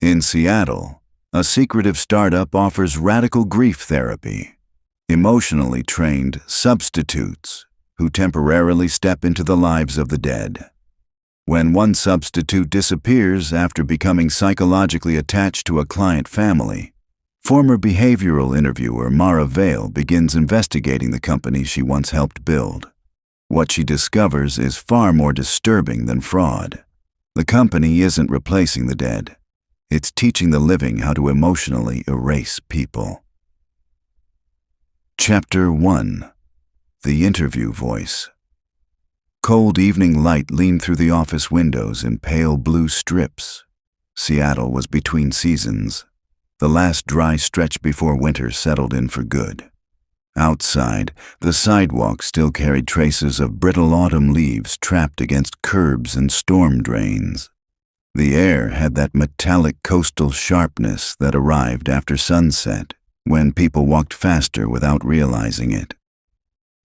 In Seattle, a secretive startup offers radical grief therapy, emotionally trained substitutes who temporarily step into the lives of the dead. When one substitute disappears after becoming psychologically attached to a client family, former behavioral interviewer Mara Vale begins investigating the company she once helped build. What she discovers is far more disturbing than fraud. The company isn't replacing the dead. It's teaching the living how to emotionally erase people. Chapter 1. The Interview Voice. Cold evening light leaned through the office windows in pale blue strips. Seattle was between seasons, the last dry stretch before winter settled in for good. Outside, the sidewalk still carried traces of brittle autumn leaves trapped against curbs and storm drains. The air had that metallic coastal sharpness that arrived after sunset, when people walked faster without realizing it.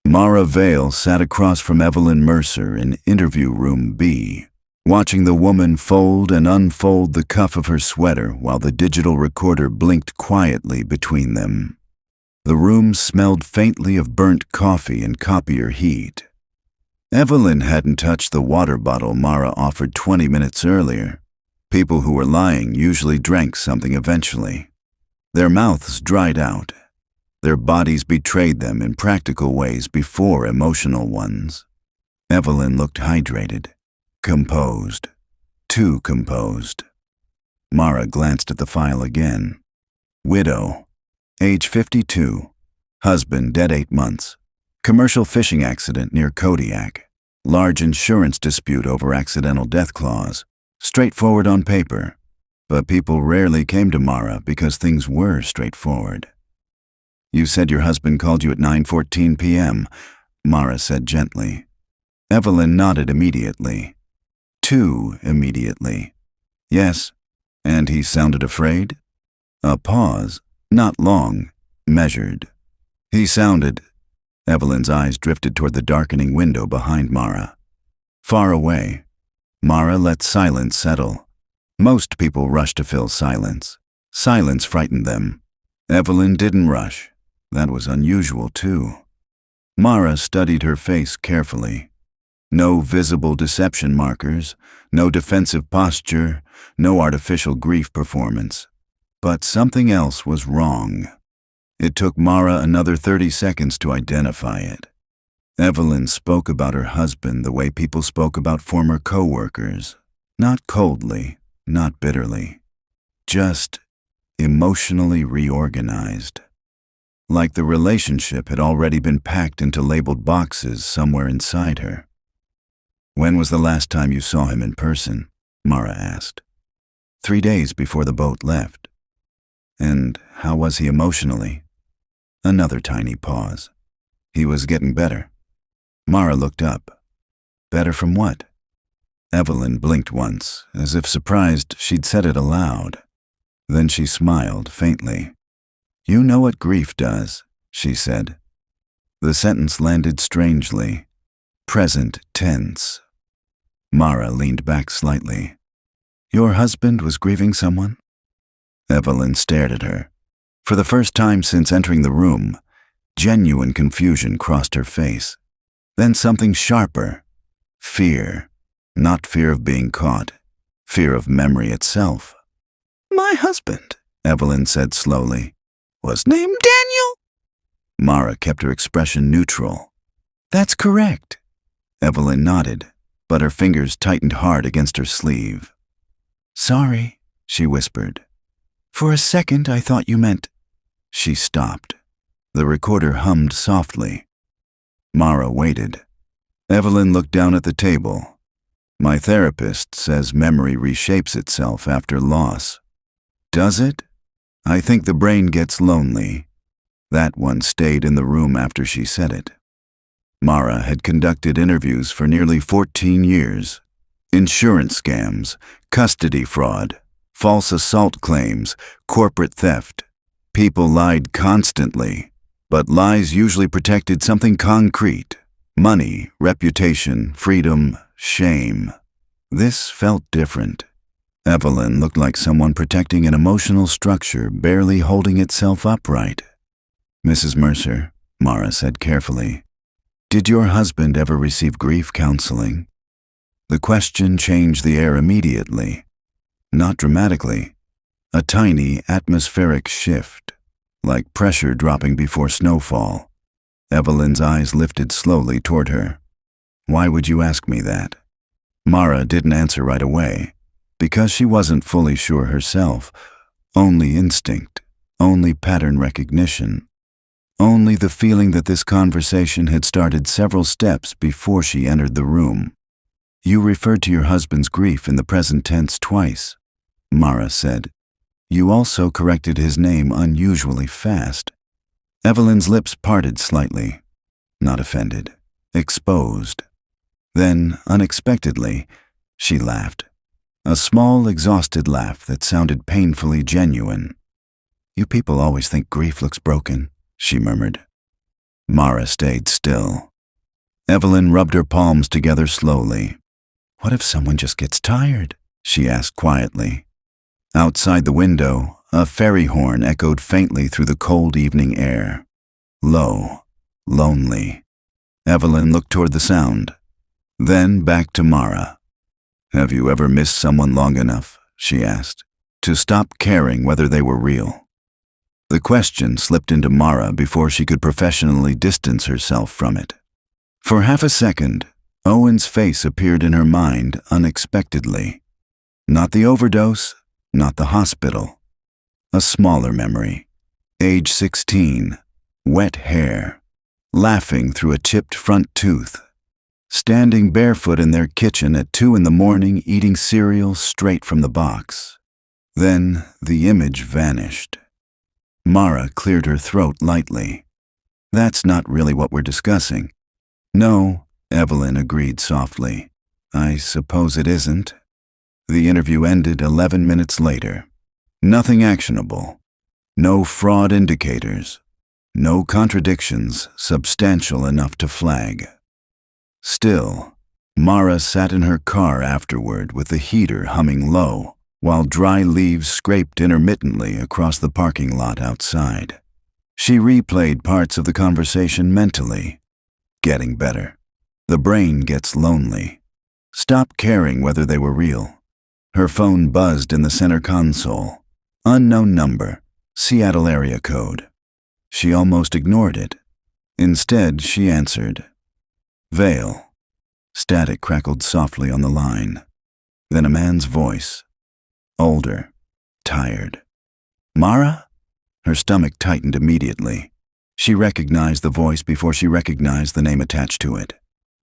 Mara Vale sat across from Evelyn Mercer in interview room B, watching the woman fold and unfold the cuff of her sweater while the digital recorder blinked quietly between them. The room smelled faintly of burnt coffee and copier heat. Evelyn hadn't touched the water bottle Mara offered 20 minutes earlier. People who were lying usually drank something eventually. Their mouths dried out. Their bodies betrayed them in practical ways before emotional ones. Evelyn looked hydrated, composed, too composed. Mara glanced at the file again. Widow, age 52, husband dead 8 months, commercial fishing accident near Kodiak, large insurance dispute over accidental death clause, straightforward on paper, but people rarely came to Mara because things were straightforward. You said your husband called you at 9:14 p.m., Mara said gently. Evelyn nodded immediately. Too immediately. Yes, and he sounded afraid? A pause, not long, measured. He sounded. Evelyn's eyes drifted toward the darkening window behind Mara. Far away. Mara let silence settle. Most people rushed to fill silence. Silence frightened them. Evelyn didn't rush. That was unusual, too. Mara studied her face carefully. No visible deception markers, no defensive posture, no artificial grief performance. But something else was wrong. It took Mara another 30 seconds to identify it. Evelyn spoke about her husband the way people spoke about former co-workers. Not coldly, not bitterly. Just emotionally reorganized. Like the relationship had already been packed into labeled boxes somewhere inside her. When was the last time you saw him in person? Mara asked. 3 days before the boat left. And how was he emotionally? Another tiny pause. He was getting better. Mara looked up. Better from what? Evelyn blinked once, as if surprised she'd said it aloud. Then she smiled faintly. You know what grief does, she said. The sentence landed strangely. Present tense. Mara leaned back slightly. Your husband was grieving someone? Evelyn stared at her. For the first time since entering the room, genuine confusion crossed her face. Then something sharper. Fear. Not fear of being caught. Fear of memory itself. My husband, Evelyn said slowly, was named Daniel. Mara kept her expression neutral. That's correct. Evelyn nodded, but her fingers tightened hard against her sleeve. Sorry, she whispered. For a second I thought you meant... She stopped. The recorder hummed softly. Mara waited. Evelyn looked down at the table. My therapist says memory reshapes itself after loss. Does it? I think the brain gets lonely. That one stayed in the room after she said it. Mara had conducted interviews for nearly 14 years. Insurance scams, custody fraud, false assault claims, corporate theft. People lied constantly, but lies usually protected something concrete. Money, reputation, freedom, shame. This felt different. Evelyn looked like someone protecting an emotional structure barely holding itself upright. "Mrs. Mercer," Mara said carefully, "did your husband ever receive grief counseling?" The question changed the air immediately. Not dramatically. A tiny atmospheric shift, like pressure dropping before snowfall. Evelyn's eyes lifted slowly toward her. "Why would you ask me that?" Mara didn't answer right away, because she wasn't fully sure herself. Only instinct, only pattern recognition, only the feeling that this conversation had started several steps before she entered the room. "You referred to your husband's grief in the present tense twice," Mara said. "You also corrected his name unusually fast." Evelyn's lips parted slightly. Not offended, exposed. Then, unexpectedly, she laughed. A small, exhausted laugh that sounded painfully genuine. "You people always think grief looks broken," she murmured. Mara stayed still. Evelyn rubbed her palms together slowly. "What if someone just gets tired?" she asked quietly. Outside the window, a ferry horn echoed faintly through the cold evening air. Low, lonely. Evelyn looked toward the sound, then back to Mara. "Have you ever missed someone long enough," she asked, "to stop caring whether they were real?" The question slipped into Mara before she could professionally distance herself from it. For half a second, Owen's face appeared in her mind unexpectedly. Not the overdose, not the hospital. A smaller memory. Age 16, wet hair, laughing through a chipped front tooth, standing barefoot in their kitchen at 2 a.m. eating cereal straight from the box. Then the image vanished. Mara cleared her throat lightly. "That's not really what we're discussing." "No," Evelyn agreed softly. "I suppose it isn't." The interview ended 11 minutes later. Nothing actionable. No fraud indicators. No contradictions substantial enough to flag. Still, Mara sat in her car afterward with the heater humming low, while dry leaves scraped intermittently across the parking lot outside. She replayed parts of the conversation mentally. Getting better. The brain gets lonely. Stop caring whether they were real. Her phone buzzed in the center console. Unknown number, Seattle area code. She almost ignored it. Instead, she answered. "Vale." Static crackled softly on the line. Then a man's voice. Older. Tired. "Mara?" Her stomach tightened immediately. She recognized the voice before she recognized the name attached to it.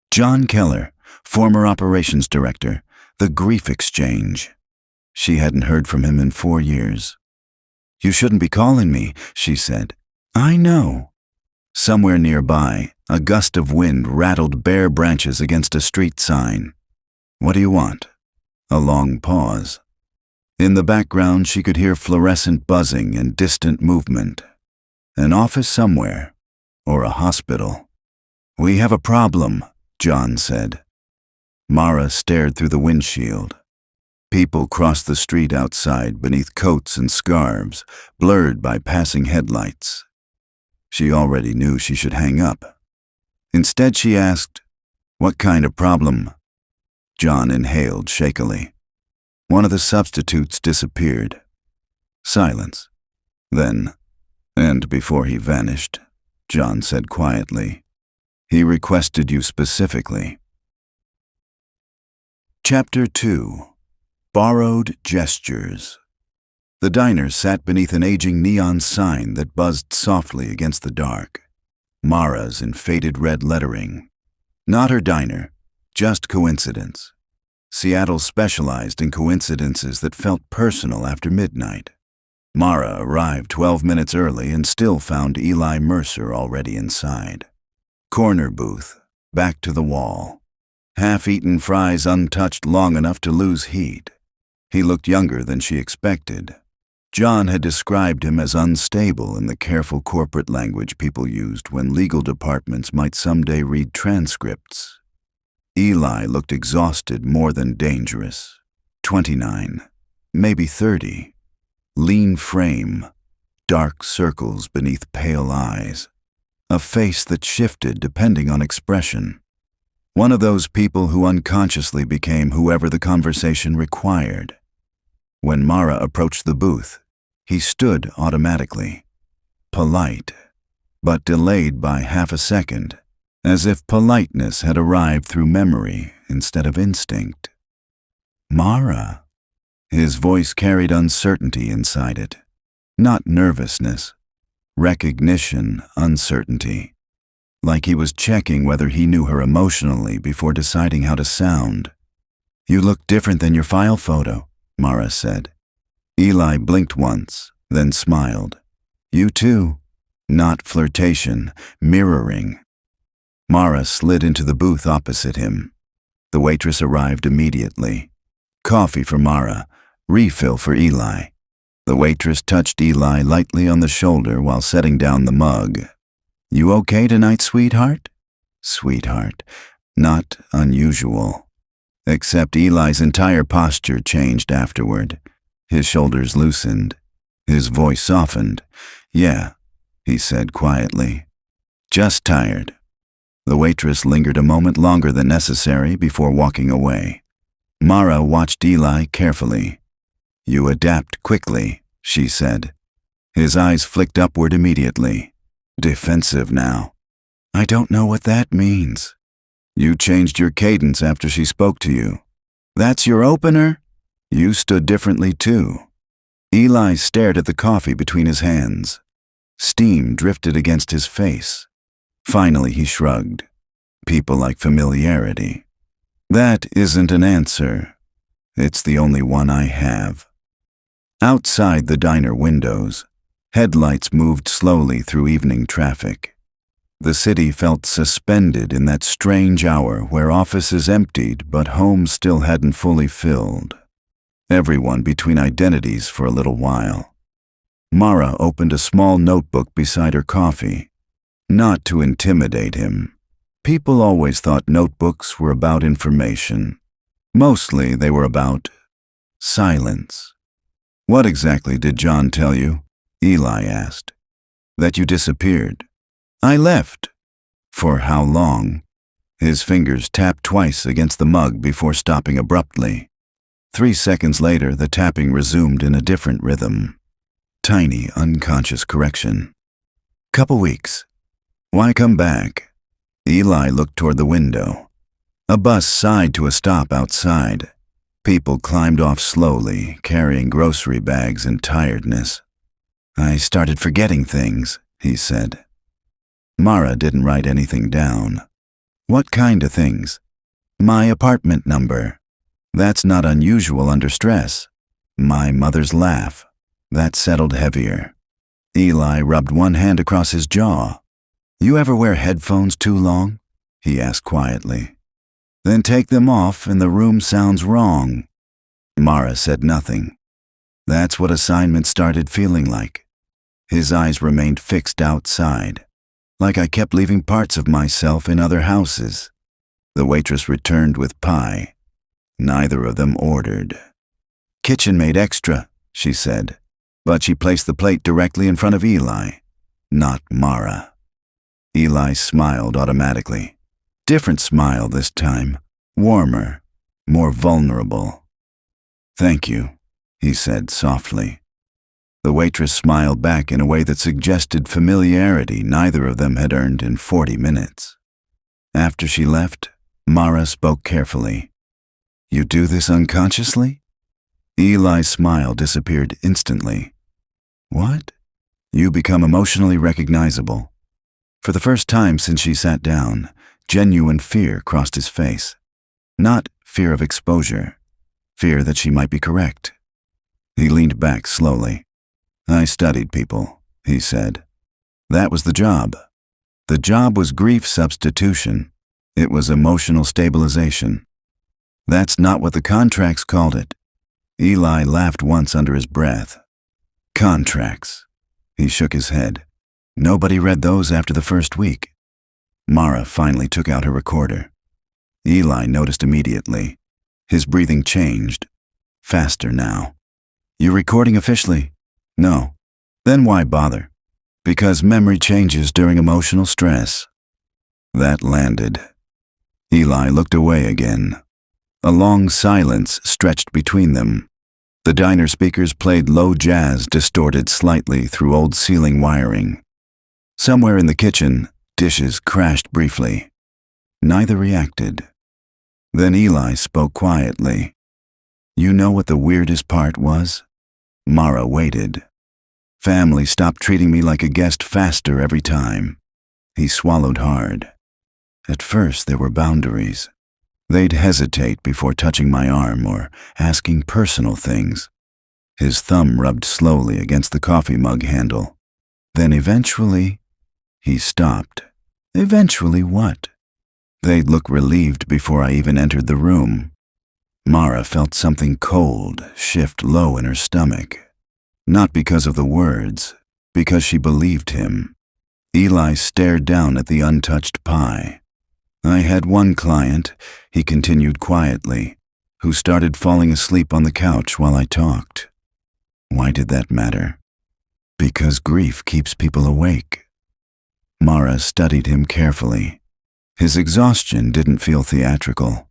John Keller, former operations director, the Grief Exchange. She hadn't heard from him in 4 years. "You shouldn't be calling me," she said. "I know." Somewhere nearby, a gust of wind rattled bare branches against a street sign. "What do you want?" A long pause. In the background, she could hear fluorescent buzzing and distant movement. An office somewhere, or a hospital. "We have a problem," John said. Mara stared through the windshield. People crossed the street outside beneath coats and scarves, blurred by passing headlights. She already knew she should hang up. Instead, she asked, "What kind of problem?" John inhaled shakily. One of the substitutes disappeared. Silence. Then, and before he vanished, John said quietly, "He requested you specifically." Chapter 2. Borrowed Gestures. The diner sat beneath an aging neon sign that buzzed softly against the dark. Mara's in faded red lettering. Not her diner, just coincidence. Seattle specialized in coincidences that felt personal after midnight. Mara arrived 12 minutes early and still found Eli Mercer already inside. Corner booth, back to the wall. Half-eaten fries untouched long enough to lose heat. He looked younger than she expected. John had described him as unstable in the careful corporate language people used when legal departments might someday read transcripts. Eli looked exhausted more than dangerous. 29. maybe 30. Lean frame, dark circles beneath pale eyes. A face that shifted depending on expression. One of those people who unconsciously became whoever the conversation required. When Mara approached the booth, he stood automatically. Polite, but delayed by half a second, as if politeness had arrived through memory instead of instinct. Mara. His voice carried uncertainty inside it, not nervousness. Recognition, uncertainty. Like he was checking whether he knew her emotionally before deciding how to sound. "You look different than your file photo," Mara said. Eli blinked once, then smiled. "You too." Not flirtation, mirroring. Mara slid into the booth opposite him. The waitress arrived immediately. Coffee for Mara, refill for Eli. The waitress touched Eli lightly on the shoulder while setting down the mug. "You okay tonight, sweetheart?" Sweetheart. Not unusual. Except Eli's entire posture changed afterward. His shoulders loosened. His voice softened. "Yeah," he said quietly. "Just tired." The waitress lingered a moment longer than necessary before walking away. Mara watched Eli carefully. "You adapt quickly," she said. His eyes flicked upward immediately. Defensive now. "I don't know what that means." "You changed your cadence after she spoke to you." "That's your opener?" "You stood differently too." Eli stared at the coffee between his hands. Steam drifted against his face. Finally he shrugged. "People like familiarity." "That isn't an answer. It's the only one I have." Outside the diner windows, headlights moved slowly through evening traffic. The city felt suspended in that strange hour where offices emptied but homes still hadn't fully filled. Everyone between identities for a little while. Mara opened a small notebook beside her coffee. Not to intimidate him. People always thought notebooks were about information. Mostly they were about silence. "What exactly did John tell you?" Eli asked. "That you disappeared." "I left." "For how long?" His fingers tapped twice against the mug before stopping abruptly. 3 seconds later, the tapping resumed in a different rhythm. Tiny, unconscious correction. "Couple weeks." "Why come back?" Eli looked toward the window. A bus sighed to a stop outside. People climbed off slowly, carrying grocery bags in tiredness. "I started forgetting things," he said. Mara didn't write anything down. "What kind of things?" "My apartment number." "That's not unusual under stress." "My mother's laugh." That settled heavier. Eli rubbed one hand across his jaw. "You ever wear headphones too long?" he asked quietly. "Then take them off and the room sounds wrong." Mara said nothing. That's what assignment started feeling like. His eyes remained fixed outside, like I kept leaving parts of myself in other houses. The waitress returned with pie. Neither of them ordered. "Kitchen made extra," she said, but she placed the plate directly in front of Eli, not Mara. Eli smiled automatically. Different smile this time, warmer, more vulnerable. "Thank you," he said softly. The waitress smiled back in a way that suggested familiarity neither of them had earned in 40 minutes. After she left, Mara spoke carefully. "You do this unconsciously?" Eli's smile disappeared instantly. "What?" "You become emotionally recognizable." For the first time since she sat down, genuine fear crossed his face. Not fear of exposure, fear that she might be correct. He leaned back slowly. "I studied people," he said. "That was the job. The job was grief substitution. It was emotional stabilization. That's not what the contracts called it." Eli laughed once under his breath. "Contracts." He shook his head. "Nobody read those after the first week." Mara finally took out her recorder. Eli noticed immediately. His breathing changed. Faster now. You recording officially? No. Then why bother? Because memory changes during emotional stress. That landed. Eli looked away again. A long silence stretched between them. The diner speakers played low jazz distorted slightly through old ceiling wiring. Somewhere in the kitchen, dishes crashed briefly. Neither reacted. Then Eli spoke quietly. You know what the weirdest part was? Mara waited. Family stopped treating me like a guest faster every time. He swallowed hard. At first there were boundaries. They'd hesitate before touching my arm or asking personal things. His thumb rubbed slowly against the coffee mug handle. Then eventually, he stopped. Eventually what? They'd look relieved before I even entered the room. Mara felt something cold shift low in her stomach. Not because of the words, because she believed him. Eli stared down at the untouched pie. I had one client, he continued quietly, who started falling asleep on the couch while I talked. Why did that matter? Because grief keeps people awake. Mara studied him carefully. His exhaustion didn't feel theatrical.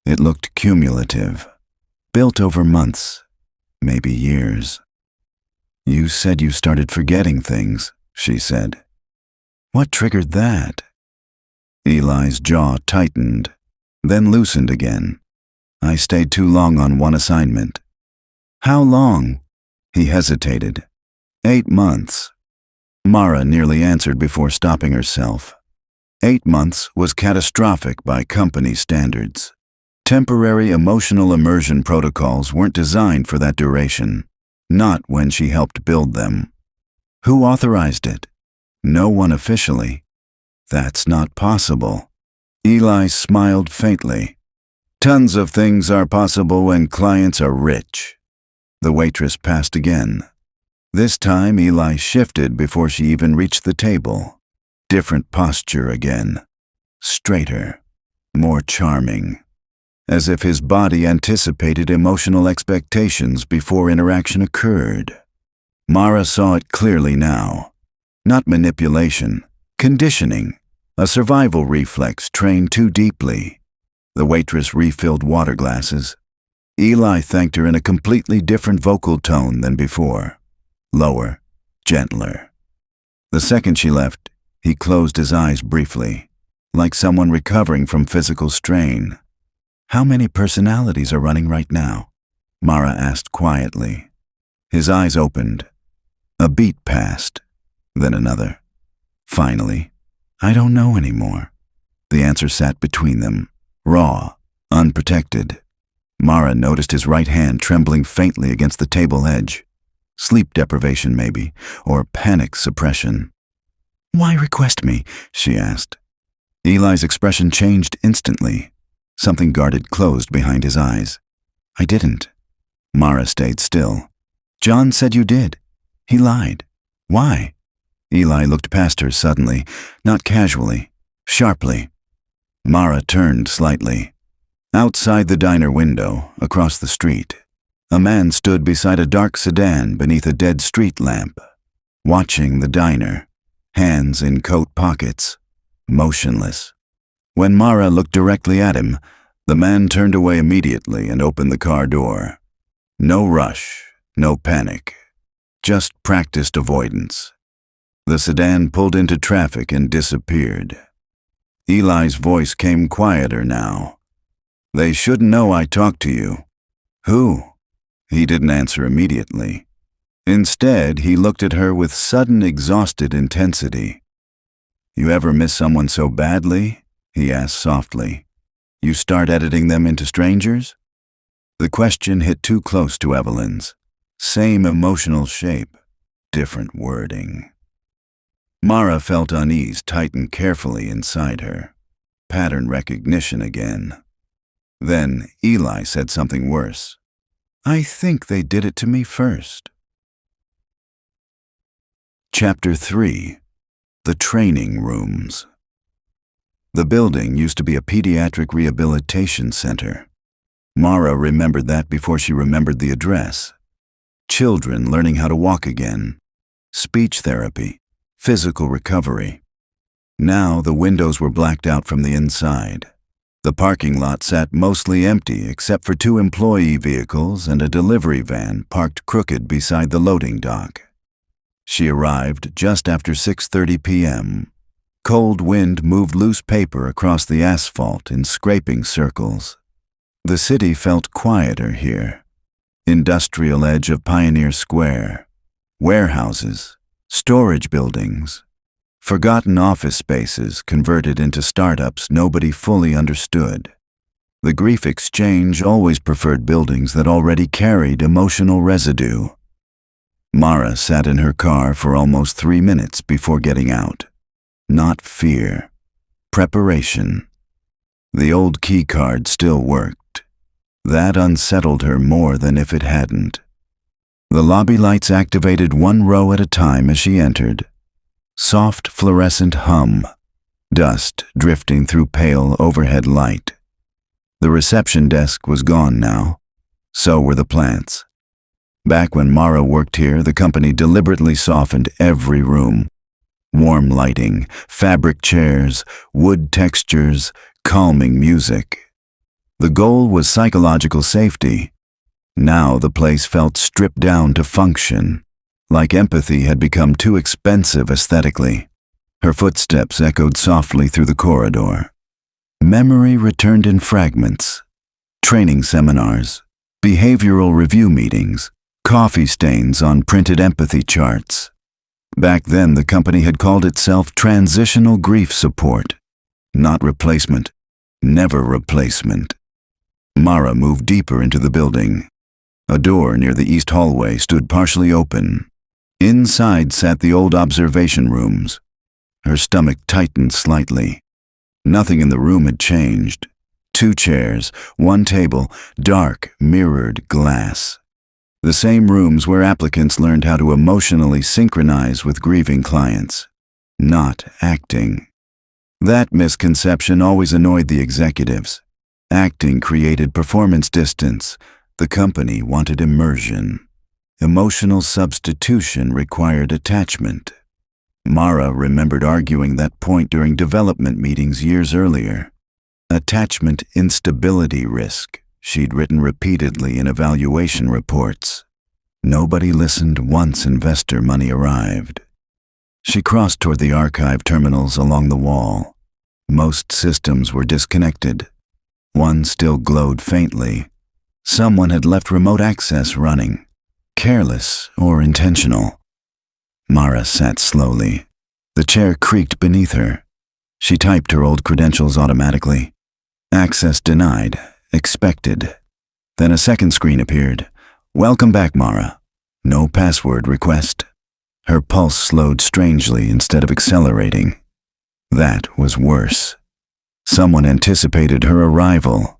It looked cumulative, built over months, maybe years. You said you started forgetting things, she said. What triggered that? Eli's jaw tightened, then loosened again. I stayed too long on one assignment. How long? He hesitated. 8 months. Mara nearly answered before stopping herself. 8 months was catastrophic by company standards. Temporary emotional immersion protocols weren't designed for that duration, not when she helped build them. Who authorized it? No one officially. That's not possible. Eli smiled faintly. Tons of things are possible when clients are rich. The waitress passed again. This time Eli shifted before she even reached the table. Different posture again. Straighter. More charming. As if his body anticipated emotional expectations before interaction occurred. Mara saw it clearly now. Not manipulation. Conditioning. A survival reflex trained too deeply. The waitress refilled water glasses. Eli thanked her in a completely different vocal tone than before. Lower, gentler. The second she left, he closed his eyes briefly, like someone recovering from physical strain. How many personalities are running right now? Mara asked quietly. His eyes opened. A beat passed, then another. Finally, I don't know anymore. The answer sat between them, raw, unprotected. Mara noticed his right hand trembling faintly against the table edge. Sleep deprivation, maybe, or panic suppression. Why request me? She asked. Eli's expression changed instantly. Something guarded closed behind his eyes. I didn't. Mara stayed still. John said you did. He lied. Why? Eli looked past her suddenly, not casually, sharply. Mara turned slightly. Outside the diner window, across the street, a man stood beside a dark sedan beneath a dead street lamp, watching the diner, hands in coat pockets, motionless. When Mara looked directly at him, the man turned away immediately and opened the car door. No rush, no panic, just practiced avoidance. The sedan pulled into traffic and disappeared. Eli's voice came quieter now. They shouldn't know I talked to you. Who? He didn't answer immediately. Instead, he looked at her with sudden exhausted intensity. You ever miss someone so badly? He asked softly. You start editing them into strangers? The question hit too close to Evelyn's. Same emotional shape, different wording. Mara felt unease tighten carefully inside her. Pattern recognition again. Then Eli said something worse. I think they did it to me first. Chapter 3. The Training Rooms. The building used to be a pediatric rehabilitation center. Mara remembered that before she remembered the address. children learning how to walk again, speech therapy, physical recovery. Now the windows were blacked out from the inside. The parking lot sat mostly empty except for 2 employee vehicles and a delivery van parked crooked beside the loading dock. She arrived just after 6:30 p.m. Cold wind moved loose paper across the asphalt in scraping circles. The city felt quieter here. Industrial edge of Pioneer Square. Warehouses, storage buildings, forgotten office spaces converted into startups nobody fully understood. The Grief Exchange always preferred buildings that already carried emotional residue. Mara sat in her car for almost 3 minutes before getting out. Not fear. Preparation. The old key card still worked. That unsettled her more than if it hadn't. The lobby lights activated 1 row at a time as she entered. Soft fluorescent hum. Dust drifting through pale overhead light. The reception desk was gone now. So were the plants. Back when Mara worked here, the company deliberately softened every room. Warm lighting, fabric chairs, wood textures, calming music. The goal was psychological safety. Now the place felt stripped down to function, like empathy had become too expensive aesthetically. Her footsteps echoed softly through the corridor. Memory returned in fragments. Training seminars, behavioral review meetings, coffee stains on printed empathy charts. Back then, the company had called itself Transitional Grief Support. Not replacement. Never replacement. Mara moved deeper into the building. A door near the east hallway stood partially open. Inside sat the old observation rooms. Her stomach tightened slightly. Nothing in the room had changed. 2 chairs, 1 table, dark, mirrored glass. The same rooms where applicants learned how to emotionally synchronize with grieving clients. Not acting. That misconception always annoyed the executives. Acting created performance distance. The company wanted immersion. Emotional substitution required attachment. Mara remembered arguing that point during development meetings years earlier. Attachment instability risk, she'd written repeatedly in evaluation reports. Nobody listened once investor money arrived. She crossed toward the archive terminals along the wall. Most systems were disconnected. One still glowed faintly. Someone had left remote access running, careless or intentional. Mara sat slowly. The chair creaked beneath her. She typed her old credentials automatically. Access denied. Expected. Then a second screen appeared. Welcome back, Mara. No password request. Her pulse slowed strangely instead of accelerating. That was worse. Someone anticipated her arrival.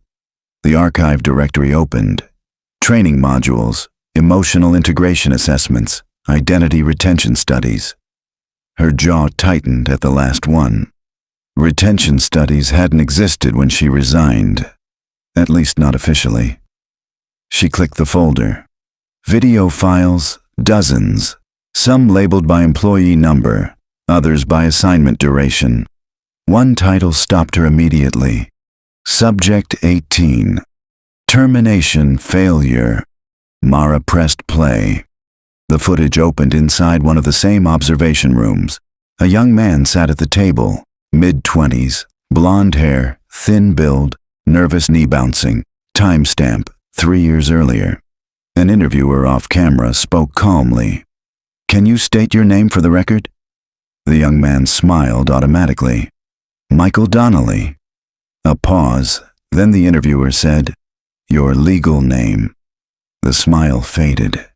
The archive directory opened. Training modules, emotional integration assessments, identity retention studies. Her jaw tightened at the last one. Retention studies hadn't existed when she resigned. At least not officially. She clicked the folder. Video files, dozens. Some labeled by employee number, others by assignment duration. One title stopped her immediately. Subject 18. Termination failure. Mara pressed play. The footage opened inside one of the same observation rooms. A young man sat at the table, mid-20s, blonde hair, thin build, nervous knee bouncing, timestamp, 3 years earlier. An interviewer off camera spoke calmly. Can you state your name for the record? The young man smiled automatically. Michael Donnelly. A pause, then the interviewer said, Your legal name. The smile faded.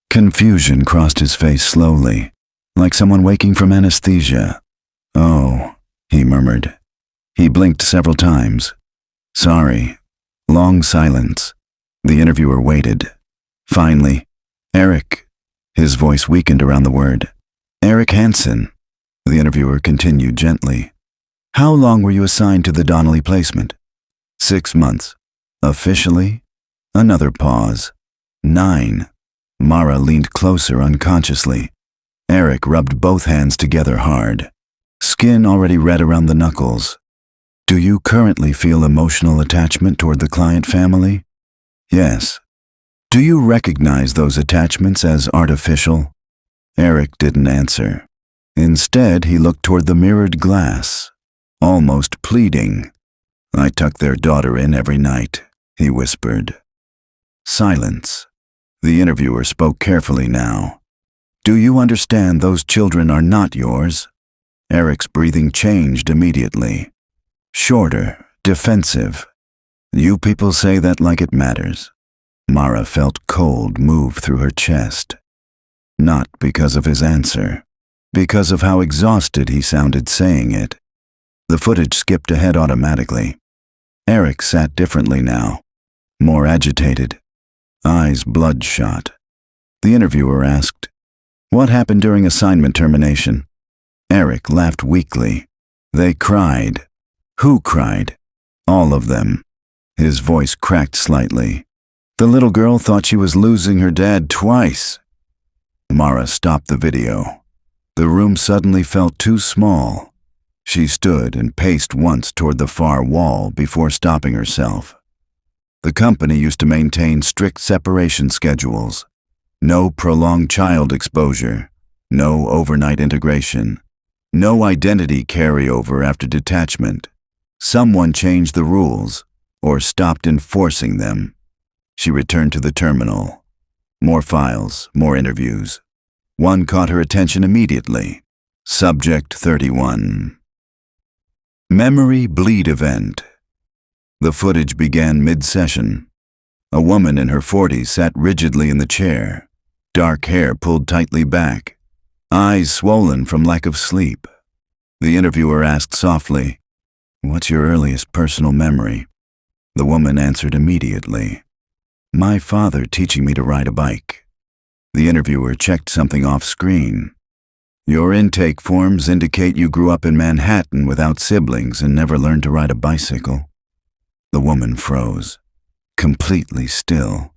Confusion crossed his face slowly, like someone waking from anesthesia. Oh, he murmured. He blinked several times. Sorry. Long silence. The interviewer waited. Finally, Eric. His voice weakened around the word. Eric Hansen. The interviewer continued gently. How long were you assigned to the Donnelly placement? 6 months. Officially? Another pause. 9. Mara leaned closer unconsciously. Eric rubbed both hands together hard, skin already red around the knuckles. Do you currently feel emotional attachment toward the client family? Yes. Do you recognize those attachments as artificial? Eric didn't answer. Instead, he looked toward the mirrored glass, almost pleading. I tuck their daughter in every night, he whispered. Silence. The interviewer spoke carefully now. Do you understand those children are not yours? Eric's breathing changed immediately. Shorter, defensive. You people say that like it matters. Mara felt cold move through her chest. Not because of his answer, because of how exhausted he sounded saying it. The footage skipped ahead automatically. Eric sat differently now, more agitated, eyes bloodshot. The interviewer asked, "What happened during assignment termination?" Eric laughed weakly. They cried. Who cried? All of them. His voice cracked slightly. The little girl thought she was losing her dad twice. Mara stopped the video. The room suddenly felt too small. She stood and paced once toward the far wall before stopping herself. The company used to maintain strict separation schedules. No prolonged child exposure. No overnight integration. No identity carryover after detachment. Someone changed the rules, or stopped enforcing them. She returned to the terminal. More files, more interviews. One caught her attention immediately. Subject 31. Memory bleed event. The footage began mid-session. A woman in her 40s sat rigidly in the chair, dark hair pulled tightly back, eyes swollen from lack of sleep. The interviewer asked softly, "What's your earliest personal memory?" The woman answered immediately, "My father teaching me to ride a bike." The interviewer checked something off screen. "Your intake forms indicate you grew up in Manhattan without siblings and never learned to ride a bicycle." The woman froze, completely still.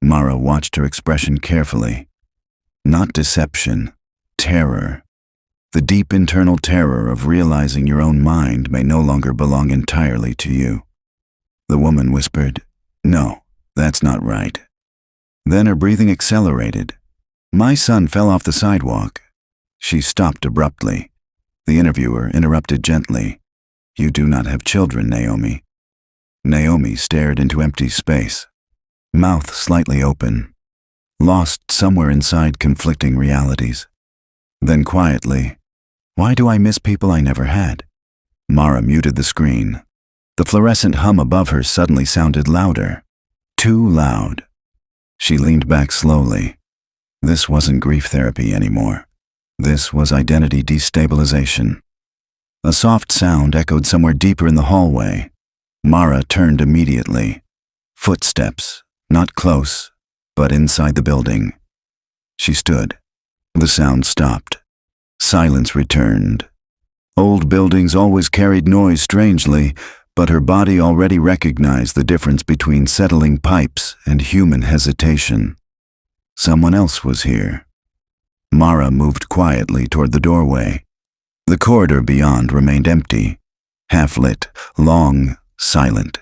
Mara watched her expression carefully. Not deception, terror. The deep internal terror of realizing your own mind may no longer belong entirely to you. The woman whispered, "No, that's not right." Then her breathing accelerated. "My son fell off the sidewalk." She stopped abruptly. The interviewer interrupted gently, "You do not have children, Naomi." Naomi stared into empty space, mouth slightly open, lost somewhere inside conflicting realities. Then quietly, "Why do I miss people I never had?" Mara muted the screen. The fluorescent hum above her suddenly sounded louder. Too loud. She leaned back slowly. This wasn't grief therapy anymore. This was identity destabilization. A soft sound echoed somewhere deeper in the hallway. Mara turned immediately. Footsteps, not close, but inside the building. She stood. The sound stopped. Silence returned. Old buildings always carried noise strangely, but her body already recognized the difference between settling pipes and human hesitation. Someone else was here. Mara moved quietly toward the doorway. The corridor beyond remained empty, half-lit, long, silent.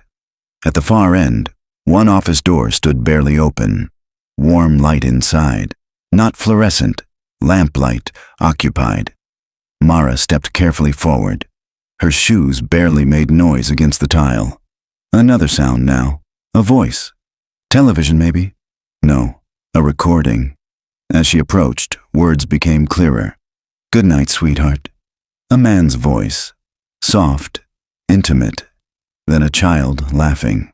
At the far end, one office door stood barely open. Warm light inside, not fluorescent, lamplight, occupied. Mara stepped carefully forward. Her shoes barely made noise against the tile. Another sound now, a voice. Television, maybe? No, a recording. As she approached, words became clearer. "Good night, sweetheart." A man's voice, soft, intimate, then a child laughing.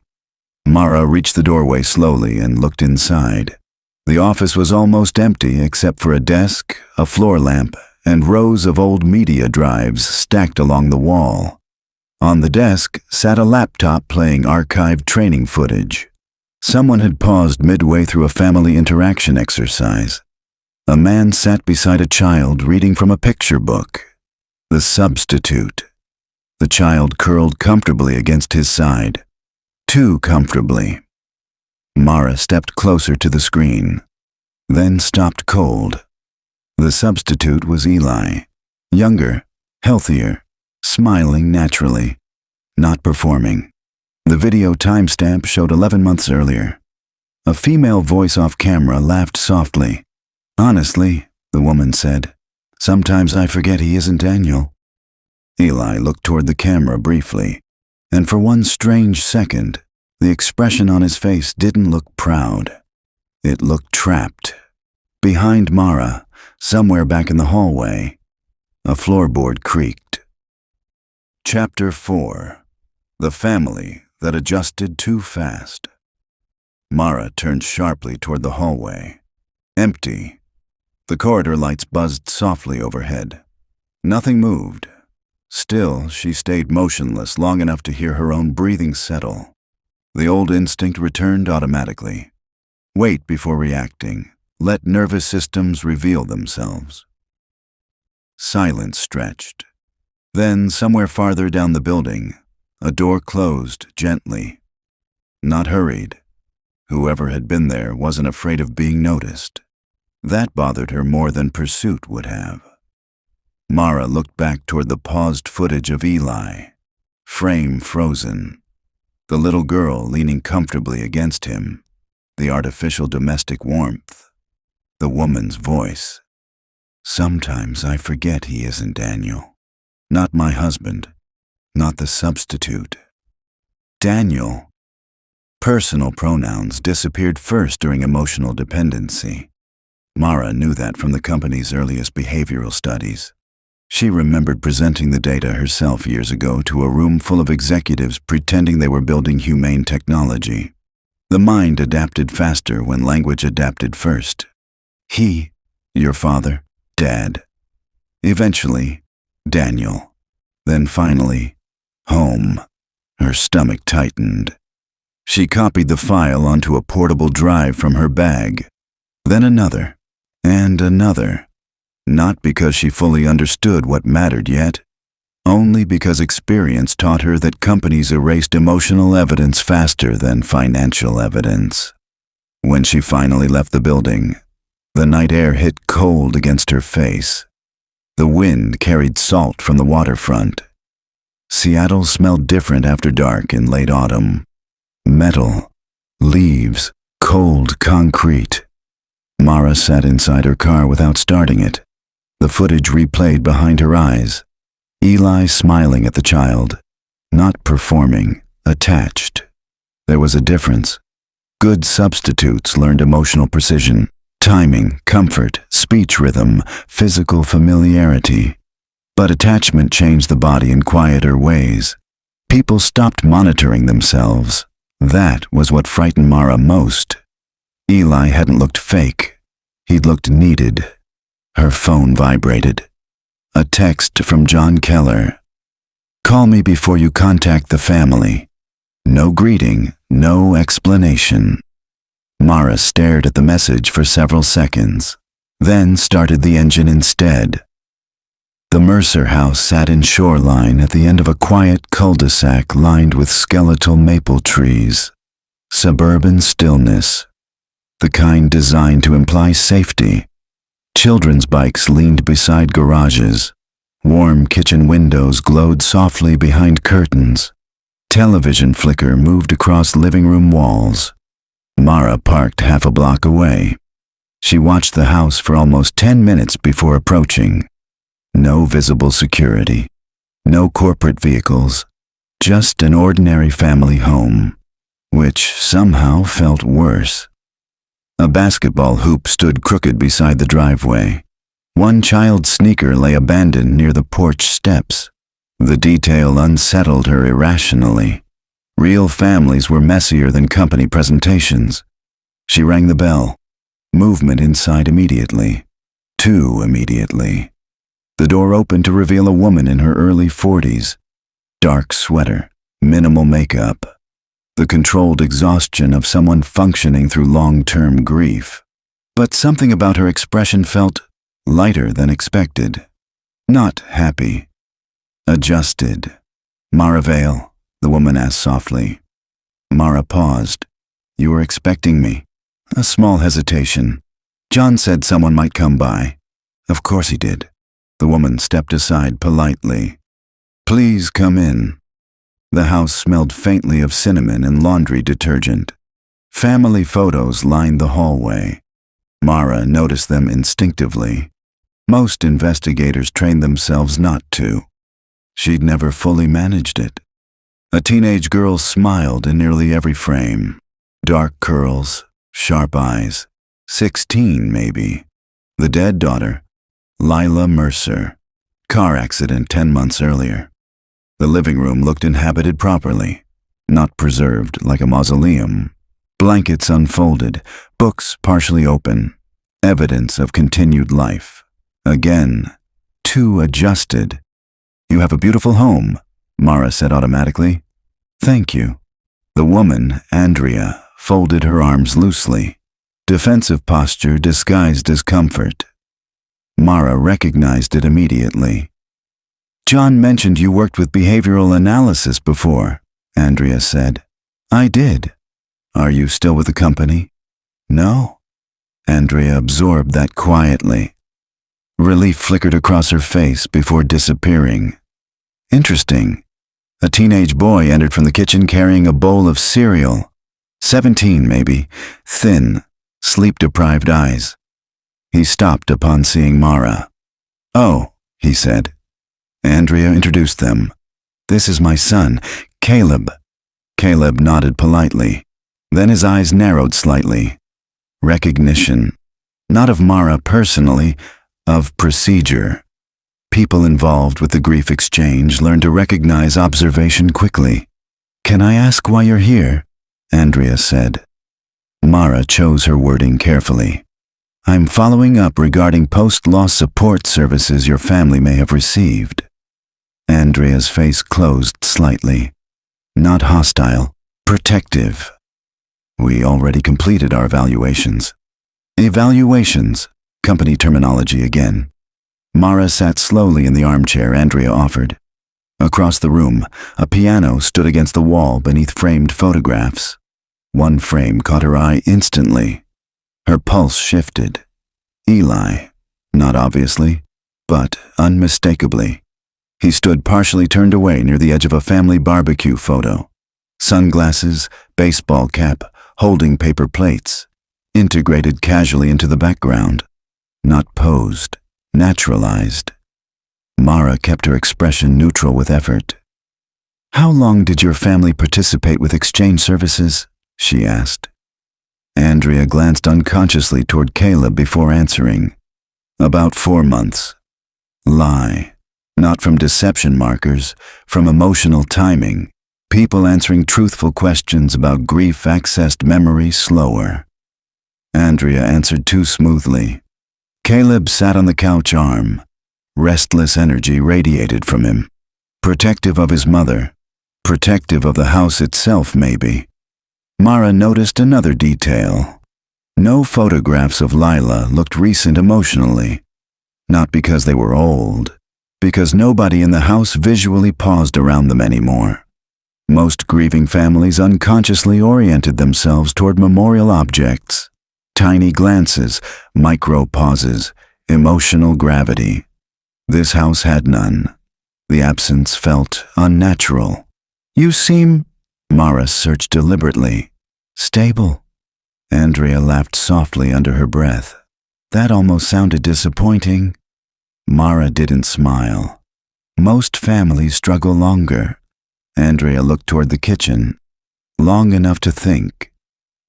Mara reached the doorway slowly and looked inside. The office was almost empty except for a desk, a floor lamp, and rows of old media drives stacked along the wall. On the desk sat a laptop playing archived training footage. Someone had paused midway through a family interaction exercise. A man sat beside a child reading from a picture book. The substitute. The child curled comfortably against his side. Too comfortably. Mara stepped closer to the screen. then stopped cold. The substitute was Eli, younger, healthier, smiling naturally, not performing. The video timestamp showed 11 months earlier. A female voice off camera laughed softly. "Honestly," the woman said, "sometimes I forget he isn't Daniel." Eli looked toward the camera briefly, and for one strange second, the expression on his face didn't look proud. It looked trapped. Behind Mara, somewhere back in the hallway, a floorboard creaked. Chapter 4. The Family That Adjusted Too Fast. Mara turned sharply toward the hallway. Empty. The corridor lights buzzed softly overhead. Nothing moved. Still, she stayed motionless long enough to hear her own breathing settle. The old instinct returned automatically. Wait before reacting. Let nervous systems reveal themselves. Silence stretched. Then, somewhere farther down the building, a door closed gently. Not hurried. Whoever had been there wasn't afraid of being noticed. That bothered her more than pursuit would have. Mara looked back toward the paused footage of Eli, frame frozen. The little girl leaning comfortably against him, the artificial domestic warmth, the woman's voice. "Sometimes I forget he isn't Daniel. Not my husband, not the substitute. Daniel." Personal pronouns disappeared first during emotional dependency. Mara knew that from the company's earliest behavioral studies. She remembered presenting the data herself years ago to a room full of executives pretending they were building humane technology. The mind adapted faster when language adapted first. He, your father, Dad. Eventually, Daniel. Then finally, home. Her stomach tightened. She copied the file onto a portable drive from her bag. Then another, and another. Not because she fully understood what mattered yet, only because experience taught her that companies erased emotional evidence faster than financial evidence. When she finally left the building, the night air hit cold against her face. The wind carried salt from the waterfront. Seattle smelled different after dark in late autumn. Metal, leaves, cold concrete. Mara sat inside her car without starting it. The footage replayed behind her eyes. Eli smiling at the child, not performing, attached. There was a difference. Good substitutes learned emotional precision, timing, comfort, speech rhythm, physical familiarity. But attachment changed the body in quieter ways. People stopped monitoring themselves. That was what frightened Mara most. Eli hadn't looked fake. He'd looked needed. Her phone vibrated. A text from John Keller. "Call me before you contact the family." No greeting, no explanation. Mara stared at the message for several seconds, then started the engine instead. The Mercer house sat in Shoreline at the end of a quiet cul-de-sac lined with skeletal maple trees. Suburban stillness. The kind designed to imply safety. Children's bikes leaned beside garages. Warm kitchen windows glowed softly behind curtains. Television flicker moved across living room walls. Mara parked half a block away. She watched the house for almost 10 minutes before approaching. No visible security. No corporate vehicles. Just an ordinary family home, which somehow felt worse. A basketball hoop stood crooked beside the driveway. One child's sneaker lay abandoned near the porch steps. The detail unsettled her irrationally. Real families were messier than company presentations. She rang the bell. Movement inside immediately. Too immediately. The door opened to reveal a woman in her early 40s. Dark sweater, minimal makeup. The controlled exhaustion of someone functioning through long-term grief. But something about her expression felt lighter than expected. Not happy. Adjusted. "Mara Vale?" the woman asked softly. Mara paused. "You were expecting me?" A small hesitation. John said someone might come by. Of course he did. The woman stepped aside politely. Please come in. The house smelled faintly of cinnamon and laundry detergent. Family photos lined the hallway. Mara noticed them instinctively. Most investigators trained themselves not to. She'd never fully managed it. A teenage girl smiled in nearly every frame. Dark curls, sharp eyes. 16, maybe. The dead daughter, Lila Mercer. Car accident 10 months earlier. The living room looked inhabited properly, not preserved like a mausoleum. Blankets unfolded, books partially open. Evidence of continued life. Again, too adjusted. You have a beautiful home, Mara said automatically. Thank you. The woman, Andrea, folded her arms loosely. Defensive posture disguised as comfort. Mara recognized it immediately. John mentioned you worked with behavioral analysis before, Andrea said. I did. Are you still with the company? No. Andrea absorbed that quietly. Relief flickered across her face before disappearing. Interesting. A teenage boy entered from the kitchen carrying a bowl of cereal. 17, maybe. Thin, sleep-deprived eyes. He stopped upon seeing Mara. Oh, he said. Andrea introduced them. This is my son, Caleb. Caleb nodded politely. Then his eyes narrowed slightly. Recognition. Not of Mara personally, of procedure. People involved with the grief exchange learn to recognize observation quickly. Can I ask why you're here? Andrea said. Mara chose her wording carefully. I'm following up regarding post-loss support services your family may have received. Andrea's face closed slightly. Not hostile, protective. We already completed our evaluations. Evaluations, company terminology again. Mara sat slowly in the armchair Andrea offered. Across the room, a piano stood against the wall beneath framed photographs. One frame caught her eye instantly. Her pulse shifted. Eli, not obviously, but unmistakably. He stood partially turned away near the edge of a family barbecue photo. Sunglasses, baseball cap, holding paper plates, integrated casually into the background. Not posed, naturalized. Mara kept her expression neutral with effort. How long did your family participate with exchange services? She asked. Andrea glanced unconsciously toward Caleb before answering. About 4 months. Lie. Not from deception markers, from emotional timing. People answering truthful questions about grief accessed memory slower. Andrea answered too smoothly. Caleb sat on the couch arm. Restless energy radiated from him. Protective of his mother. Protective of the house itself, maybe. Mara noticed another detail. No photographs of Lila looked recent emotionally. Not because they were old, because nobody in the house visually paused around them anymore. Most grieving families unconsciously oriented themselves toward memorial objects. Tiny glances, micro pauses, emotional gravity. This house had none. The absence felt unnatural. You seem, Mara searched deliberately. Stable. Andrea laughed softly under her breath. That almost sounded disappointing. Mara didn't smile. Most families struggle longer. Andrea looked toward the kitchen. Long enough to think.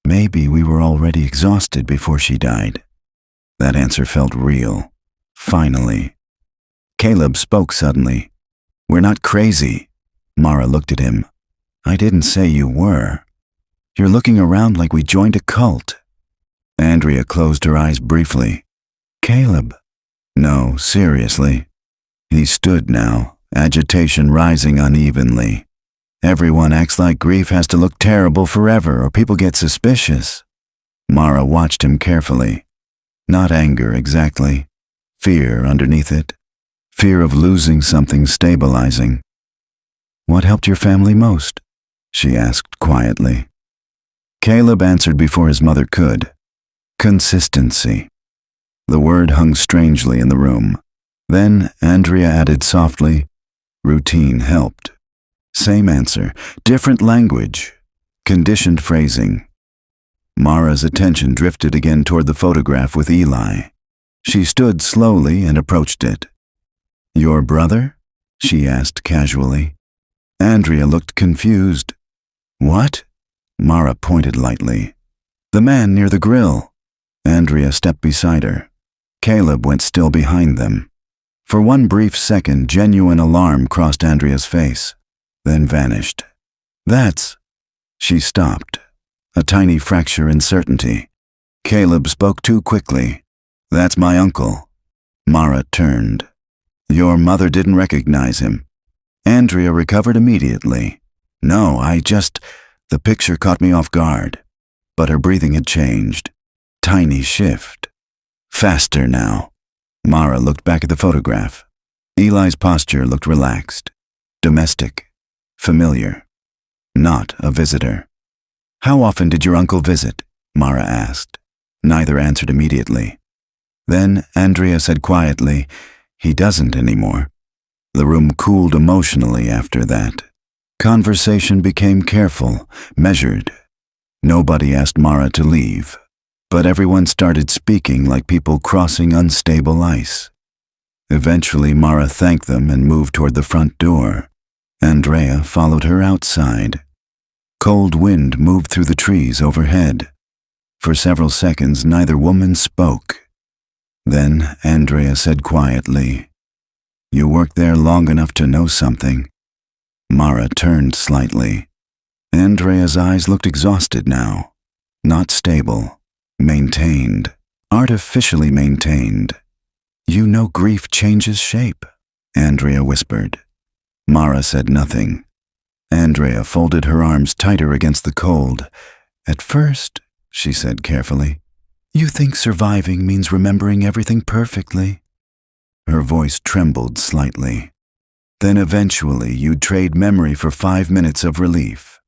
Maybe we were already exhausted before she died. That answer felt real. Finally. Caleb spoke suddenly. We're not crazy. Mara looked at him. I didn't say you were. You're looking around like we joined a cult. Andrea closed her eyes briefly. Caleb. No, seriously. He stood now, agitation rising unevenly. Everyone acts like grief has to look terrible forever or people get suspicious. Mara watched him carefully. Not anger exactly. Fear underneath it. Fear of losing something stabilizing. What helped your family most? She asked quietly. Caleb answered before his mother could. Consistency. The word hung strangely in the room. Then Andrea added softly, "Routine helped." Same answer, different language, conditioned phrasing. Mara's attention drifted again toward the photograph with Eli. She stood slowly and approached it. "Your brother?" she asked casually. Andrea looked confused. "What?" Mara pointed lightly. "The man near the grill." Andrea stepped beside her. Caleb went still behind them. For one brief second, genuine alarm crossed Andrea's face, then vanished. "That's—" She stopped, a tiny fracture in certainty. Caleb spoke too quickly. "That's my uncle." Mara turned. "Your mother didn't recognize him." Andrea recovered immediately. "No, the picture caught me off guard." But her breathing had changed. Tiny shift. Faster now. Mara looked back at the photograph. Eli's posture looked relaxed, domestic, familiar. Not a visitor. "How often did your uncle visit?" Mara asked. Neither answered immediately. Then Andrea said quietly, "He doesn't anymore." The room cooled emotionally after that. Conversation became careful, measured. Nobody asked Mara to leave, but everyone started speaking like people crossing unstable ice. Eventually, Mara thanked them and moved toward the front door. Andrea followed her outside. Cold wind moved through the trees overhead. For several seconds, neither woman spoke. Then Andrea said quietly, "You worked there long enough to know something." Mara turned slightly. Andrea's eyes looked exhausted now. Not stable. Maintained. Artificially maintained. "You know grief changes shape," Andrea whispered. Mara said nothing. Andrea folded her arms tighter against the cold. "At first," she said carefully, "you think surviving means remembering everything perfectly." Her voice trembled slightly. "Then eventually you'd trade memory for 5 minutes of relief."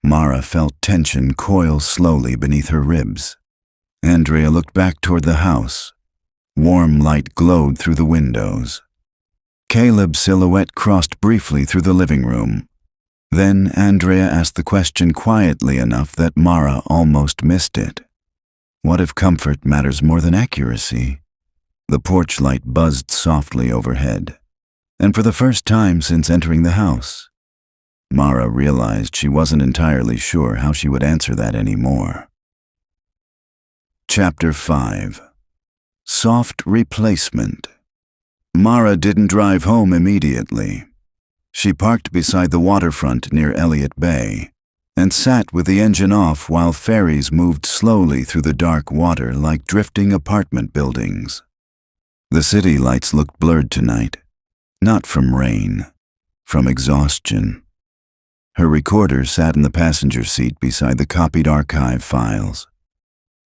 Mara felt tension coil slowly beneath her ribs. Andrea looked back toward the house. Warm light glowed through the windows. Caleb's silhouette crossed briefly through the living room. Then Andrea asked the question quietly enough that Mara almost missed it. What if comfort matters more than accuracy? The porch light buzzed softly overhead, and for the first time since entering the house, Mara realized she wasn't entirely sure how she would answer that anymore. Chapter 5. Soft Replacement. Mara didn't drive home immediately. She parked beside the waterfront near Elliott Bay and sat with the engine off while ferries moved slowly through the dark water like drifting apartment buildings. The city lights looked blurred tonight, not from rain, from exhaustion. Her recorder sat in the passenger seat beside the copied archive files.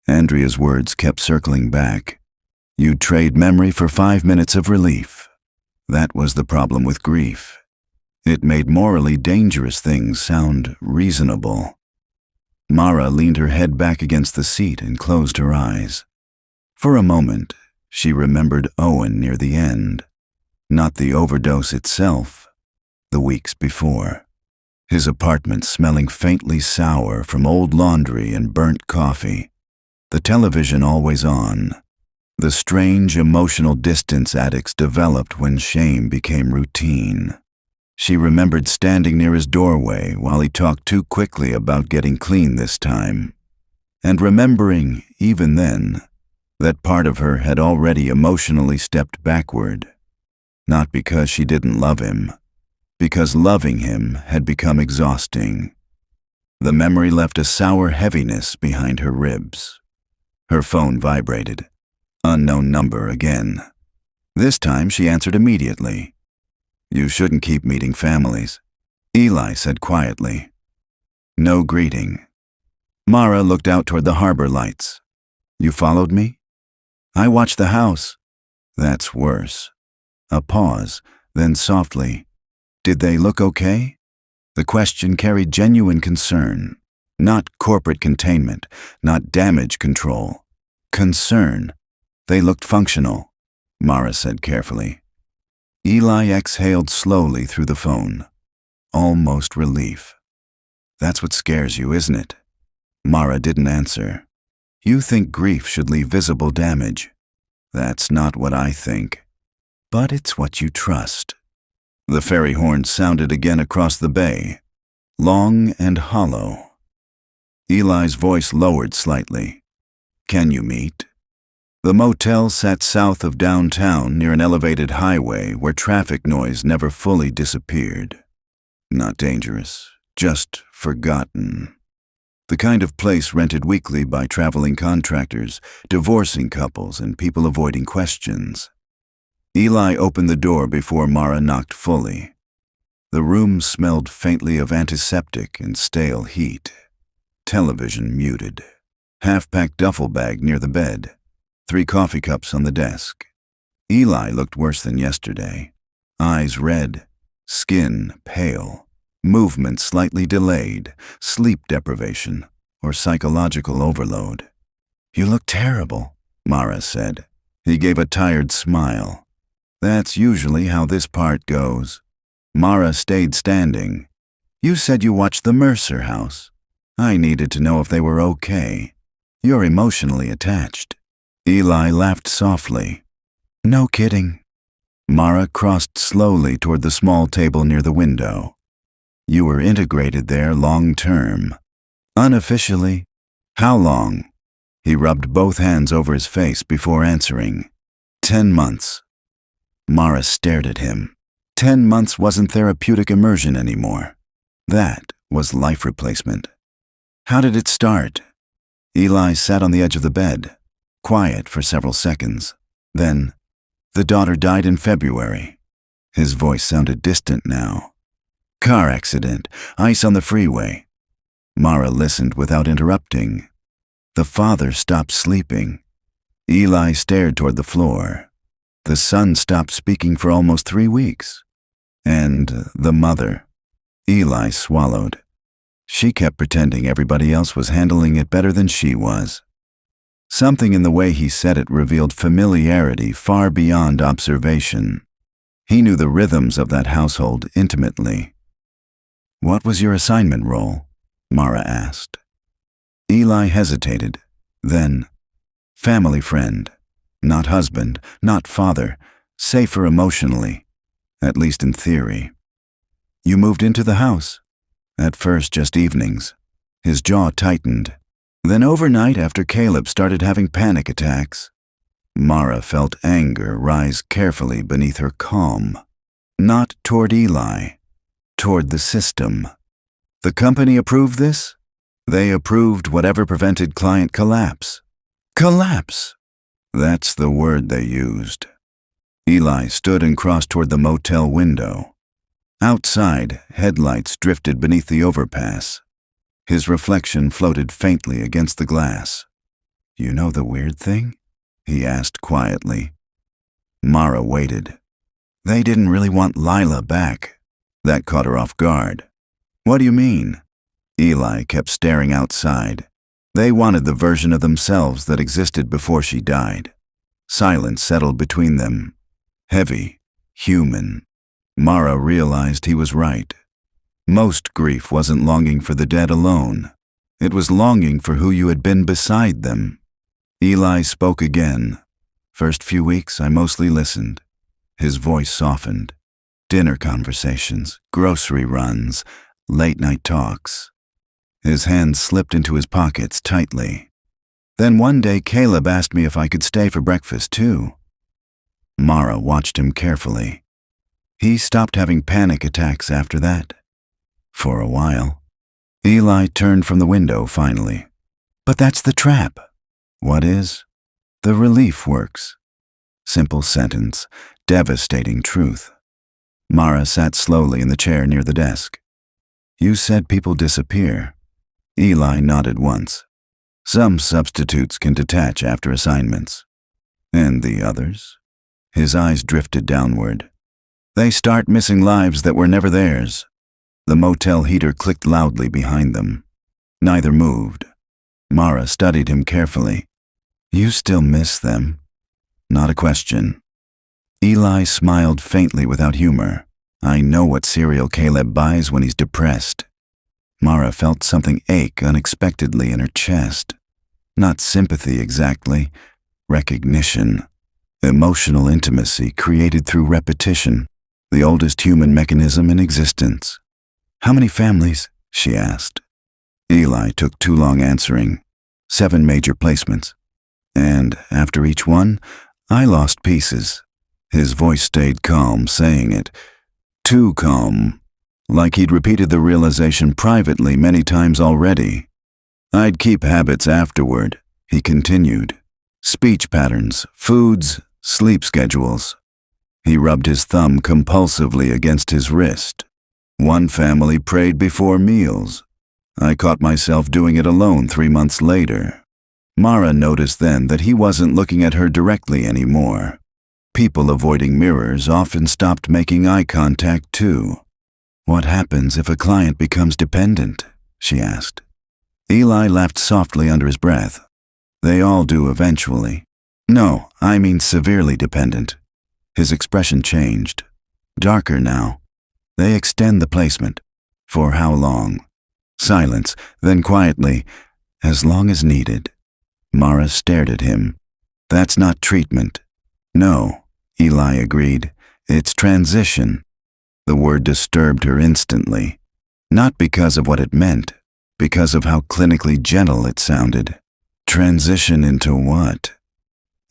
Andrea's words kept circling back. "You'd trade memory for 5 minutes of relief." That was the problem with grief. It made morally dangerous things sound reasonable. Mara leaned her head back against the seat and closed her eyes. For a moment, she remembered Owen near the end. Not the overdose itself, the weeks before. His apartment smelling faintly sour from old laundry and burnt coffee. The television always on. The strange emotional distance addicts developed when shame became routine. She remembered standing near his doorway while he talked too quickly about getting clean this time, and remembering, even then, that part of her had already emotionally stepped backward. Not because she didn't love him, because loving him had become exhausting. The memory left a sour heaviness behind her ribs. Her phone vibrated. Unknown number again. This time she answered immediately. "You shouldn't keep meeting families," Eli said quietly. No greeting. Mara looked out toward the harbor lights. "You followed me?" "I watched the house." "That's worse." A pause, then softly, "Did they look okay?" The question carried genuine concern. Not corporate containment, not damage control. Concern. They looked functional, Mara said carefully. Eli exhaled slowly through the phone. Almost relief. That's what scares you, isn't it? Mara didn't answer. You think grief should leave visible damage. That's not what I think. But it's what you trust. The ferry horn sounded again across the bay, long and hollow. Eli's voice lowered slightly. Can you meet? The motel sat south of downtown near an elevated highway where traffic noise never fully disappeared. Not dangerous, just forgotten. The kind of place rented weekly by traveling contractors, divorcing couples, and people avoiding questions. Eli opened the door before Mara knocked fully. The room smelled faintly of antiseptic and stale heat. Television muted. Half-packed duffel bag near the bed. 3 coffee cups on the desk. Eli looked worse than yesterday. Eyes red, skin pale, movement slightly delayed, sleep deprivation, or psychological overload. You look terrible, Mara said. He gave a tired smile. That's usually how this part goes. Mara stayed standing. You said you watched the Mercer house. I needed to know if they were okay. You're emotionally attached. Eli laughed softly. No kidding. Mara crossed slowly toward the small table near the window. You were integrated there long-term. Unofficially. How long? He rubbed both hands over his face before answering. 10 months. Mara stared at him. 10 months wasn't therapeutic immersion anymore. That was life replacement. How did it start? Eli sat on the edge of the bed, quiet for several seconds. Then, the daughter died in February. His voice sounded distant now. Car accident, ice on the freeway. Mara listened without interrupting. The father stopped sleeping. Eli stared toward the floor. The son stopped speaking for almost 3 weeks. And the mother. Eli swallowed. She kept pretending everybody else was handling it better than she was. Something in the way he said it revealed familiarity far beyond observation. He knew the rhythms of that household intimately. What was your assignment role? Mara asked. Eli hesitated. Then, family friend. Not husband, not father. Safer emotionally. At least in theory. You moved into the house. At first just evenings. His jaw tightened. Then overnight after Caleb started having panic attacks. Mara felt anger rise carefully beneath her calm. Not toward Eli. Toward the system. The company approved this? They approved whatever prevented client collapse. Collapse! That's the word they used. Eli stood and crossed toward the motel window. Outside, headlights drifted beneath the overpass. His reflection floated faintly against the glass. You know the weird thing? He asked quietly. Mara waited. They didn't really want Lila back. That caught her off guard. What do you mean? Eli kept staring outside. They wanted the version of themselves that existed before she died. Silence settled between them. Heavy, human. Mara realized he was right. Most grief wasn't longing for the dead alone. It was longing for who you had been beside them. Eli spoke again. First few weeks, I mostly listened. His voice softened. Dinner conversations, grocery runs, late-night talks. His hands slipped into his pockets tightly. Then one day, Caleb asked me if I could stay for breakfast, too. Mara watched him carefully. He stopped having panic attacks after that. For a while. Eli turned from the window finally. But that's the trap. What is? The relief works. Simple sentence, devastating truth. Mara sat slowly in the chair near the desk. You said people disappear. Eli nodded once. Some substitutes can detach after assignments. And the others? His eyes drifted downward. They start missing lives that were never theirs. The motel heater clicked loudly behind them. Neither moved. Mara studied him carefully. You still miss them? not a question. Eli smiled faintly without humor. I know what cereal Caleb buys when he's depressed. Mara felt something ache unexpectedly in her chest. Not sympathy exactly, recognition. Emotional intimacy created through repetition, the oldest human mechanism in existence. How many families? She asked. Eli took too long answering. 7 major placements. And after each one, I lost pieces. His voice stayed calm, saying it. Too calm, like he'd repeated the realization privately many times already. I'd keep habits afterward, he continued. Speech patterns, foods, sleep schedules. He rubbed his thumb compulsively against his wrist. One family prayed before meals. I caught myself doing it alone 3 months later. Mara noticed then that he wasn't looking at her directly anymore. People avoiding mirrors often stopped making eye contact too. What happens if a client becomes dependent? She asked. Eli laughed softly under his breath. They all do eventually. No, I mean severely dependent. His expression changed. Darker now. They extend the placement. For how long? Silence, then quietly, as long as needed. Mara stared at him. That's not treatment. No, Eli agreed. It's transition. The word disturbed her instantly. Not because of what it meant, because of how clinically gentle it sounded. Transition into what?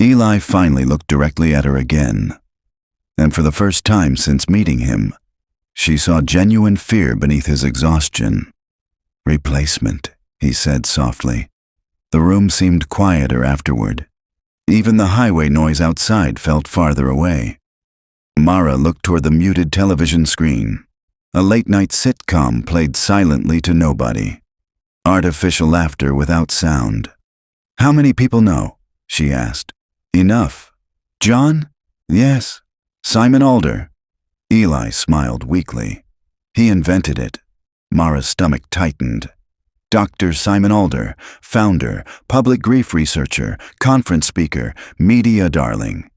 Eli finally looked directly at her again. And for the first time since meeting him, she saw genuine fear beneath his exhaustion. Replacement, he said softly. The room seemed quieter afterward. Even the highway noise outside felt farther away. Mara looked toward the muted television screen. A late-night sitcom played silently to nobody. Artificial laughter without sound. How many people know? She asked. Enough. John? Yes. Simon Alder. Eli smiled weakly. He invented it. Mara's stomach tightened. Dr. Simon Alder, founder, public grief researcher, conference speaker, media darling.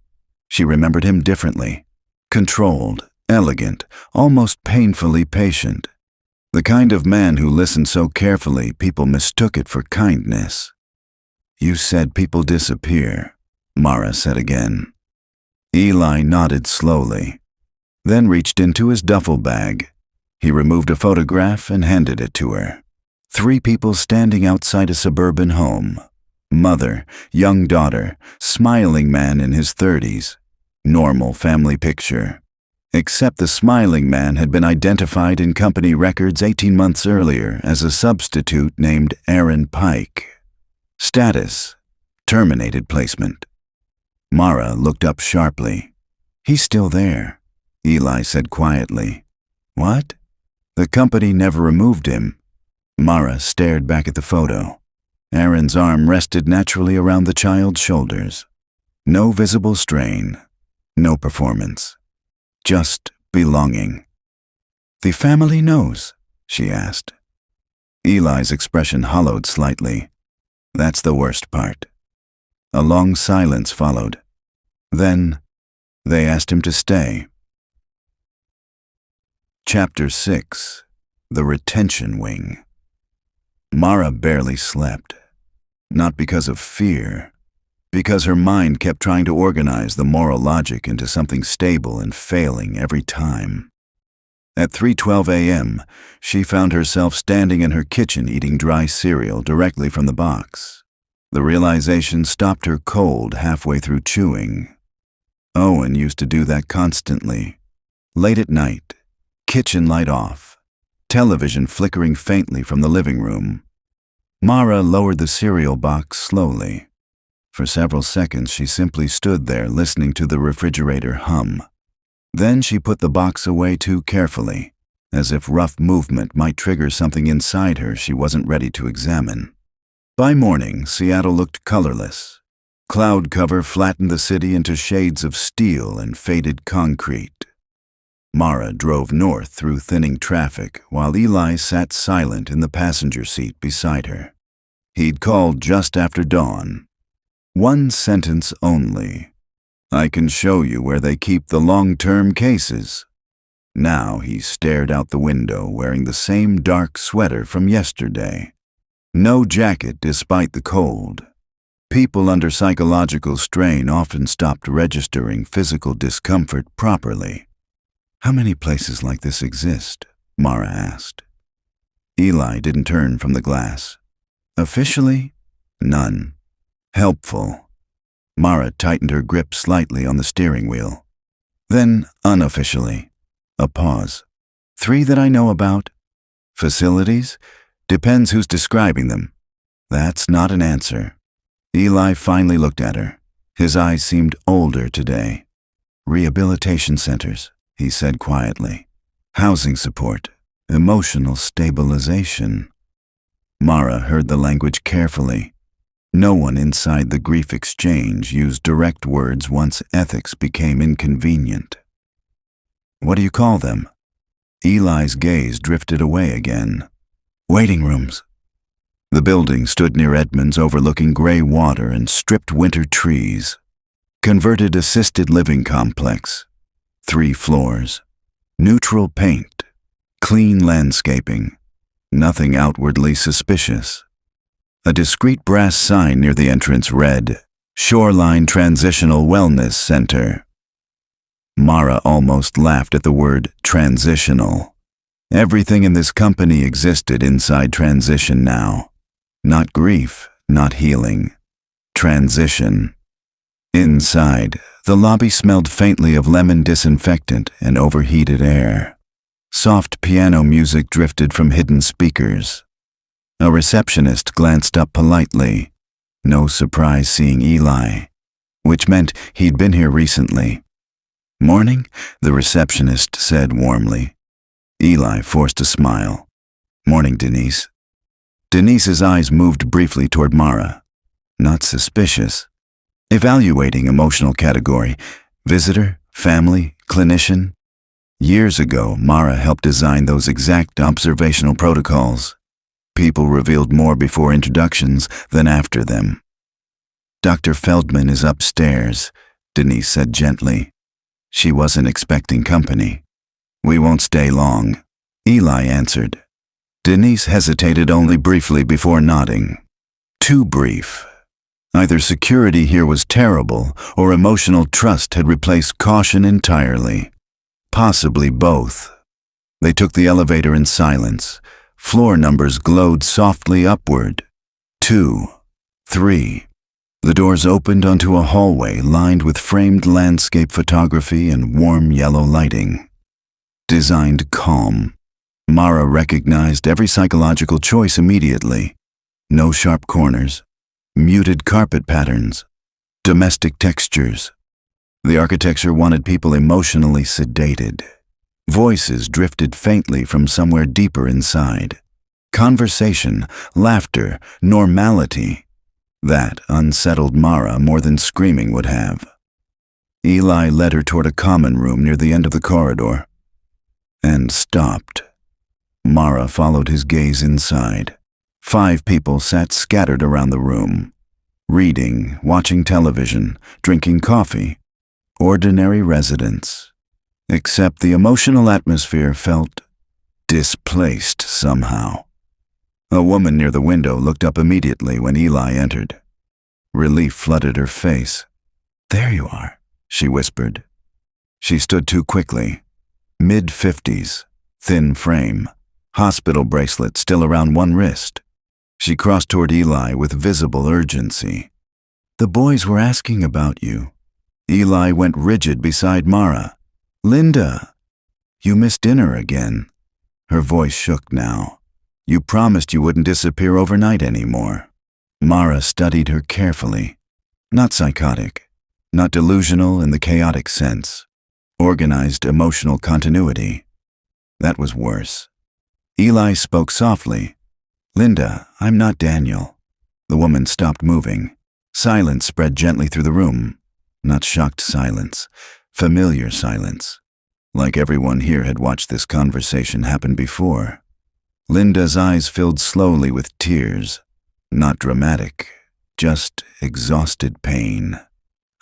She remembered him differently. Controlled, elegant, almost painfully patient. The kind of man who listened so carefully people mistook it for kindness. You said people disappear, Mara said again. Eli nodded slowly, then reached into his duffel bag. He removed a photograph and handed it to her. 3 people standing outside a suburban home. Mother, young daughter, smiling man in his 30s. Normal family picture. Except the smiling man had been identified in company records 18 months earlier as a substitute named Aaron Pike. Status: terminated placement. Mara looked up sharply. He's still there, Eli said quietly. What? The company never removed him. Mara stared back at the photo. Aaron's arm rested naturally around the child's shoulders. No visible strain. No performance. Just belonging. The family knows, she asked. Eli's expression hollowed slightly. That's the worst part. A long silence followed. Then, they asked him to stay. Chapter 6. The Retention Wing. Mara barely slept. Not because of fear, because her mind kept trying to organize the moral logic into something stable and failing every time. At 3:12 a.m., she found herself standing in her kitchen eating dry cereal directly from the box. The realization stopped her cold halfway through chewing. Owen used to do that constantly. Late at night, kitchen light off, television flickering faintly from the living room. Mara lowered the cereal box slowly. For several seconds, she simply stood there listening to the refrigerator hum. Then she put the box away too carefully, as if rough movement might trigger something inside her she wasn't ready to examine. By morning, Seattle looked colorless. Cloud cover flattened the city into shades of steel and faded concrete. Mara drove north through thinning traffic while Eli sat silent in the passenger seat beside her. He'd called just after dawn. One sentence only. I can show you where they keep the long-term cases." Now he stared out the window wearing the same dark sweater from yesterday. No jacket despite the cold. People under psychological strain often stopped registering physical discomfort properly. "How many places like this exist?" Mara asked. Eli didn't turn from the glass. "Officially, none. Helpful." Mara tightened her grip slightly on the steering wheel. "Then unofficially." A pause. "3 that I know about. Facilities? Depends who's describing them." That's not an answer. Eli finally looked at her. His eyes seemed older today. "Rehabilitation centers," he said quietly. "Housing support. Emotional stabilization." Mara heard the language carefully. No one inside the grief exchange used direct words once ethics became inconvenient. "What do you call them?" Eli's gaze drifted away again. "Waiting rooms." The building stood near Edmonds, overlooking gray water and stripped winter trees. Converted assisted living complex. 3 floors. Neutral paint. Clean landscaping. Nothing outwardly suspicious. A discreet brass sign near the entrance read, "Shoreline Transitional Wellness Center." Mara almost laughed at the word transitional. Everything in this company existed inside transition now. Not grief, not healing. Transition. Inside, the lobby smelled faintly of lemon disinfectant and overheated air. Soft piano music drifted from hidden speakers. A receptionist glanced up politely. No surprise seeing Eli, which meant he'd been here recently. "Morning," the receptionist said warmly. Eli forced a smile. "Morning, Denise." Denise's eyes moved briefly toward Mara. Not suspicious. Evaluating emotional category. Visitor, family, clinician. Years ago, Mara helped design those exact observational protocols. People revealed more before introductions than after them. "Dr. Feldman is upstairs," Denise said gently. She wasn't expecting company. "We won't stay long," Eli answered. Denise hesitated only briefly before nodding. Too brief. Either security here was terrible, or emotional trust had replaced caution entirely. Possibly both. They took the elevator in silence. Floor numbers glowed softly upward. 2, 3. The doors opened onto a hallway lined with framed landscape photography and warm yellow lighting. Designed calm. Mara recognized every psychological choice immediately. No sharp corners. Muted carpet patterns. Domestic textures. The architecture wanted people emotionally sedated. Voices drifted faintly from somewhere deeper inside. Conversation, laughter, normality. That unsettled Mara more than screaming would have. Eli led her toward a common room near the end of the corridor. And stopped. Mara followed his gaze inside. 5 people sat scattered around the room. Reading, watching television, drinking coffee. Ordinary residents. Except the emotional atmosphere felt displaced somehow. A woman near the window looked up immediately when Eli entered. Relief flooded her face. "There you are," she whispered. She stood too quickly. Mid-50s, thin frame, hospital bracelet still around one wrist. She crossed toward Eli with visible urgency. "The boys were asking about you." Eli went rigid beside Mara. "Linda, you missed dinner again." Her voice shook now. "You promised you wouldn't disappear overnight anymore." Mara studied her carefully. Not psychotic, not delusional in the chaotic sense. Organized emotional continuity. That was worse. Eli spoke softly. "Linda, I'm not Daniel." The woman stopped moving. Silence spread gently through the room. Not shocked silence, familiar silence. Like everyone here had watched this conversation happen before. Linda's eyes filled slowly with tears. Not dramatic, just exhausted pain.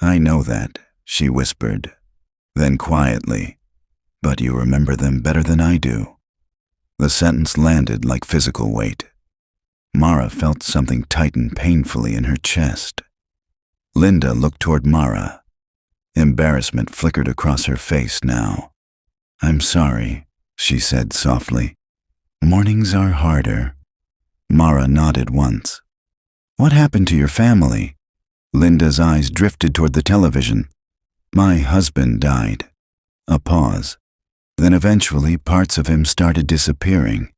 "I know that," she whispered. Then quietly, "But you remember them better than I do." The sentence landed like physical weight. Mara felt something tighten painfully in her chest. Linda looked toward Mara. Embarrassment flickered across her face now. "I'm sorry," she said softly. "Mornings are harder." Mara nodded once. "What happened to your family?" Linda's eyes drifted toward the television. "My husband died." A pause. Then eventually parts of him started disappearing.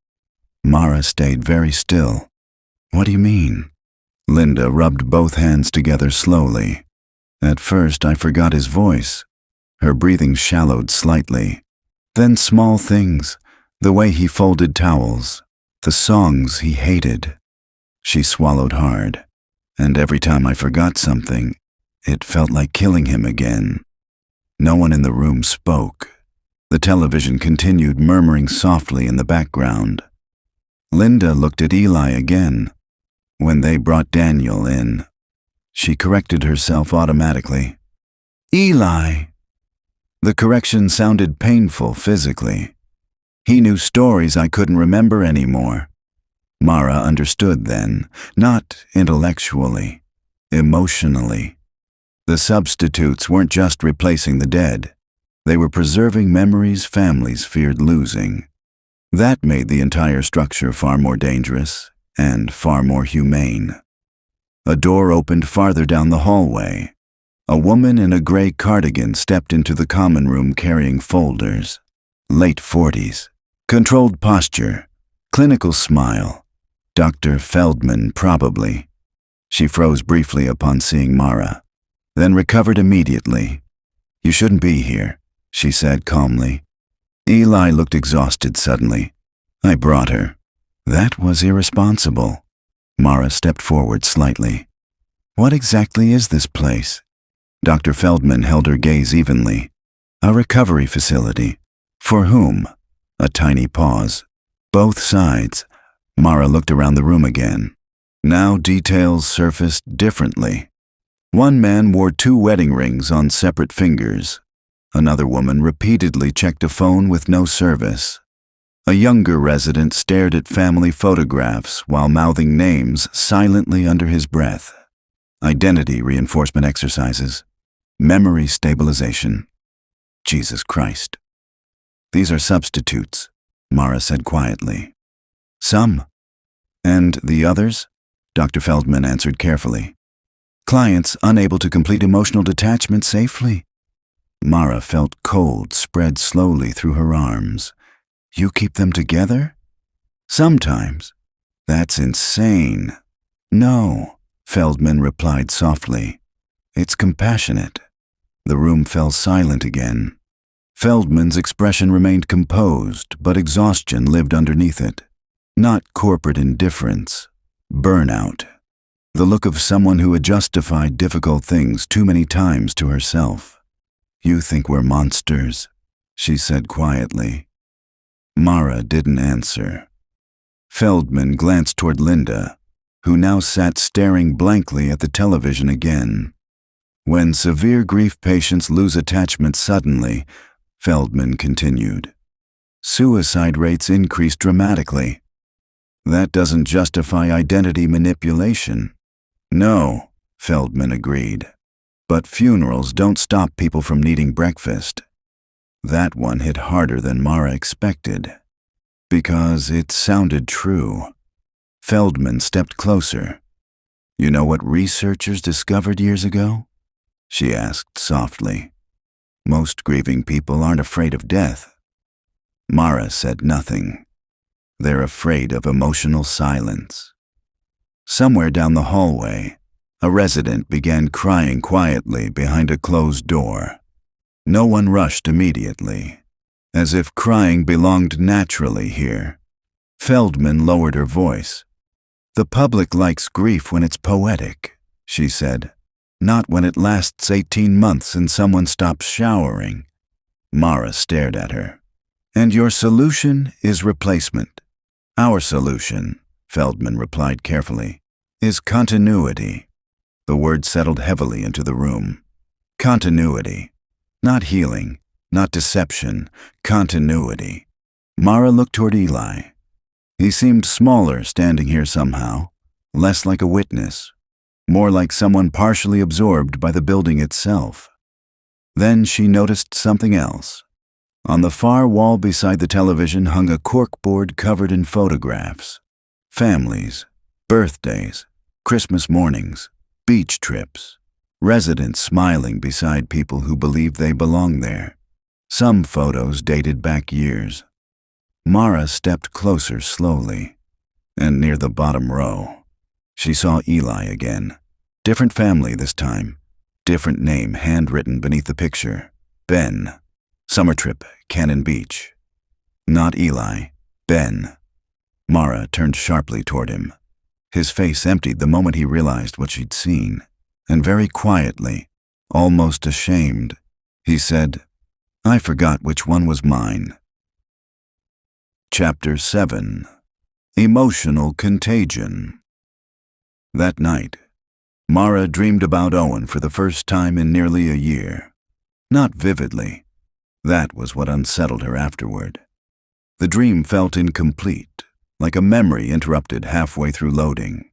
Mara stayed very still. "What do you mean?" Linda rubbed both hands together slowly. "At first I forgot his voice." Her breathing shallowed slightly. "Then small things, the way he folded towels, the songs he hated." She swallowed hard. "And every time I forgot something, it felt like killing him again." No one in the room spoke. The television continued murmuring softly in the background. Linda looked at Eli again. When they brought Daniel in, she corrected herself automatically. "Eli." The correction sounded painful physically. He knew stories I couldn't remember anymore. Mara understood then, not intellectually, emotionally. The substitutes weren't just replacing the dead. They were preserving memories families feared losing. That made the entire structure far more dangerous and far more humane. A door opened farther down the hallway. A woman in a gray cardigan stepped into the common room carrying folders. Late 40s. Controlled posture. Clinical smile. Dr. Feldman, probably. She froze briefly upon seeing Mara, then recovered immediately. "You shouldn't be here," she said calmly. Eli looked exhausted suddenly. "I brought her." "That was irresponsible." Mara stepped forward slightly. "What exactly is this place?" Dr. Feldman held her gaze evenly. "A recovery facility." "For whom?" A tiny pause. "Both sides." Mara looked around the room again. Now details surfaced differently. One man wore 2 wedding rings on separate fingers. Another woman repeatedly checked a phone with no service. A younger resident stared at family photographs while mouthing names silently under his breath. Identity reinforcement exercises. Memory stabilization. Jesus Christ. "These are substitutes," Mara said quietly. "Some." "And the others?" Dr. Feldman answered carefully. "Clients unable to complete emotional detachment safely." Mara felt cold spread slowly through her arms. "You keep them together?" "Sometimes." "That's insane." "No," Feldman replied softly. "It's compassionate." The room fell silent again. Feldman's expression remained composed, but exhaustion lived underneath it. Not corporate indifference. Burnout. The look of someone who had justified difficult things too many times to herself. "You think we're monsters," she said quietly. Mara didn't answer. Feldman glanced toward Linda, who now sat staring blankly at the television again. "When severe grief patients lose attachment suddenly," Feldman continued, "suicide rates increase dramatically. That doesn't justify identity manipulation." "No," Feldman agreed. "But funerals don't stop people from needing breakfast." That one hit harder than Mara expected, because it sounded true. Feldman stepped closer. "You know what researchers discovered years ago?" she asked softly. "Most grieving people aren't afraid of death." Mara said nothing. "They're afraid of emotional silence." Somewhere down the hallway, a resident began crying quietly behind a closed door. No one rushed immediately, as if crying belonged naturally here. Feldman lowered her voice. "The public likes grief when it's poetic," she said. "Not when it lasts 18 months and someone stops showering." Mara stared at her. "And your solution is replacement." "Our solution," Feldman replied carefully, "is continuity." The word settled heavily into the room. Continuity. Not healing, not deception, continuity. Mara looked toward Eli. He seemed smaller standing here somehow, less like a witness, more like someone partially absorbed by the building itself. Then she noticed something else. On the far wall beside the television hung a corkboard covered in photographs. Families, birthdays, Christmas mornings, beach trips, residents smiling beside people who believed they belonged there. Some photos dated back years. Mara stepped closer slowly, and near the bottom row, she saw Eli again. Different family this time, different name handwritten beneath the picture. Ben. Summer trip, Cannon Beach. Not Eli, Ben. Mara turned sharply toward him. His face emptied the moment he realized what she'd seen, and very quietly, almost ashamed, he said, "I forgot which one was mine." Chapter 7. Emotional Contagion. That night, Mara dreamed about Owen for the first time in nearly a year. Not vividly. That was what unsettled her afterward. The dream felt incomplete, like a memory interrupted halfway through loading.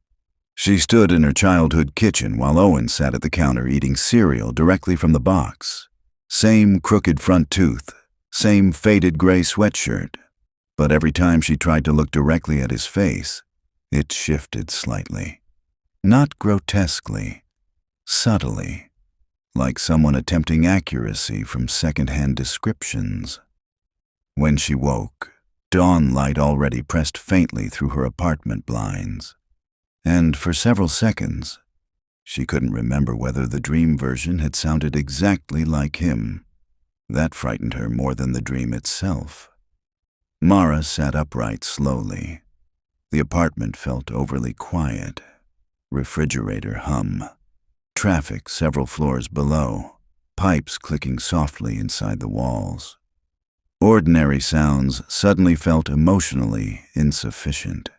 She stood in her childhood kitchen while Owen sat at the counter eating cereal directly from the box. Same crooked front tooth, same faded gray sweatshirt. But every time she tried to look directly at his face, it shifted slightly. Not grotesquely, subtly, like someone attempting accuracy from second-hand descriptions. When she woke, dawn light already pressed faintly through her apartment blinds. And for several seconds, she couldn't remember whether the dream version had sounded exactly like him. That frightened her more than the dream itself. Mara sat upright slowly. The apartment felt overly quiet. Refrigerator hum. Traffic several floors below. Pipes clicking softly inside the walls. Ordinary sounds suddenly felt emotionally insufficient.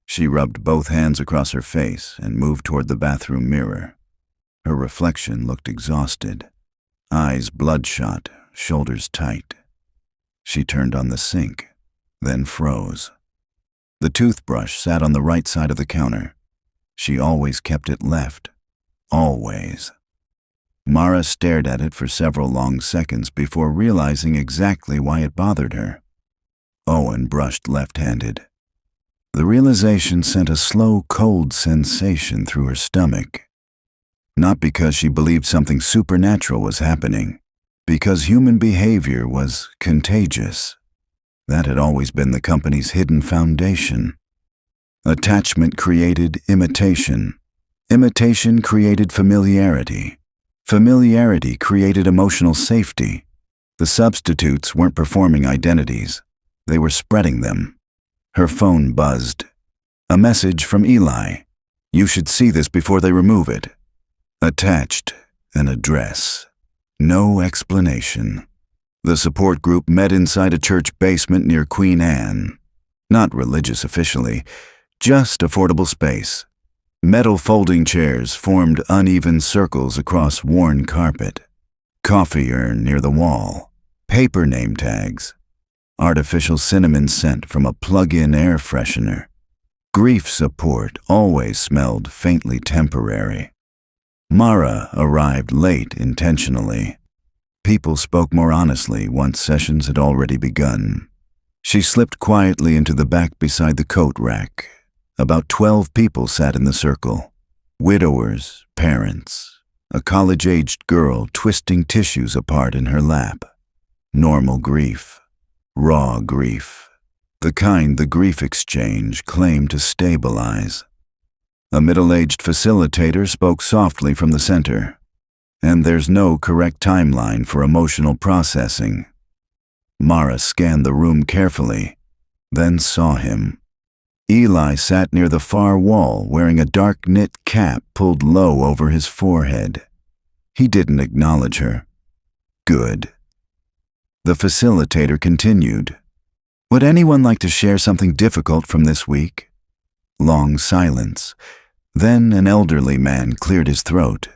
She rubbed both hands across her face and moved toward the bathroom mirror. Her reflection looked exhausted. Eyes bloodshot, shoulders tight. She turned on the sink, then froze. The toothbrush sat on the right side of the counter. She always kept it left. Always. Mara stared at it for several long seconds before realizing exactly why it bothered her. Owen brushed left-handed. The realization sent a slow, cold sensation through her stomach. Not because she believed something supernatural was happening, because human behavior was contagious. That had always been the company's hidden foundation. Attachment created imitation. Imitation created familiarity. Familiarity created emotional safety. The substitutes weren't performing identities. They were spreading them. Her phone buzzed. A message from Eli. "You should see this before they remove it." Attached, an address. No explanation. The support group met inside a church basement near Queen Anne. Not religious officially, just affordable space. Metal folding chairs formed uneven circles across worn carpet. Coffee urn near the wall. Paper name tags. Artificial cinnamon scent from a plug-in air freshener. Grief support always smelled faintly temporary. Mara arrived late intentionally. People spoke more honestly once sessions had already begun. She slipped quietly into the back beside the coat rack. About 12 people sat in the circle. Widowers, parents, a college-aged girl twisting tissues apart in her lap. Normal grief. Raw grief. The kind the grief exchange claimed to stabilize. A middle-aged facilitator spoke softly from the center. And there's no correct timeline for emotional processing. Mara scanned the room carefully, then saw him. Eli sat near the far wall wearing a dark knit cap pulled low over his forehead. He didn't acknowledge her. Good. The facilitator continued. "Would anyone like to share something difficult from this week?" Long silence. Then an elderly man cleared his throat.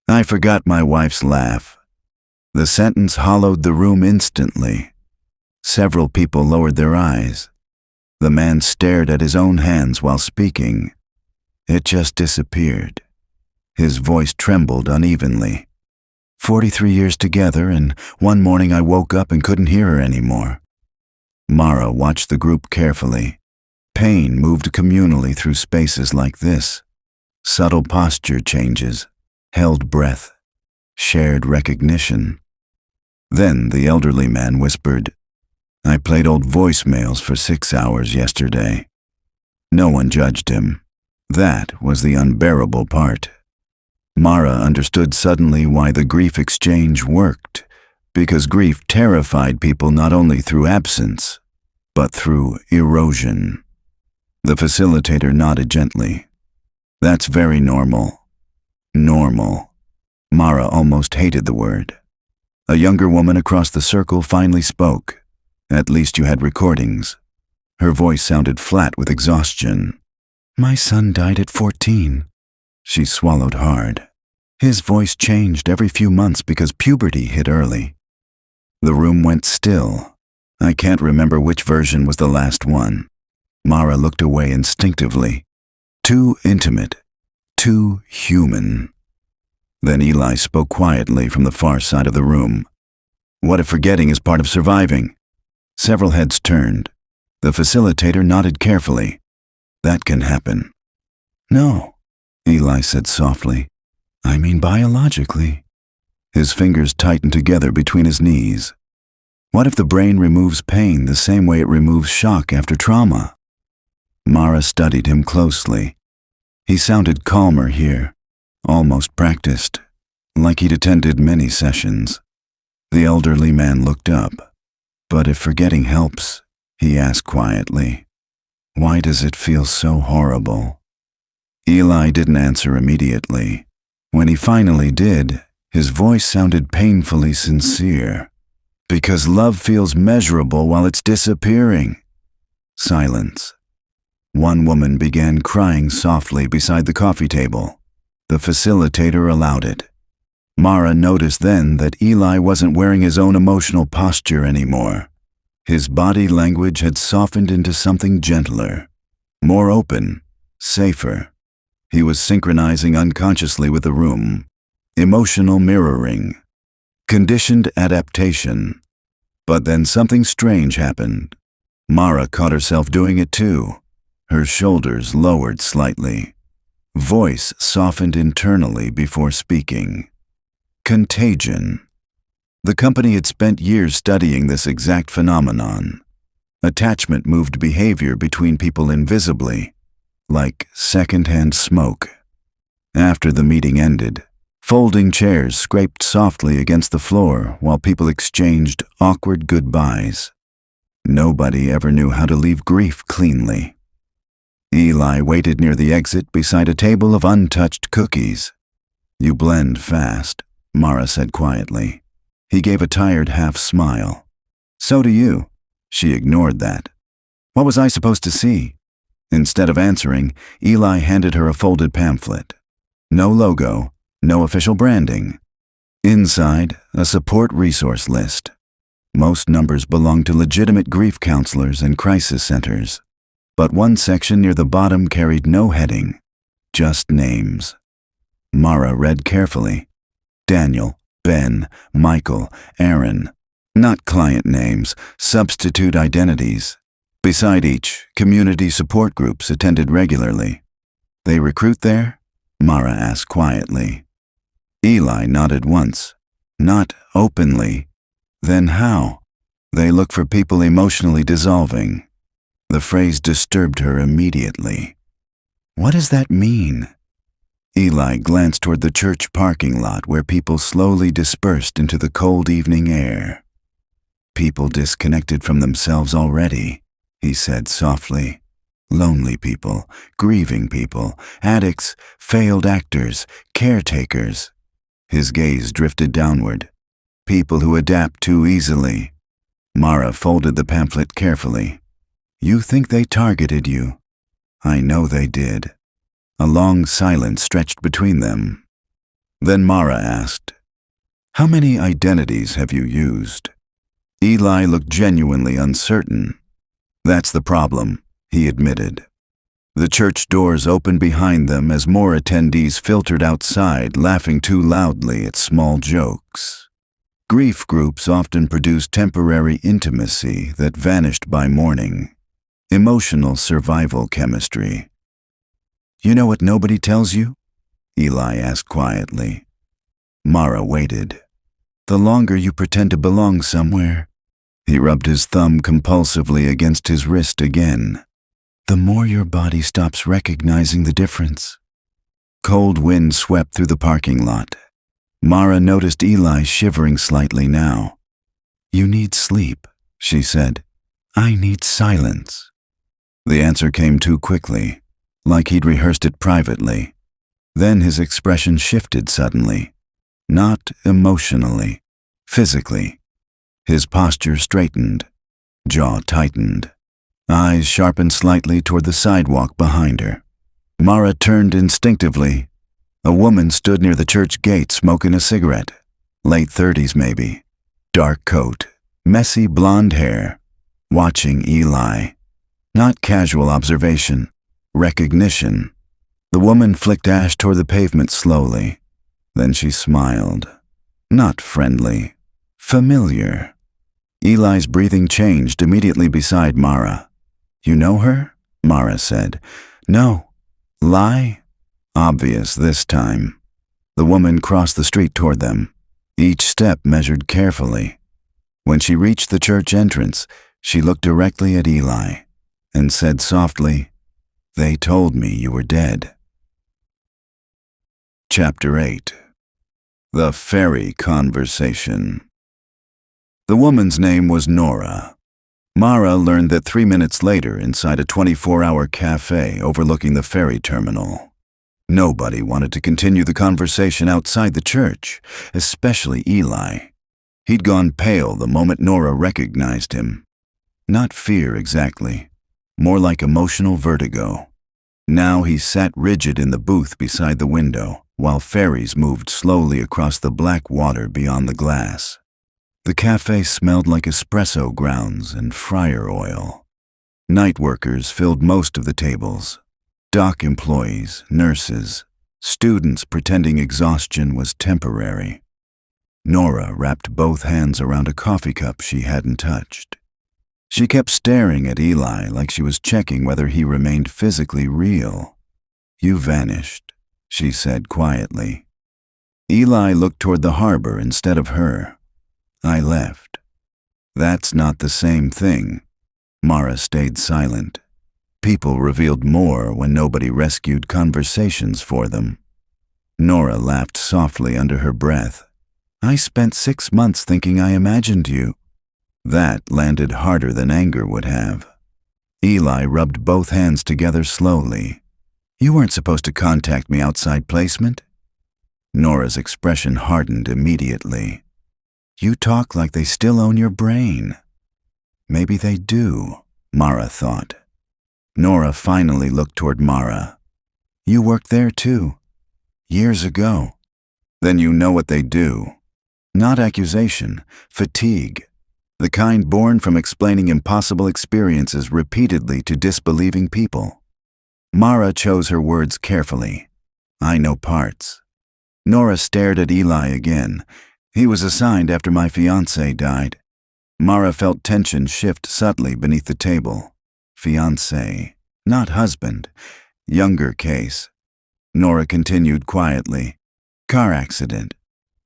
I forgot my wife's laugh. The sentence hollowed the room instantly. Several people lowered their eyes. The man stared at his own hands while speaking. It just disappeared. His voice trembled unevenly. 43 years together, and one morning I woke up and couldn't hear her anymore. Mara watched the group carefully. Pain moved communally through spaces like this. Subtle posture changes, held breath, shared recognition. Then the elderly man whispered, I played old voicemails for 6 hours yesterday. No one judged him. That was the unbearable part. Mara understood suddenly why the grief exchange worked, because grief terrified people not only through absence, but through erosion. The facilitator nodded gently. That's very normal. Normal. Mara almost hated the word. A younger woman across the circle finally spoke. At least you had recordings. Her voice sounded flat with exhaustion. My son died at 14. She swallowed hard. His voice changed every few months because puberty hit early. The room went still. I can't remember which version was the last one. Mara looked away instinctively. Too intimate. Too human. Then Eli spoke quietly from the far side of the room. What if forgetting is part of surviving? Several heads turned. The facilitator nodded carefully. That can happen. No, Eli said softly. I mean biologically. His fingers tightened together between his knees. What if the brain removes pain the same way it removes shock after trauma? Mara studied him closely. He sounded calmer here, almost practiced, like he'd attended many sessions. The elderly man looked up. But if forgetting helps, he asked quietly, why does it feel so horrible? Eli didn't answer immediately. When he finally did, his voice sounded painfully sincere. Because love feels measurable while it's disappearing. Silence. One woman began crying softly beside the coffee table. The facilitator allowed it. Mara noticed then that Eli wasn't wearing his own emotional posture anymore. His body language had softened into something gentler, more open, safer. He was synchronizing unconsciously with the room. Emotional mirroring. Conditioned adaptation. But then something strange happened. Mara caught herself doing it too. Her shoulders lowered slightly. Voice softened internally before speaking. Contagion. The company had spent years studying this exact phenomenon. Attachment moved behavior between people invisibly, like secondhand smoke. After the meeting ended, folding chairs scraped softly against the floor while people exchanged awkward goodbyes. Nobody ever knew how to leave grief cleanly. Eli waited near the exit beside a table of untouched cookies. You blend fast, Mara said quietly. He gave a tired half-smile. So do you. She ignored that. What was I supposed to see? Instead of answering, Eli handed her a folded pamphlet. No logo, no official branding. Inside, a support resource list. Most numbers belong to legitimate grief counselors and crisis centers. But one section near the bottom carried no heading, just names. Mara read carefully. Daniel, Ben, Michael, Aaron. Not client names, substitute identities. Beside each, community support groups attended regularly. They recruit there? Mara asked quietly. Eli nodded once. Not openly. Then how? They look for people emotionally dissolving. The phrase disturbed her immediately. What does that mean? Eli glanced toward the church parking lot where people slowly dispersed into the cold evening air. People disconnected from themselves already, he said softly. Lonely people, grieving people, addicts, failed actors, caretakers. His gaze drifted downward. People who adapt too easily. Mara folded the pamphlet carefully. You think they targeted you? I know they did. A long silence stretched between them. Then Mara asked, "How many identities have you used?" Eli looked genuinely uncertain. "That's the problem," he admitted. The church doors opened behind them as more attendees filtered outside, laughing too loudly at small jokes. Grief groups often produced temporary intimacy that vanished by morning. Emotional survival chemistry. "You know what nobody tells you?" Eli asked quietly. Mara waited. "The longer you pretend to belong somewhere," he rubbed his thumb compulsively against his wrist again, "the more your body stops recognizing the difference." Cold wind swept through the parking lot. Mara noticed Eli shivering slightly now. "You need sleep," she said. "I need silence." The answer came too quickly, like he'd rehearsed it privately. Then his expression shifted suddenly. Not emotionally, physically. His posture straightened, jaw tightened, eyes sharpened slightly toward the sidewalk behind her. Mara turned instinctively. A woman stood near the church gate smoking a cigarette. Late 30s maybe. Dark coat, messy blonde hair. Watching Eli. Not casual observation, recognition. The woman flicked ash toward the pavement slowly. Then she smiled. Not friendly. Familiar. Eli's breathing changed immediately beside Mara. "You know her?" Mara said. "No." "Lie?" Obvious this time. The woman crossed the street toward them, each step measured carefully. When she reached the church entrance, she looked directly at Eli and said softly, "They told me you were dead." Chapter 8. The Ferry Conversation. The woman's name was Nora. Mara learned that 3 minutes later inside a 24-hour cafe overlooking the ferry terminal. Nobody wanted to continue the conversation outside the church, especially Eli. He'd gone pale the moment Nora recognized him. Not fear exactly, more like emotional vertigo. Now he sat rigid in the booth beside the window, while ferries moved slowly across the black water beyond the glass. The cafe smelled like espresso grounds and fryer oil. Night workers filled most of the tables. Dock employees, nurses, students pretending exhaustion was temporary. Nora wrapped both hands around a coffee cup she hadn't touched. She kept staring at Eli like she was checking whether he remained physically real. "You vanished," she said quietly. Eli looked toward the harbor instead of her. "I left." "That's not the same thing." Mara stayed silent. People revealed more when nobody rescued conversations for them. Nora laughed softly under her breath. "I spent 6 months thinking I imagined you." That landed harder than anger would have. Eli rubbed both hands together slowly. "You weren't supposed to contact me outside placement." Nora's expression hardened immediately. "You talk like they still own your brain." Maybe they do, Mara thought. Nora finally looked toward Mara. "You worked there too." "Years ago." "Then you know what they do." Not accusation, fatigue. The kind born from explaining impossible experiences repeatedly to disbelieving people. Mara chose her words carefully. "I know parts." Nora stared at Eli again. "He was assigned after my fiancé died." Mara felt tension shift subtly beneath the table. Fiancé, not husband. Younger case. Nora continued quietly. "Car accident.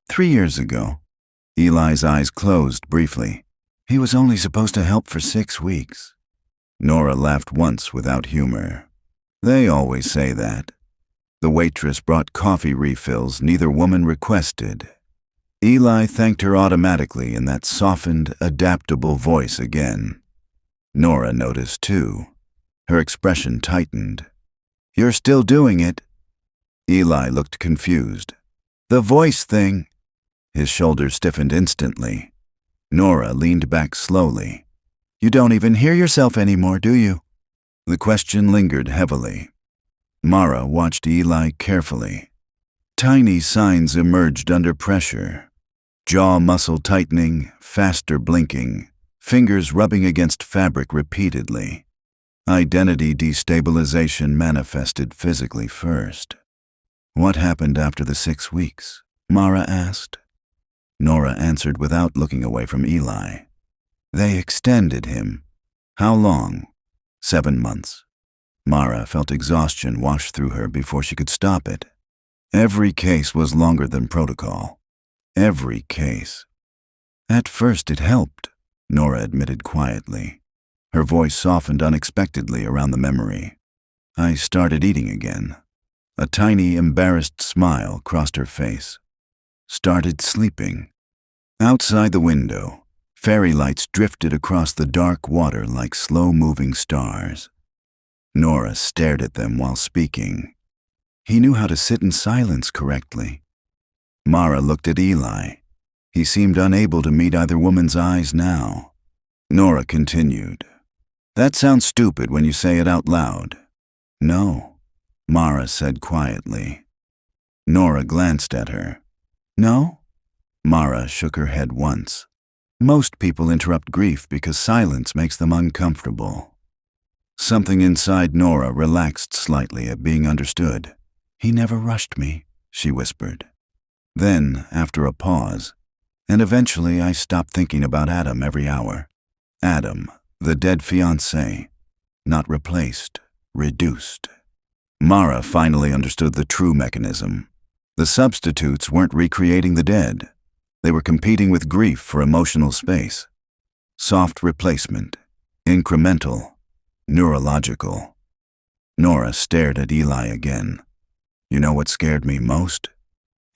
3 years ago." Eli's eyes closed briefly. "He was only supposed to help for 6 weeks." Nora laughed once without humor. "They always say that." The waitress brought coffee refills neither woman requested. Eli thanked her automatically in that softened, adaptable voice again. Nora noticed too. Her expression tightened. "You're still doing it?" Eli looked confused. "The voice thing." His shoulders stiffened instantly. Nora leaned back slowly. "You don't even hear yourself anymore, do you?" The question lingered heavily. Mara watched Eli carefully. Tiny signs emerged under pressure. Jaw muscle tightening, faster blinking, fingers rubbing against fabric repeatedly. Identity destabilization manifested physically first. "What happened after the 6 weeks?" Mara asked. Nora answered without looking away from Eli. "They extended him." "How long?" 7 months. Mara felt exhaustion wash through her before she could stop it. Every case was longer than protocol. Every case. "At first it helped," Nora admitted quietly. Her voice softened unexpectedly around the memory. "I started eating again." A tiny, embarrassed smile crossed her face. "Started sleeping." Outside the window, fairy lights drifted across the dark water like slow-moving stars. Nora stared at them while speaking. He knew how to sit in silence correctly. Mara looked at Eli. He seemed unable to meet either woman's eyes now. Nora continued. "That sounds stupid when you say it out loud." "No," Mara said quietly. Nora glanced at her. "No?" Mara shook her head once. "Most people interrupt grief because silence makes them uncomfortable." Something inside Nora relaxed slightly at being understood. "He never rushed me," she whispered. Then, after a pause, "And eventually I stopped thinking about Adam every hour. Adam, the dead fiancé. Not replaced, reduced." Mara finally understood the true mechanism. The substitutes weren't recreating the dead. They were competing with grief for emotional space. Soft replacement, incremental, neurological. Nora stared at Eli again. "You know what scared me most?"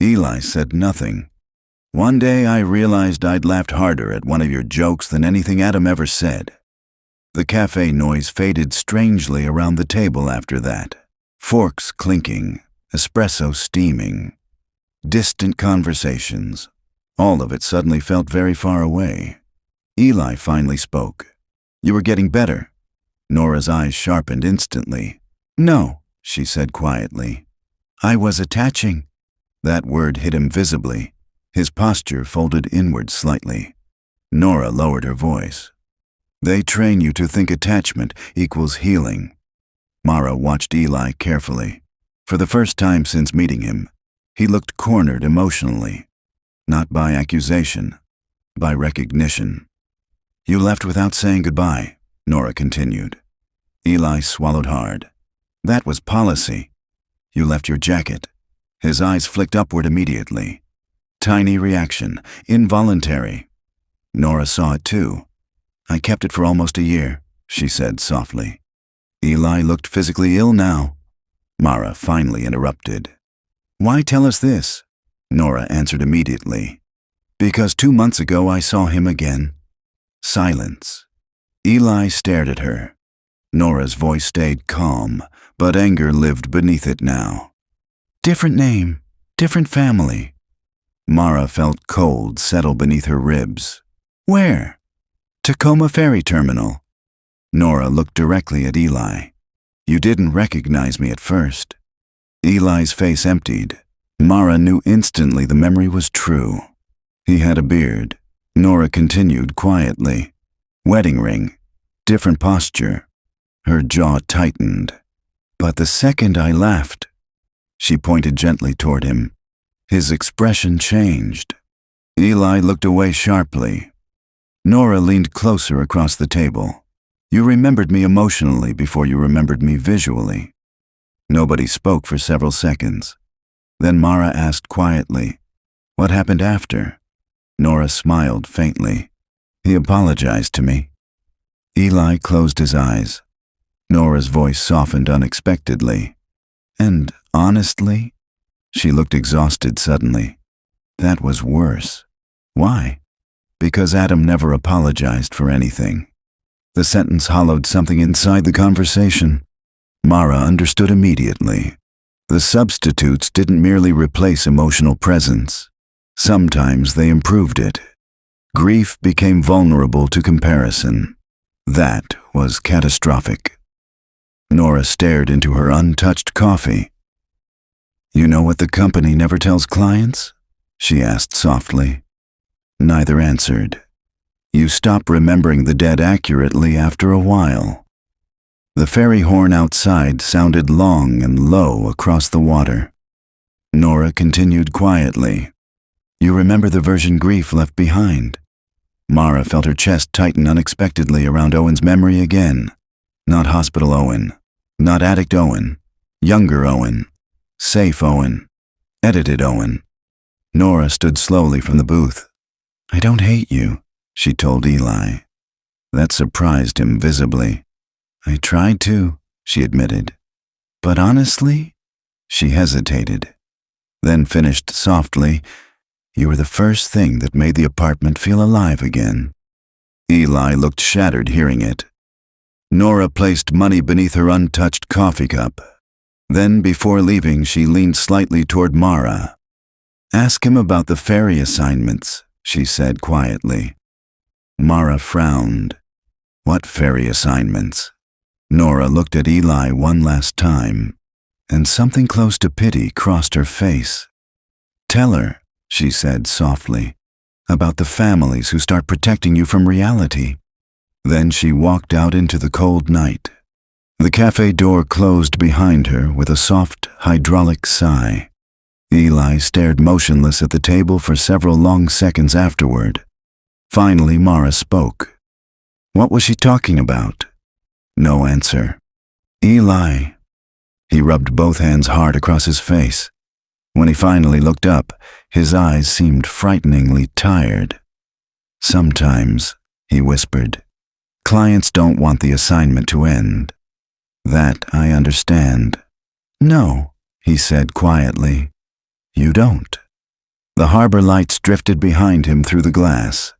Eli said nothing. "One day I realized I'd laughed harder at one of your jokes than anything Adam ever said." The cafe noise faded strangely around the table after that. Forks clinking, espresso steaming, distant conversations. All of it suddenly felt very far away. Eli finally spoke. "You were getting better." Nora's eyes sharpened instantly. "No," she said quietly. "I was attaching." That word hit him visibly. His posture folded inward slightly. Nora lowered her voice. "They train you to think attachment equals healing." Mara watched Eli carefully. For the first time since meeting him, he looked cornered emotionally. Not by accusation, by recognition. "You left without saying goodbye," Nora continued. Eli swallowed hard. "That was policy. You left your jacket." His eyes flicked upward immediately. Tiny reaction, involuntary. Nora saw it too. "I kept it for almost a year," she said softly. Eli looked physically ill now. Mara finally interrupted. "Why tell us this?" Nora answered immediately. "Because 2 months ago I saw him again." Silence. Eli stared at her. Nora's voice stayed calm, but anger lived beneath it now. "Different name, different family." Mara felt cold settle beneath her ribs. "Where?" "Tacoma Ferry Terminal." Nora looked directly at Eli. "You didn't recognize me at first." Eli's face emptied. Mara knew instantly the memory was true. He had a beard. Nora continued quietly. "Wedding ring. Different posture." Her jaw tightened. "But the second I laughed," she pointed gently toward him. His expression changed. Eli looked away sharply. Nora leaned closer across the table. "You remembered me emotionally before you remembered me visually." Nobody spoke for several seconds. Then Mara asked quietly, "What happened after?" Nora smiled faintly. "He apologized to me." Eli closed his eyes. Nora's voice softened unexpectedly. "And honestly?" She looked exhausted suddenly. "That was worse." "Why?" "Because Adam never apologized for anything." The sentence hollowed something inside the conversation. Mara understood immediately. The substitutes didn't merely replace emotional presence. Sometimes they improved it. Grief became vulnerable to comparison. That was catastrophic. Nora stared into her untouched coffee. You know what the company never tells clients? She asked softly. Neither answered. You stop remembering the dead accurately after a while. The ferry horn outside sounded long and low across the water. Nora continued quietly. You remember the version grief left behind. Mara felt her chest tighten unexpectedly around Owen's memory again. Not hospital Owen. Not addict Owen. Younger Owen. Safe Owen. Edited Owen. Nora stood slowly from the booth. I don't hate you, she told Eli. That surprised him visibly. I tried to, she admitted. But honestly, she hesitated. Then finished softly, you were the first thing that made the apartment feel alive again. Eli looked shattered hearing it. Nora placed money beneath her untouched coffee cup. Then, before leaving, she leaned slightly toward Mara. Ask him about the ferry assignments, she said quietly. Mara frowned. What ferry assignments? Nora looked at Eli one last time, and something close to pity crossed her face. Tell her, she said softly, about the families who start protecting you from reality. Then she walked out into the cold night. The cafe door closed behind her with a soft, hydraulic sigh. Eli stared motionless at the table for several long seconds afterward. Finally, Mara spoke. What was she talking about? No answer. Eli. He rubbed both hands hard across his face. When he finally looked up, his eyes seemed frighteningly tired. Sometimes, he whispered, clients don't want the assignment to end. That I understand. No, he said quietly. You don't. The harbor lights drifted behind him through the glass.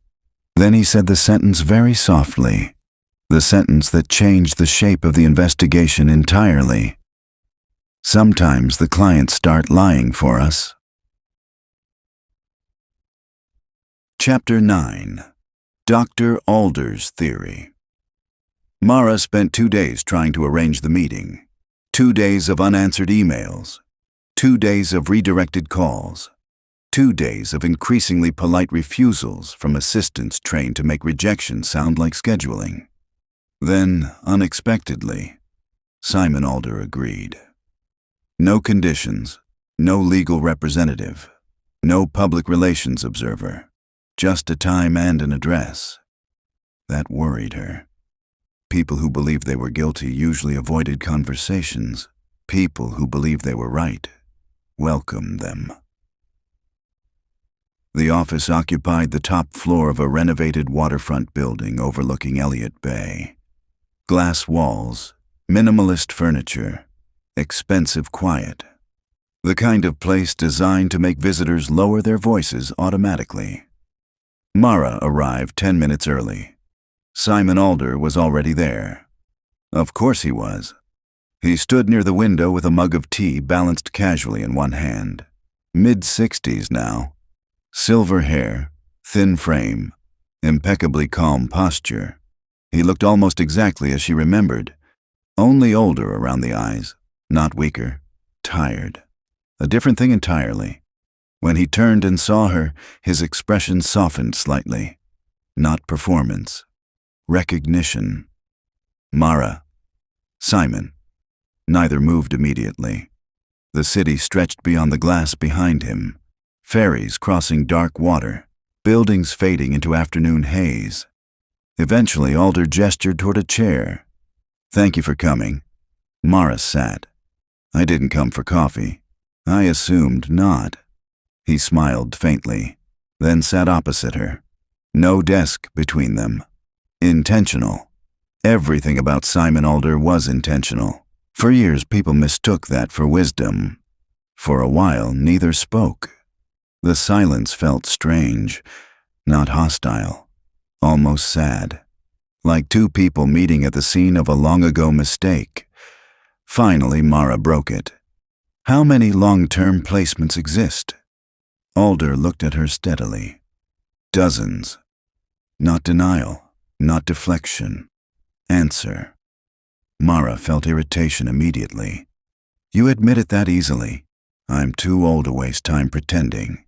Then he said the sentence very softly, the sentence that changed the shape of the investigation entirely. Sometimes the clients start lying for us. Chapter 9. Dr. Alder's Theory. Mara spent 2 days trying to arrange the meeting. 2 days of unanswered emails. 2 days of redirected calls. 2 days of increasingly polite refusals from assistants trained to make rejection sound like scheduling. Then, unexpectedly, Simon Alder agreed. No conditions, no legal representative, no public relations observer, just a time and an address. That worried her. People who believed they were guilty usually avoided conversations. People who believed they were right welcomed them. The office occupied the top floor of a renovated waterfront building overlooking Elliott Bay. Glass walls, minimalist furniture, expensive quiet. The kind of place designed to make visitors lower their voices automatically. Mara arrived 10 minutes early. Simon Alder was already there. Of course he was. He stood near the window with a mug of tea balanced casually in one hand. Mid-60s now. Silver hair, thin frame, impeccably calm posture. He looked almost exactly as she remembered, only older around the eyes, not weaker, tired. A different thing entirely. When he turned and saw her, his expression softened slightly. Not performance. Recognition. Mara. Simon. Neither moved immediately. The city stretched beyond the glass behind him. Ferries crossing dark water. Buildings fading into afternoon haze. Eventually, Alder gestured toward a chair. Thank you for coming. Mara sat. I didn't come for coffee. I assumed not. He smiled faintly, then sat opposite her. No desk between them. Intentional. Everything about Simon Alder was intentional. For years, people mistook that for wisdom. For a while, neither spoke. The silence felt strange, not hostile, almost sad, like two people meeting at the scene of a long-ago mistake. Finally, Mara broke it. How many long-term placements exist? Alder looked at her steadily. Dozens. Not denial, not deflection. Answer. Mara felt irritation immediately. You admit it that easily. I'm too old to waste time pretending.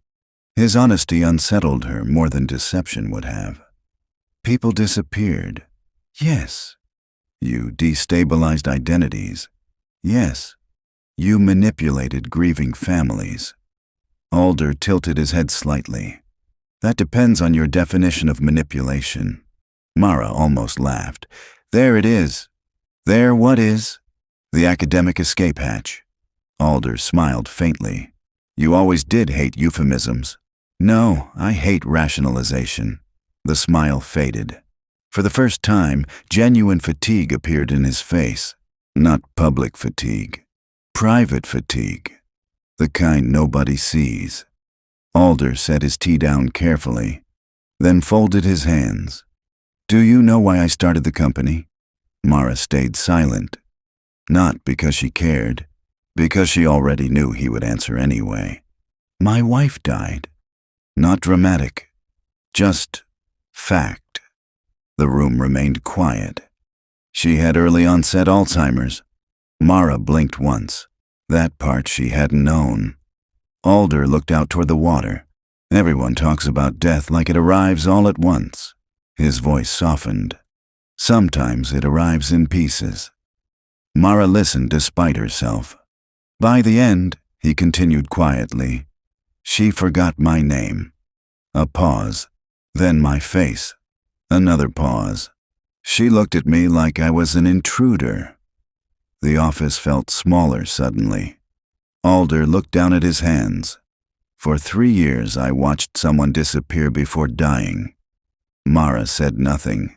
His honesty unsettled her more than deception would have. People disappeared. Yes. You destabilized identities. Yes. You manipulated grieving families. Alder tilted his head slightly. That depends on your definition of manipulation. Mara almost laughed. There it is. There what is? The academic escape hatch. Alder smiled faintly. You always did hate euphemisms. No, I hate rationalization. The smile faded. For the first time, genuine fatigue appeared in his face. Not public fatigue. Private fatigue. The kind nobody sees. Alder set his tea down carefully, then folded his hands. Do you know why I started the company? Mara stayed silent. Not because she cared, because she already knew he would answer anyway. My wife died. Not dramatic, just fact. The room remained quiet. She had early onset Alzheimer's. Mara blinked once. That part she hadn't known. Alder looked out toward the water. Everyone talks about death like it arrives all at once. His voice softened. Sometimes it arrives in pieces. Mara listened despite herself. By the end, he continued quietly, she forgot my name. A pause, then my face. Another pause. She looked at me like I was an intruder. The office felt smaller suddenly. Alder looked down at his hands. For 3 years I watched someone disappear before dying. Mara said nothing,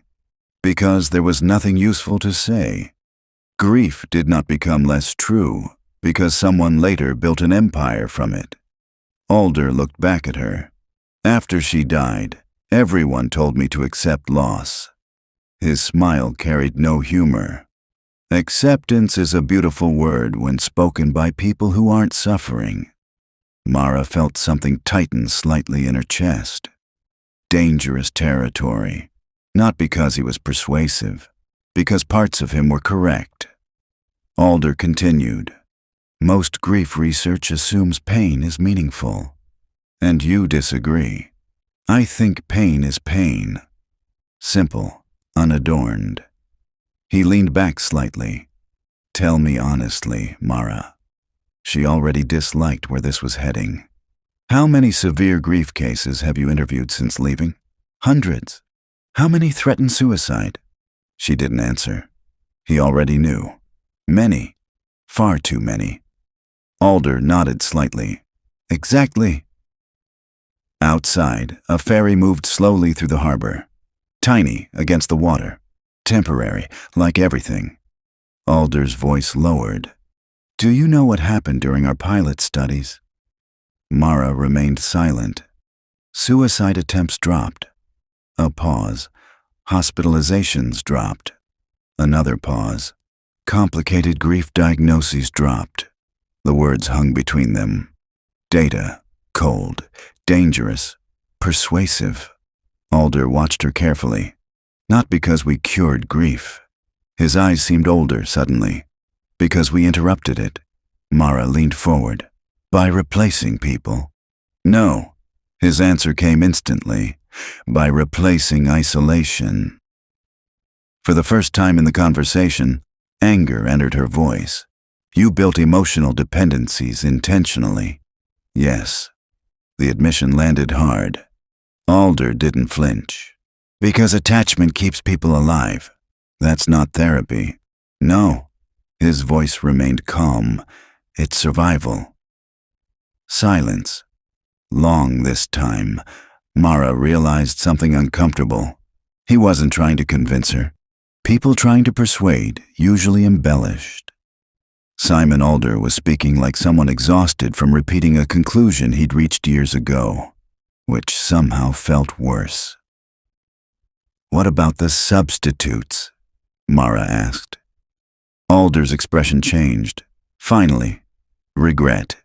because there was nothing useful to say. Grief did not become less true, because someone later built an empire from it. Alder looked back at her. After she died, everyone told me to accept loss. His smile carried no humor. Acceptance is a beautiful word when spoken by people who aren't suffering. Mara felt something tighten slightly in her chest. Dangerous territory. Not because he was persuasive, because parts of him were correct. Alder continued. Most grief research assumes pain is meaningful. And you disagree. I think pain is pain. Simple, unadorned. He leaned back slightly. Tell me honestly, Mara. She already disliked where this was heading. How many severe grief cases have you interviewed since leaving? Hundreds. How many threaten suicide? She didn't answer. He already knew. Many. Far too many. Alder nodded slightly. Exactly. Outside, a ferry moved slowly through the harbor. Tiny, against the water. Temporary, like everything. Alder's voice lowered. Do you know what happened during our pilot studies? Mara remained silent. Suicide attempts dropped. A pause. Hospitalizations dropped. Another pause. Complicated grief diagnoses dropped. The words hung between them. Data. Cold. Dangerous. Persuasive. Alder watched her carefully. Not because we cured grief. His eyes seemed older suddenly. Because we interrupted it. Mara leaned forward. By replacing people. No. His answer came instantly. By replacing isolation. For the first time in the conversation, anger entered her voice. You built emotional dependencies intentionally. Yes. The admission landed hard. Alder didn't flinch. Because attachment keeps people alive. That's not therapy. No. His voice remained calm. It's survival. Silence. Long this time. Mara realized something uncomfortable. He wasn't trying to convince her. People trying to persuade usually embellished. Simon Alder was speaking like someone exhausted from repeating a conclusion he'd reached years ago, which somehow felt worse. What about the substitutes? Mara asked. Alder's expression changed. Finally. Regret.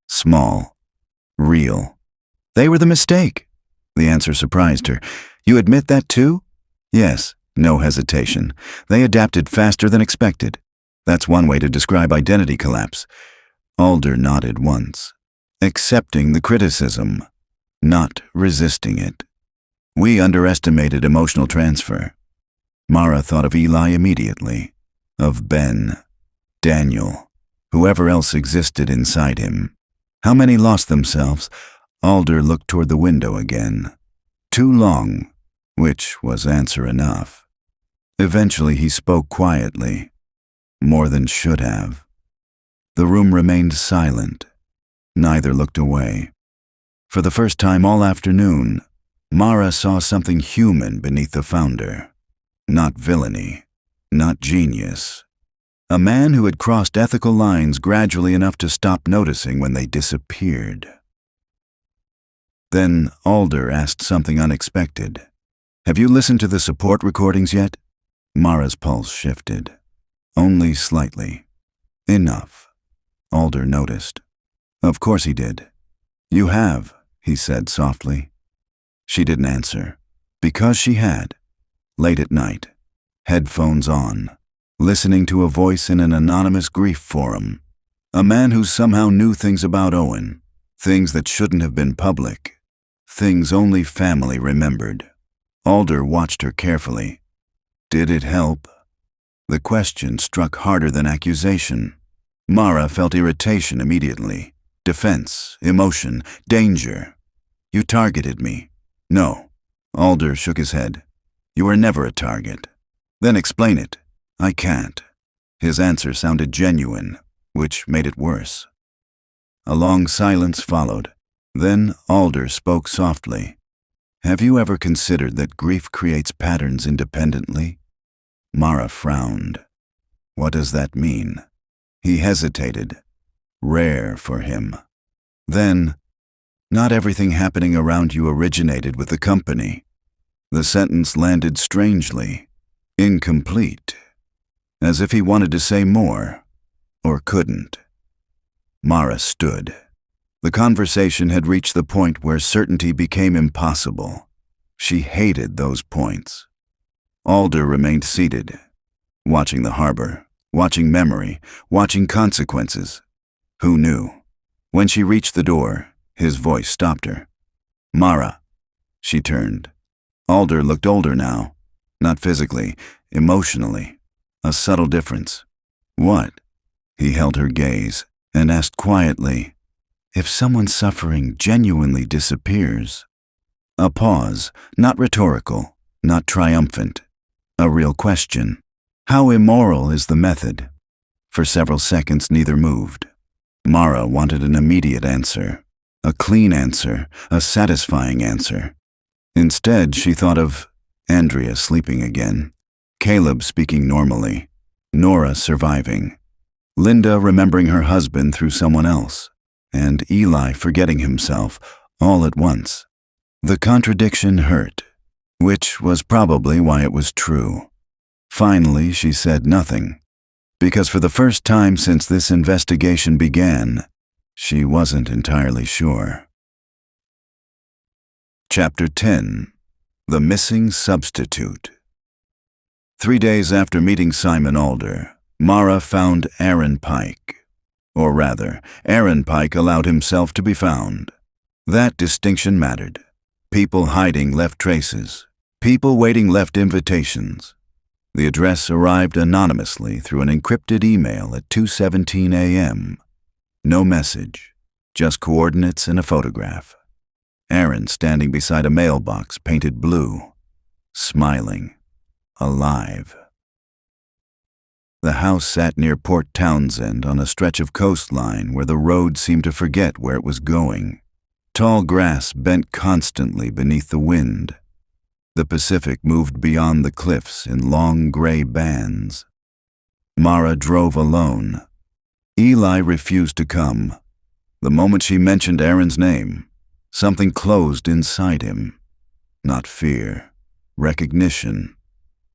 Small. Real. They were the mistake. The answer surprised her. You admit that too? Yes, no hesitation. They adapted faster than expected. That's one way to describe identity collapse. Alder nodded once, accepting the criticism, not resisting it. We underestimated emotional transfer. Mara thought of Eli immediately, of Ben, Daniel, whoever else existed inside him. How many lost themselves? Alder looked toward the window again. Too long, which was answer enough. Eventually he spoke quietly, more than should have. The room remained silent. Neither looked away. For the first time all afternoon, Mara saw something human beneath the founder. Not villainy, not genius. A man who had crossed ethical lines gradually enough to stop noticing when they disappeared. Then Alder asked something unexpected. "Have you listened to the support recordings yet?" Mara's pulse shifted. Only slightly. Enough, Alder noticed. Of course he did. "You have," he said softly. She didn't answer. Because she had. Late at night, headphones on, listening to a voice in an anonymous grief forum. A man who somehow knew things about Owen, things that shouldn't have been public, things only family remembered. Alder watched her carefully. Did it help? The question struck harder than accusation. Mara felt irritation immediately. Defense, emotion, danger. "You targeted me." "No." Alder shook his head. "You were never a target." "Then explain it." "I can't." His answer sounded genuine, which made it worse. A long silence followed. Then Alder spoke softly. "Have you ever considered that grief creates patterns independently?" Mara frowned. What does that mean? He hesitated. Rare for him. Then, "Not everything happening around you originated with the company." The sentence landed strangely, incomplete, as if he wanted to say more, or couldn't. Mara stood. The conversation had reached the point where certainty became impossible. She hated those points. Alder remained seated, watching the harbor, watching memory, watching consequences. Who knew? When she reached the door, his voice stopped her. "Mara." She turned. Alder looked older now, not physically, emotionally. A subtle difference. "What?" He held her gaze and asked quietly, "If someone suffering genuinely disappears?" A pause, not rhetorical, not triumphant. A real question. How immoral is the method? For several seconds neither moved. Mara wanted an immediate answer. A clean answer, a satisfying answer. Instead, she thought of Andrea sleeping again, Caleb speaking normally, Nora surviving, Linda remembering her husband through someone else, and Eli forgetting himself all at once. The contradiction hurt, which was probably why it was true. Finally, she said nothing, because for the first time since this investigation began, she wasn't entirely sure. Chapter 10. The Missing Substitute. 3 days after meeting Simon Alder, Mara found Aaron Pike. Or rather, Aaron Pike allowed himself to be found. That distinction mattered. People hiding left traces. People waiting left invitations. The address arrived anonymously through an encrypted email at 2:17 a.m. No message, just coordinates and a photograph. Aaron standing beside a mailbox painted blue, smiling, alive. The house sat near Port Townsend on a stretch of coastline where the road seemed to forget where it was going. Tall grass bent constantly beneath the wind. The Pacific moved beyond the cliffs in long gray bands. Mara drove alone. Eli refused to come. The moment she mentioned Aaron's name, something closed inside him. Not fear, recognition,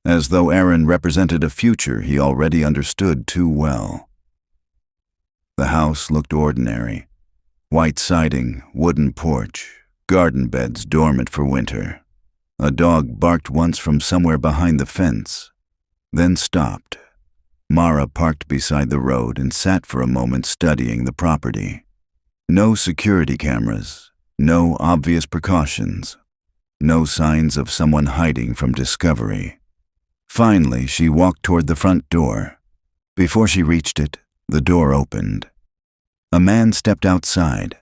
as though Aaron represented a future he already understood too well. The house looked ordinary. White siding, wooden porch, garden beds dormant for winter. A dog barked once from somewhere behind the fence, then stopped. Mara parked beside the road and sat for a moment studying the property. No security cameras, no obvious precautions, no signs of someone hiding from discovery. Finally, she walked toward the front door. Before she reached it, the door opened. A man stepped outside,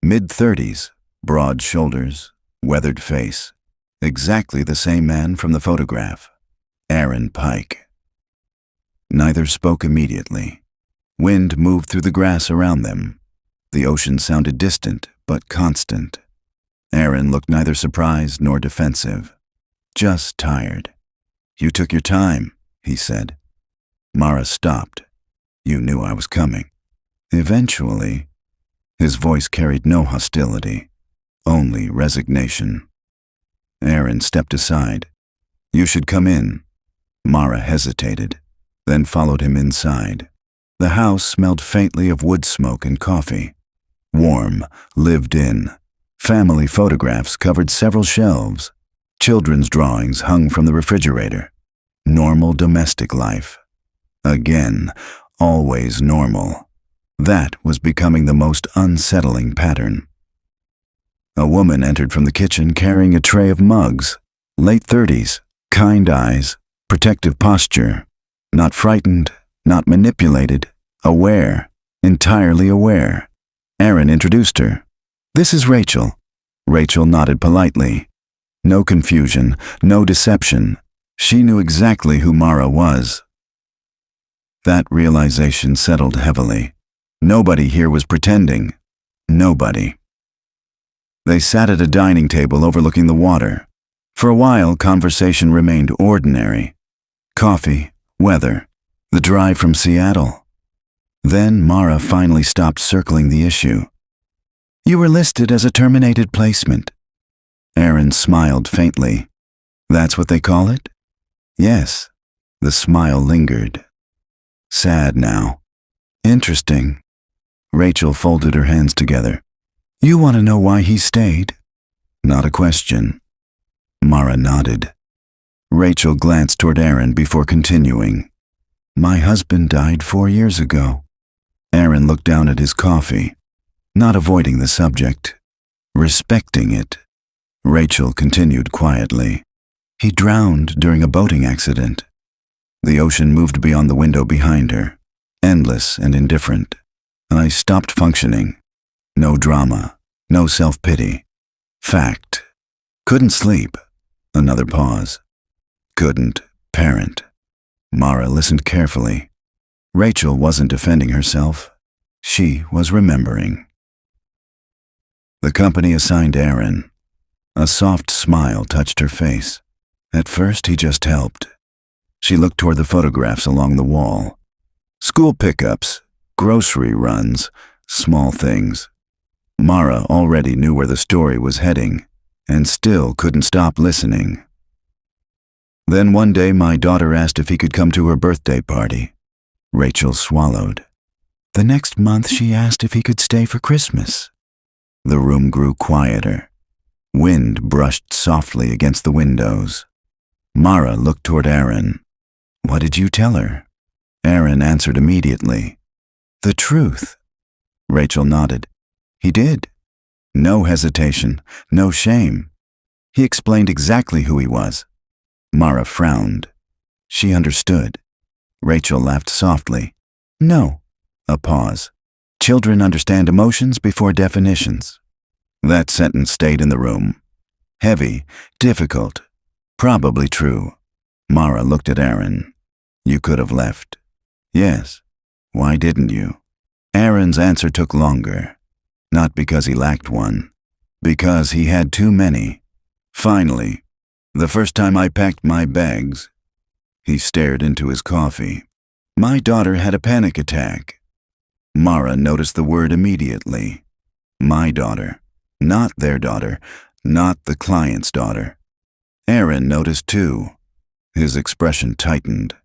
mid-30s, broad shoulders, weathered face. Exactly the same man from the photograph, Aaron Pike. Neither spoke immediately. Wind moved through the grass around them. The ocean sounded distant, but constant. Aaron looked neither surprised nor defensive, just tired. "You took your time," he said. Mara stopped. "You knew I was coming." "Eventually." His voice carried no hostility, only resignation. Aaron stepped aside. "You should come in." Mara hesitated, then followed him inside. The house smelled faintly of wood smoke and coffee. Warm, lived in. Family photographs covered several shelves. Children's drawings hung from the refrigerator. Normal domestic life. Again, always normal. That was becoming the most unsettling pattern. A woman entered from the kitchen carrying a tray of mugs. Late 30s, kind eyes, protective posture. Not frightened, not manipulated, aware, entirely aware. Aaron introduced her. "This is Rachel." Rachel nodded politely. No confusion, no deception. She knew exactly who Mara was. That realization settled heavily. Nobody here was pretending. Nobody. They sat at a dining table overlooking the water. For a while, conversation remained ordinary. Coffee, weather, the drive from Seattle. Then Mara finally stopped circling the issue. "You were listed as a terminated placement." Aaron smiled faintly. "That's what they call it?" "Yes." The smile lingered. Sad now. "Interesting." Rachel folded her hands together. "You want to know why he stayed?" Not a question. Mara nodded. Rachel glanced toward Aaron before continuing. "My husband died 4 years ago." Aaron looked down at his coffee, not avoiding the subject, respecting it. Rachel continued quietly. "He drowned during a boating accident." The ocean moved beyond the window behind her, endless and indifferent. I stopped functioning. No drama, no self-pity. Fact. Couldn't sleep. Another pause. Couldn't parent. Mara listened carefully. Rachel wasn't defending herself. She was remembering. The company assigned Aaron. A soft smile touched her face. At first, he just helped. She looked toward the photographs along the wall. School pickups, grocery runs, small things. Mara already knew where the story was heading, and still couldn't stop listening. Then one day my daughter asked if he could come to her birthday party. Rachel swallowed. The next month she asked if he could stay for Christmas. The room grew quieter. Wind brushed softly against the windows. Mara looked toward Aaron. "What did you tell her?" Aaron answered immediately. "The truth." Rachel nodded. "He did." No hesitation, no shame. He explained exactly who he was. Mara frowned. She understood. Rachel laughed softly. "No." A pause. "Children understand emotions before definitions." That sentence stayed in the room. Heavy, difficult, probably true. Mara looked at Aaron. "You could have left." "Yes." "Why didn't you?" Aaron's answer took longer. Not because he lacked one. Because he had too many. Finally, the first time I packed my bags. He stared into his coffee. "My daughter had a panic attack." Mara noticed the word immediately. My daughter. Not their daughter. Not the client's daughter. Aaron noticed too. His expression tightened.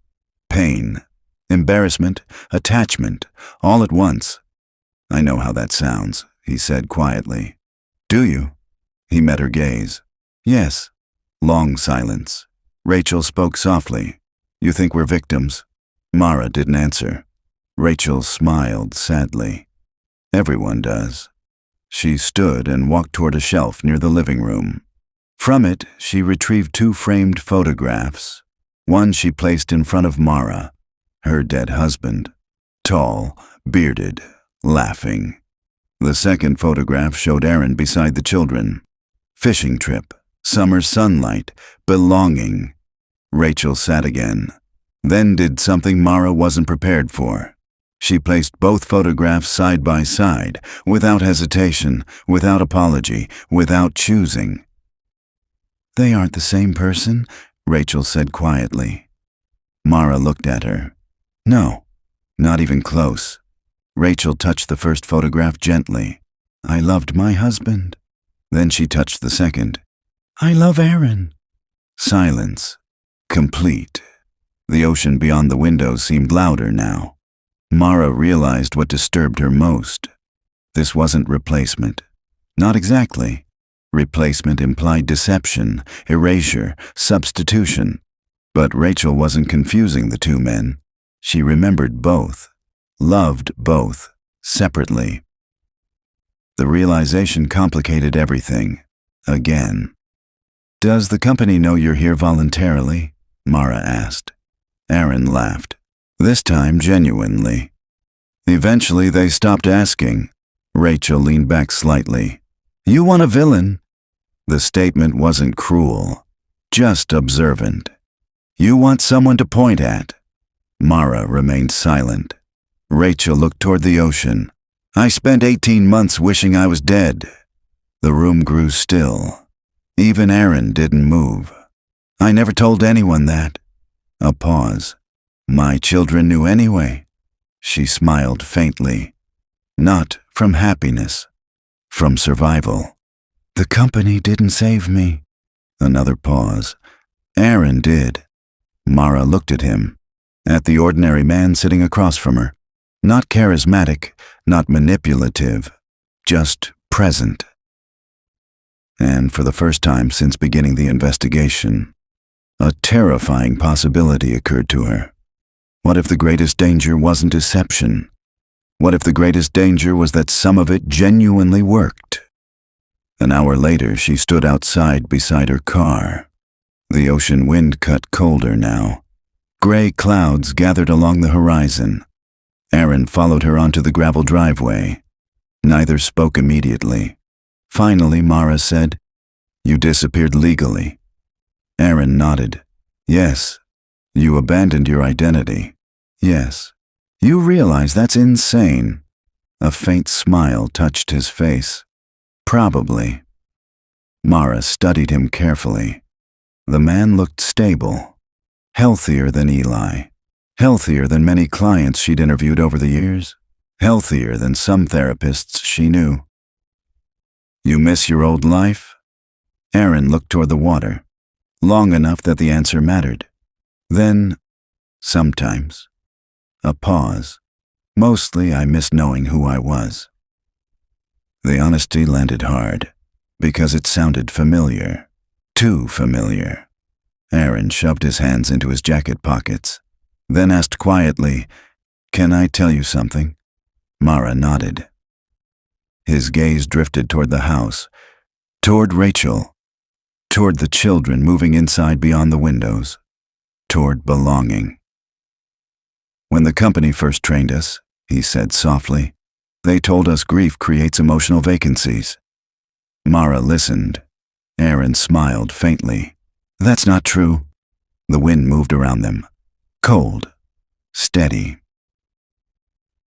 Pain, embarrassment, attachment, all at once. "I know how that sounds," he said quietly. "Do you?" He met her gaze. "Yes." Long silence. Rachel spoke softly. "You think we're victims?" Mara didn't answer. Rachel smiled sadly. Everyone does. She stood and walked toward a shelf near the living room. From it, she retrieved 2 framed photographs. One she placed in front of Mara, her dead husband, tall, bearded, laughing. The second photograph showed Aaron beside the children. Fishing trip, summer sunlight, belonging. Rachel sat again, then did something Mara wasn't prepared for. She placed both photographs side by side, without hesitation, without apology, without choosing. "They aren't the same person," Rachel said quietly. Mara looked at her. "No, not even close." Rachel touched the first photograph gently. "I loved my husband." Then she touched the second. "I love Aaron." Silence. Complete. The ocean beyond the window seemed louder now. Mara realized what disturbed her most. This wasn't replacement. Not exactly. Replacement implied deception, erasure, substitution. But Rachel wasn't confusing the 2 men. She remembered both, loved both, separately. The realization complicated everything. Again. "Does the company know you're here voluntarily?" Mara asked. Aaron laughed, this time genuinely. Eventually they stopped asking. Rachel leaned back slightly. "You want a villain?" The statement wasn't cruel, just observant. "You want someone to point at." Mara remained silent. Rachel looked toward the ocean. "I spent 18 months wishing I was dead." The room grew still. Even Aaron didn't move. "I never told anyone that." A pause. "My children knew anyway." She smiled faintly. "Not from happiness, from survival." "The company didn't save me." Another pause. "Aaron did." Mara looked at him, at the ordinary man sitting across from her. Not charismatic, not manipulative, just present. And for the first time since beginning the investigation, a terrifying possibility occurred to her. What if the greatest danger wasn't deception? What if the greatest danger was that some of it genuinely worked? An hour later, she stood outside beside her car. The ocean wind cut colder now. Gray clouds gathered along the horizon. Aaron followed her onto the gravel driveway. Neither spoke immediately. Finally, Mara said, "You disappeared legally." Aaron nodded. "Yes. You abandoned your identity." "Yes." "You realize that's insane." A faint smile touched his face. "Probably." Mara studied him carefully. The man looked stable, healthier than Eli, healthier than many clients she'd interviewed over the years, healthier than some therapists she knew. "You miss your old life?" Aaron looked toward the water, long enough that the answer mattered. Then, "Sometimes." A pause. "Mostly I miss knowing who I was." The honesty landed hard, because it sounded familiar. Too familiar. Aaron shoved his hands into his jacket pockets, then asked quietly, "Can I tell you something?" Mara nodded. His gaze drifted toward the house, toward Rachel, toward the children moving inside beyond the windows, toward belonging. "When the company first trained us," he said softly, "they told us grief creates emotional vacancies." Mara listened. Aaron smiled faintly. "That's not true." The wind moved around them. Cold. Steady.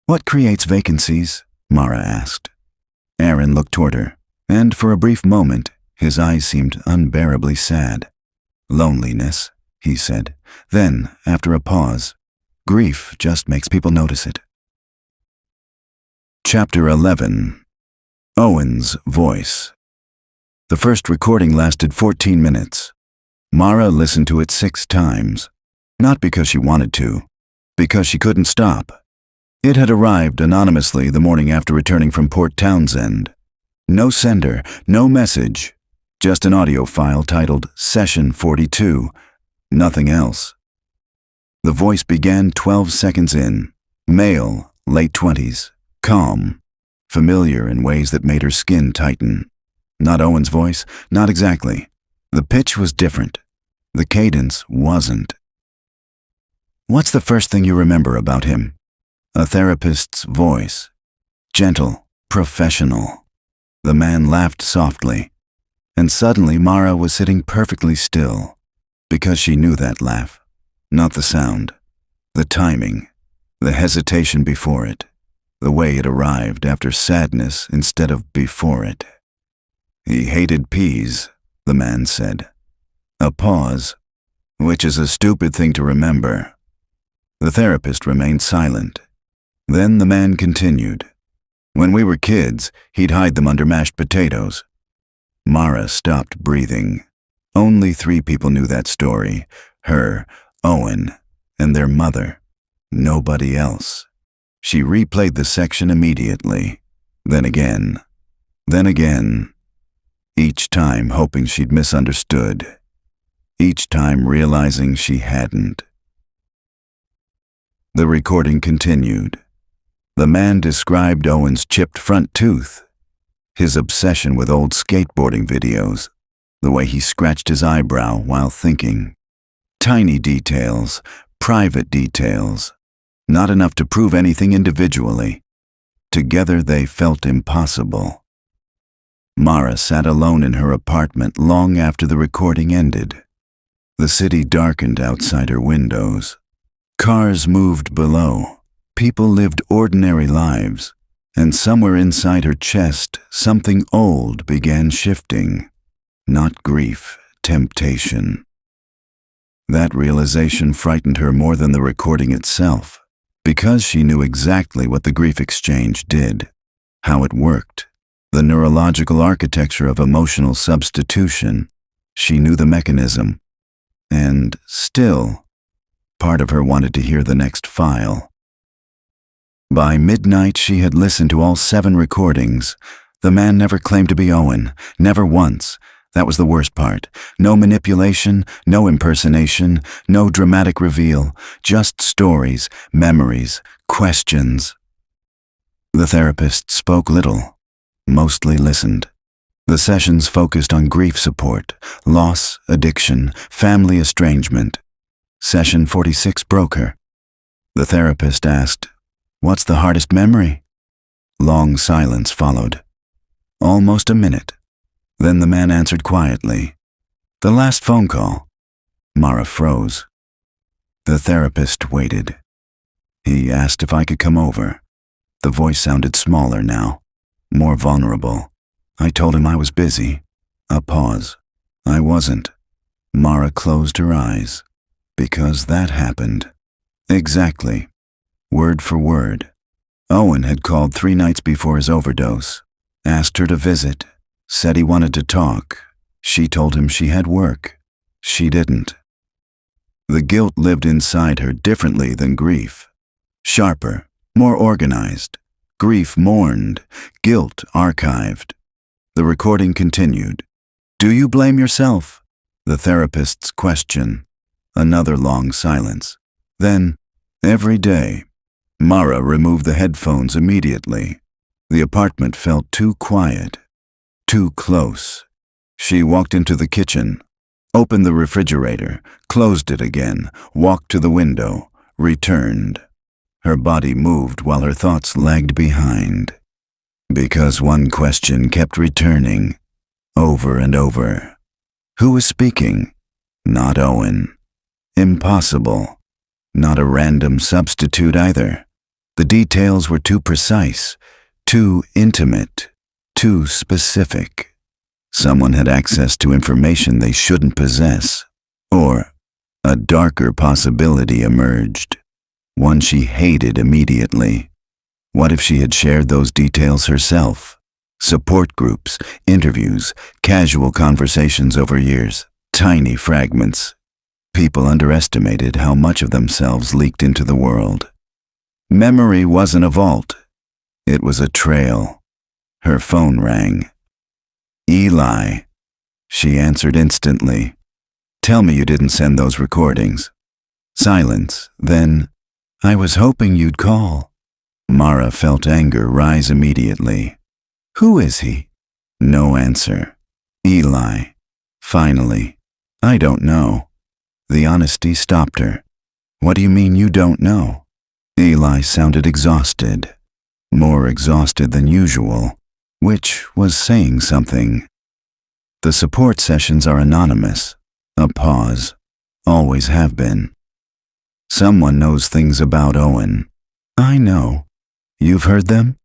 "What creates vacancies?" Mara asked. Aaron looked toward her, and for a brief moment, his eyes seemed unbearably sad. "Loneliness," he said. Then, after a pause, "Grief just makes people notice it." Chapter 11. Owen's Voice. The first recording lasted 14 minutes. Mara listened to it 6 times, not because she wanted to, because she couldn't stop. It had arrived anonymously the morning after returning from Port Townsend. No sender, no message, just an audio file titled Session 42, nothing else. The voice began 12 seconds in. Male, late 20s, calm, familiar in ways that made her skin tighten. Not Owen's voice, not exactly. The pitch was different. The cadence wasn't. What's the first thing you remember about him? A therapist's voice. Gentle, professional. The man laughed softly. And suddenly Mara was sitting perfectly still, because she knew that laugh. Not the sound, the timing, the hesitation before it, the way it arrived after sadness instead of before it. He hated peas, the man said. A pause, which is a stupid thing to remember. The therapist remained silent. Then the man continued. When we were kids, he'd hide them under mashed potatoes. Mara stopped breathing. Only 3 people knew that story. Her, Owen, and their mother. Nobody else. She replayed the section immediately. Then again. Then again. Each time hoping she'd misunderstood. Each time realizing she hadn't. The recording continued. The man described Owen's chipped front tooth, his obsession with old skateboarding videos, the way he scratched his eyebrow while thinking. Tiny details, private details, not enough to prove anything individually. Together they felt impossible. Mara sat alone in her apartment long after the recording ended. The city darkened outside her windows. Cars moved below. People lived ordinary lives, and somewhere inside her chest, something old began shifting. Not grief, temptation. That realization frightened her more than the recording itself, because she knew exactly what the grief exchange did, how it worked, the neurological architecture of emotional substitution. She knew the mechanism, and still, part of her wanted to hear the next file. By midnight, she had listened to all 7 recordings. The man never claimed to be Owen, never once. That was the worst part. No manipulation, no impersonation, no dramatic reveal, just stories, memories, questions. The therapist spoke little, mostly listened. The sessions focused on grief support, loss, addiction, family estrangement. Session 46 broke her. The therapist asked, "What's the hardest memory?" Long silence followed. Almost a minute. Then the man answered quietly, "The last phone call." Mara froze. The therapist waited. He asked if I could come over. The voice sounded smaller now, more vulnerable. I told him I was busy. A pause. I wasn't. Mara closed her eyes. Because that happened. Exactly. Word for word. Owen had called 3 nights before his overdose, asked her to visit, said he wanted to talk. She told him she had work. She didn't. The guilt lived inside her differently than grief. Sharper, more organized. Grief mourned, guilt archived. The recording continued. "Do you blame yourself?" The therapist's question. Another long silence. Then, every day. Mara removed the headphones immediately. The apartment felt too quiet, too close. She walked into the kitchen, opened the refrigerator, closed it again, walked to the window, returned. Her body moved while her thoughts lagged behind. Because one question kept returning, over and over. Who was speaking? Not Owen. Impossible. Not a random substitute either. The details were too precise, too intimate, too specific. Someone had access to information they shouldn't possess. Or a darker possibility emerged, one she hated immediately. What if she had shared those details herself? Support groups, interviews, casual conversations over years, tiny fragments. People underestimated how much of themselves leaked into the world. Memory wasn't a vault. It was a trail. Her phone rang. "Eli." She answered instantly. "Tell me you didn't send those recordings." Silence. Then, "I was hoping you'd call." Mara felt anger rise immediately. "Who is he?" No answer. "Eli." Finally, "I don't know." The honesty stopped her. "What do you mean you don't know?" Eli sounded exhausted. More exhausted than usual, which was saying something. "The support sessions are anonymous." A pause. "Always have been." "Someone knows things about Owen." "I know." "You've heard them?"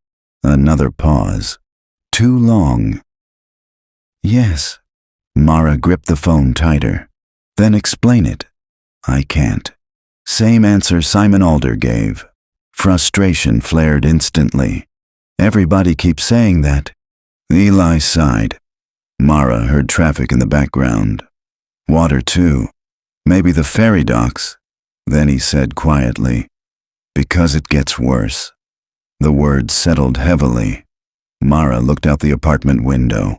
Another pause. "Too long." "Yes." Mara gripped the phone tighter. "Then explain it." "I can't." Same answer Simon Alder gave. Frustration flared instantly. "Everybody keeps saying that." Eli sighed. Mara heard traffic in the background. "Water too. Maybe the ferry docks." Then he said quietly, "Because it gets worse." The words settled heavily. Mara looked out the apartment window.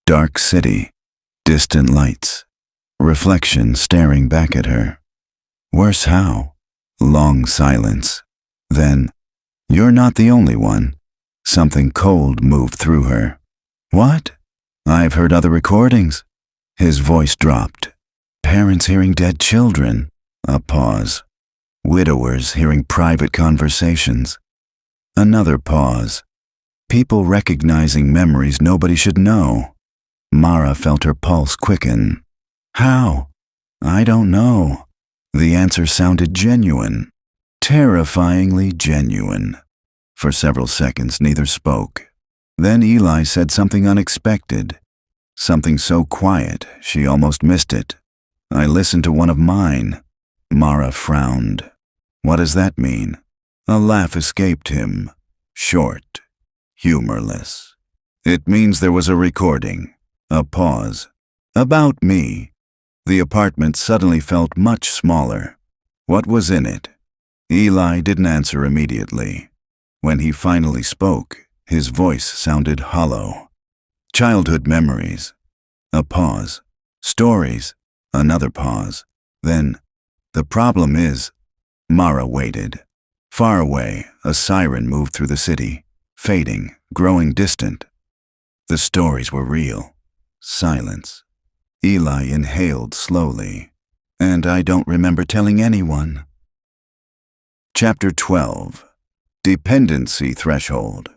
Dark city. Distant lights. Reflection staring back at her. "Worse how?" Long silence. Then, "You're not the only one." Something cold moved through her. "What?" "I've heard other recordings." His voice dropped. "Parents hearing dead children." A pause. "Widowers hearing private conversations." Another pause. "People recognizing memories nobody should know." Mara felt her pulse quicken. "How?" "I don't know." The answer sounded genuine. Terrifyingly genuine. For several seconds, neither spoke. Then Eli said something unexpected. Something so quiet, she almost missed it. "I listened to one of mine." Mara frowned. "What does that mean?" A laugh escaped him. Short. Humorless. "It means there was a recording." A pause. "About me." The apartment suddenly felt much smaller. What was in it? Eli didn't answer immediately. When he finally spoke, his voice sounded hollow. "Childhood memories." A pause. "Stories." Another pause. Then, "The problem is..." Mara waited. Far away, a siren moved through the city, fading, growing distant. The stories were real. Silence. Eli inhaled slowly. "And I don't remember telling anyone." Chapter 12. Dependency Threshold.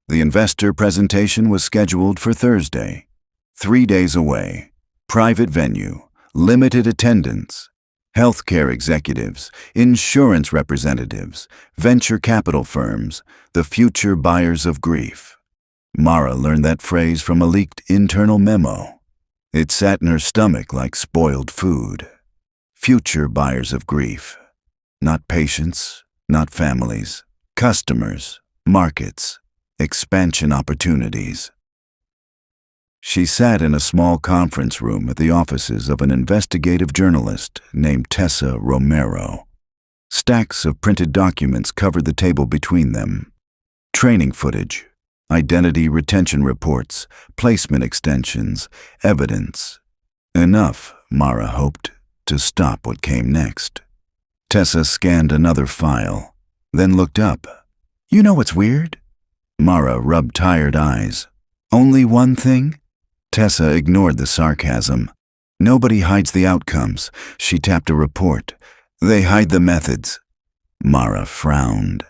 The investor presentation was scheduled for Thursday. 3 days away. Private venue. Limited attendance. Healthcare executives, insurance representatives, venture capital firms, the future buyers of grief. Mara learned that phrase from a leaked internal memo. It sat in her stomach like spoiled food. Future buyers of grief. Not patients, not families, customers, markets, expansion opportunities. She sat in a small conference room at the offices of an investigative journalist named Tessa Romero. Stacks of printed documents covered the table between them. Training footage, identity retention reports, placement extensions, evidence. Enough, Mara hoped, to stop what came next. Tessa scanned another file, then looked up. "You know what's weird?" Mara rubbed tired eyes. "Only one thing?" Tessa ignored the sarcasm. "Nobody hides the outcomes." She tapped a report. "They hide the methods." Mara frowned.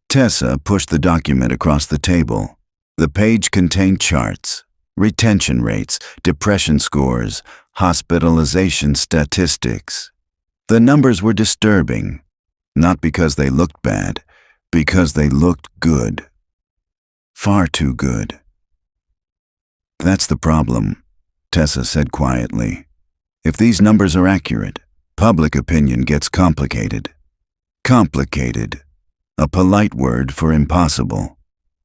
Tessa pushed the document across the table. The page contained charts, retention rates, depression scores, hospitalization statistics. The numbers were disturbing, not because they looked bad, because they looked good. Far too good. "That's the problem," Tessa said quietly. "If these numbers are accurate, public opinion gets complicated." Complicated. A polite word for impossible.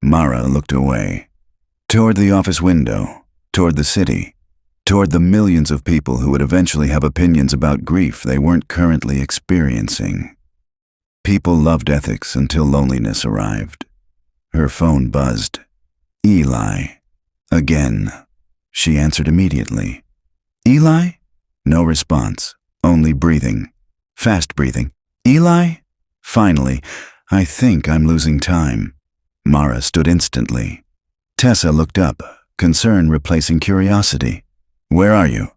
Mara looked away. Toward the office window, toward the city, toward the millions of people who would eventually have opinions about grief they weren't currently experiencing. People loved ethics until loneliness arrived. Her phone buzzed. Eli. Again. She answered immediately. "Eli?" No response, only breathing. fast breathing. Eli? Finally, I think I'm losing time. Mara stood instantly. Tessa looked up, concern replacing curiosity. Where are you?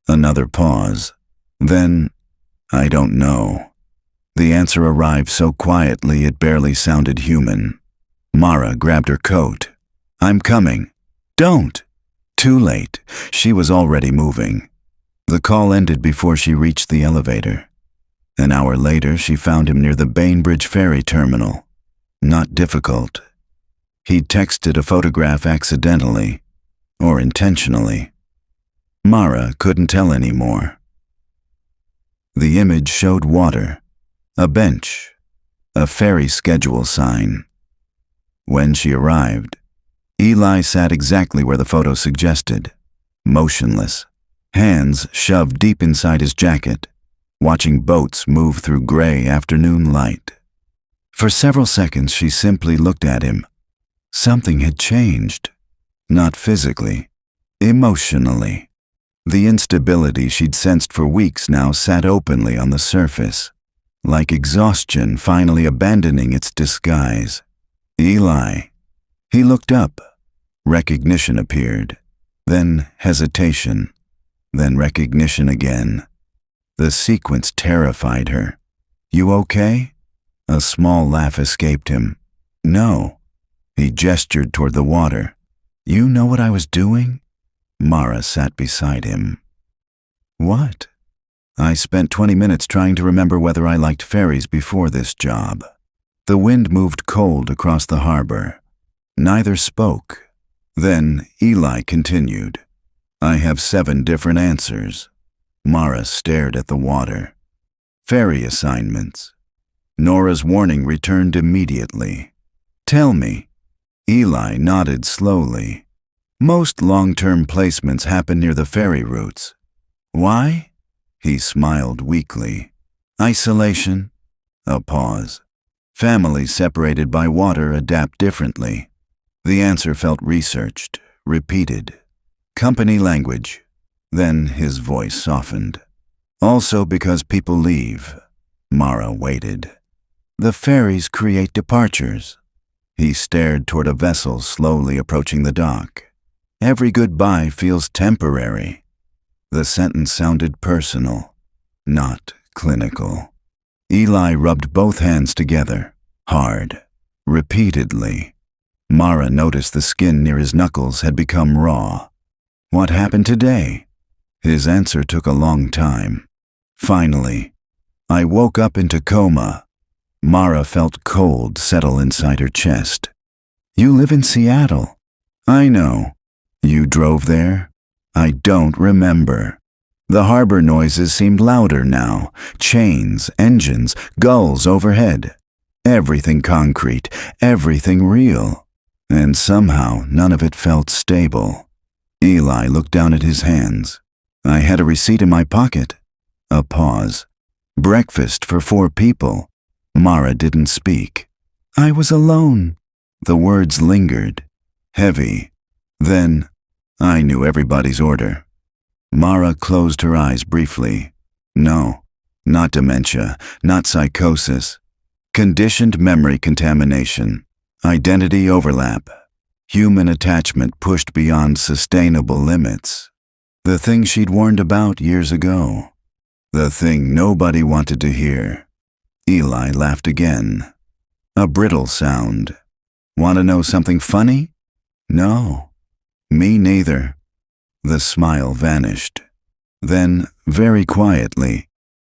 Another pause. Then, I don't know. The answer arrived so quietly it barely sounded human. Mara grabbed her coat. I'm coming. Don't! Too late. She was already moving. The call ended before she reached the elevator. An hour later, she found him near the Bainbridge ferry terminal. Not difficult. He'd texted a photograph accidentally, or intentionally. Mara couldn't tell anymore. The image showed water, a bench, a ferry schedule sign. When she arrived, Eli sat exactly where the photo suggested, motionless, hands shoved deep inside his jacket, watching boats move through gray afternoon light. For several seconds she simply looked at him. Something had changed. Not physically, emotionally. The instability she'd sensed for weeks now sat openly on the surface, like exhaustion finally abandoning its disguise. Eli. He looked up. Recognition appeared. Then hesitation. Then recognition again. The sequence terrified her. You okay? A small laugh escaped him. No. He gestured toward the water. You know what I was doing? Mara sat beside him. What? I spent 20 minutes trying to remember whether I liked ferries before this job. The wind moved cold across the harbor. Neither spoke. Then Eli continued. I have 7 different answers. Mara stared at the water. Ferry assignments. Nora's warning returned immediately. Tell me. Eli nodded slowly. Most long-term placements happen near the ferry routes. Why? He smiled weakly. Isolation. A pause. Families separated by water adapt differently. The answer felt researched, repeated. Company language. Then his voice softened. Also because people leave. Mara waited. The ferries create departures. He stared toward a vessel slowly approaching the dock. Every goodbye feels temporary. The sentence sounded personal, not clinical. Eli rubbed both hands together, hard, repeatedly. Mara noticed the skin near his knuckles had become raw. What happened today? His answer took a long time. Finally, I woke up into coma. Mara felt cold settle inside her chest. You live in Seattle. I know. You drove there? I don't remember. The harbor noises seemed louder now. Chains, engines, gulls overhead. Everything concrete, everything real. And somehow none of it felt stable. Eli looked down at his hands. I had a receipt in my pocket. A pause. Breakfast for 4 people. Mara didn't speak. I was alone. The words lingered. Heavy. Then, I knew everybody's order. Mara closed her eyes briefly. No, not dementia, not psychosis. Conditioned memory contamination. Identity overlap. Human attachment pushed beyond sustainable limits. The thing she'd warned about years ago. The thing nobody wanted to hear. Eli laughed again. A brittle sound. Want to know something funny? No. Me neither. The smile vanished. Then, very quietly,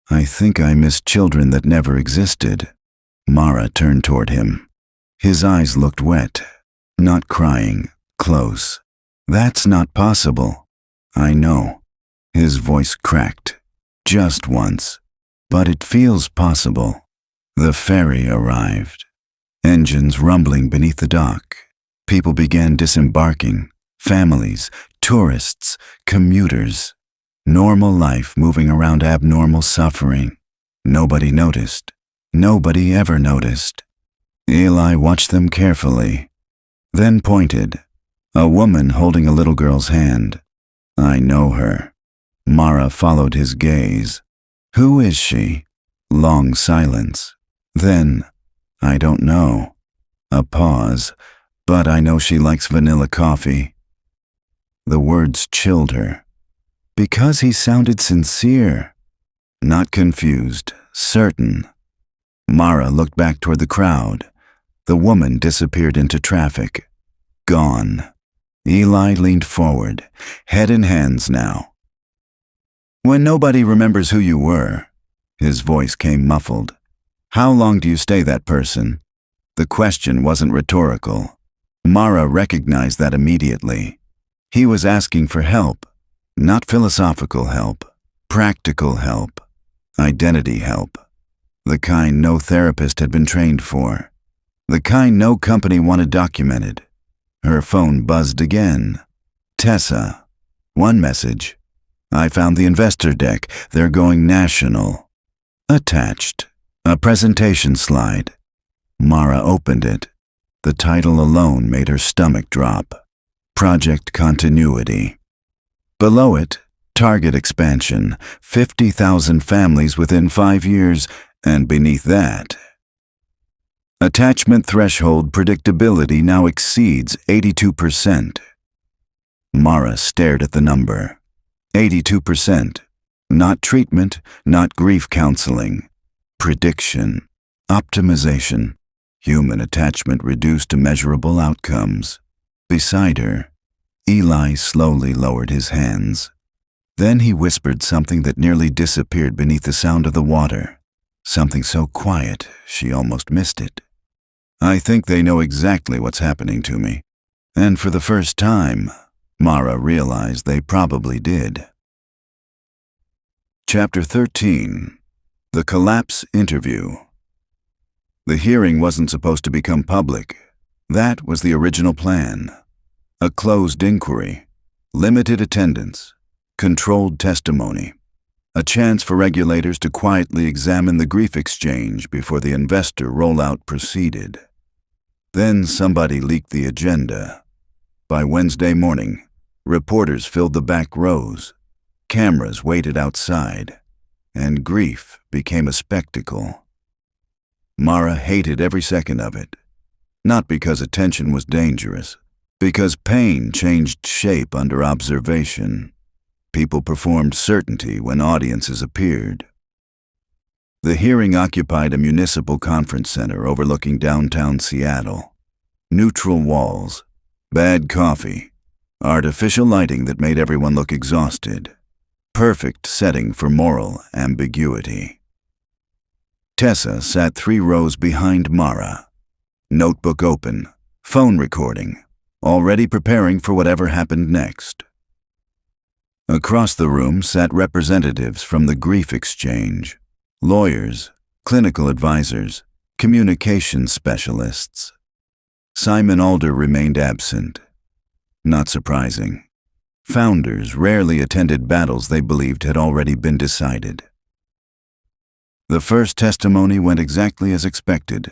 I think I miss children that never existed. Mara turned toward him. His eyes looked wet. Not crying. Close. That's not possible. I know. His voice cracked. Just once. But it feels possible. The ferry arrived. Engines rumbling beneath the dock. People began disembarking. Families, tourists, commuters. Normal life moving around abnormal suffering. Nobody noticed. Nobody ever noticed. Eli watched them carefully. Then pointed. A woman holding a little girl's hand. I know her. Mara followed his gaze. Who is she? Long silence. Then, I don't know. A pause, but I know she likes vanilla coffee. The words chilled her. Because he sounded sincere. Not confused, certain. Mara looked back toward the crowd. The woman disappeared into traffic. Gone. Eli leaned forward, head in hands now. When nobody remembers who you were, his voice came muffled. How long do you stay that person? The question wasn't rhetorical. Mara recognized that immediately. He was asking for help, not philosophical help, practical help, identity help. The kind no therapist had been trained for. The kind no company wanted documented. Her phone buzzed again. Tessa. One message. I found the investor deck. They're going national. Attached. A presentation slide. Mara opened it. The title alone made her stomach drop. Project Continuity. Below it, target expansion, 50,000 families within 5 years, and beneath that, attachment threshold predictability now exceeds 82%. Mara stared at the number. 82%. Not treatment, not grief counseling. Prediction. Optimization. Human attachment reduced to measurable outcomes. Beside her, Eli slowly lowered his hands. Then he whispered something that nearly disappeared beneath the sound of the water. Something so quiet, she almost missed it. I think they know exactly what's happening to me. And for the first time, Mara realized they probably did. Chapter 13. The Collapse Interview. The hearing wasn't supposed to become public. That was the original plan. A closed inquiry, limited attendance, controlled testimony, a chance for regulators to quietly examine the grief exchange before the investor rollout proceeded. Then somebody leaked the agenda. By Wednesday morning, reporters filled the back rows, cameras waited outside, and grief became a spectacle. Mara hated every second of it, not because attention was dangerous, because pain changed shape under observation. People performed certainty when audiences appeared. The hearing occupied a municipal conference center overlooking downtown Seattle. Neutral walls, bad coffee, artificial lighting that made everyone look exhausted. Perfect setting for moral ambiguity. Tessa sat 3 rows behind Mara. Notebook open, phone recording, already preparing for whatever happened next. Across the room sat representatives from the grief exchange, lawyers, clinical advisors, communication specialists. Simon Alder remained absent. Not surprising. Founders rarely attended battles they believed had already been decided. The first testimony went exactly as expected.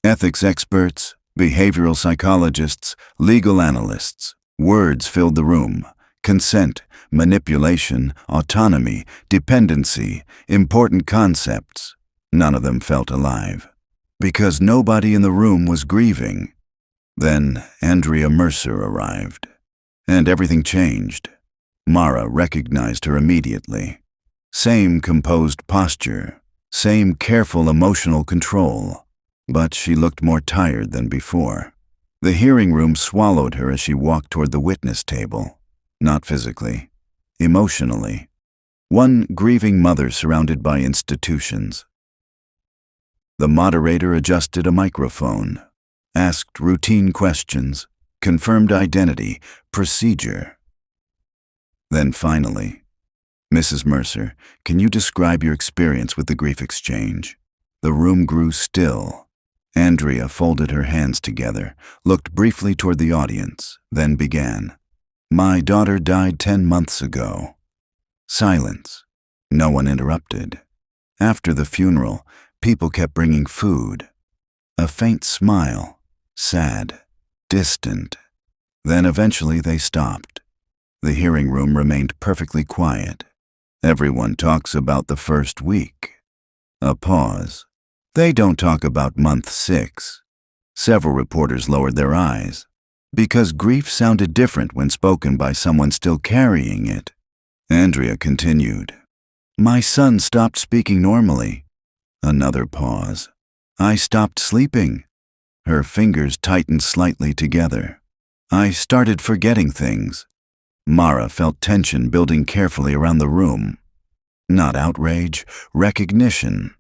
Ethics experts, behavioral psychologists, legal analysts. Words filled the room. Consent, manipulation, autonomy, dependency, important concepts. None of them felt alive. Because nobody in the room was grieving. Then Andrea Mercer arrived. And everything changed. Mara recognized her immediately. Same composed posture, same careful emotional control, but she looked more tired than before. The hearing room swallowed her as she walked toward the witness table. Not physically, emotionally. One grieving mother surrounded by institutions. The moderator adjusted a microphone, asked routine questions, confirmed identity, procedure. Then finally, Mrs. Mercer, can you describe your experience with the grief exchange? The room grew still. Andrea folded her hands together, looked briefly toward the audience, then began. My daughter died 10 months ago. Silence. No one interrupted. After the funeral, people kept bringing food. A faint smile, sad, distant. Then eventually they stopped. The hearing room remained perfectly quiet. Everyone talks about the first week. A pause. They don't talk about month 6. Several reporters lowered their eyes, because grief sounded different when spoken by someone still carrying it. Andrea continued. My son stopped speaking normally. Another pause. I stopped sleeping. Her fingers tightened slightly together. I started forgetting things. Mara felt tension building carefully around the room. Not outrage, recognition.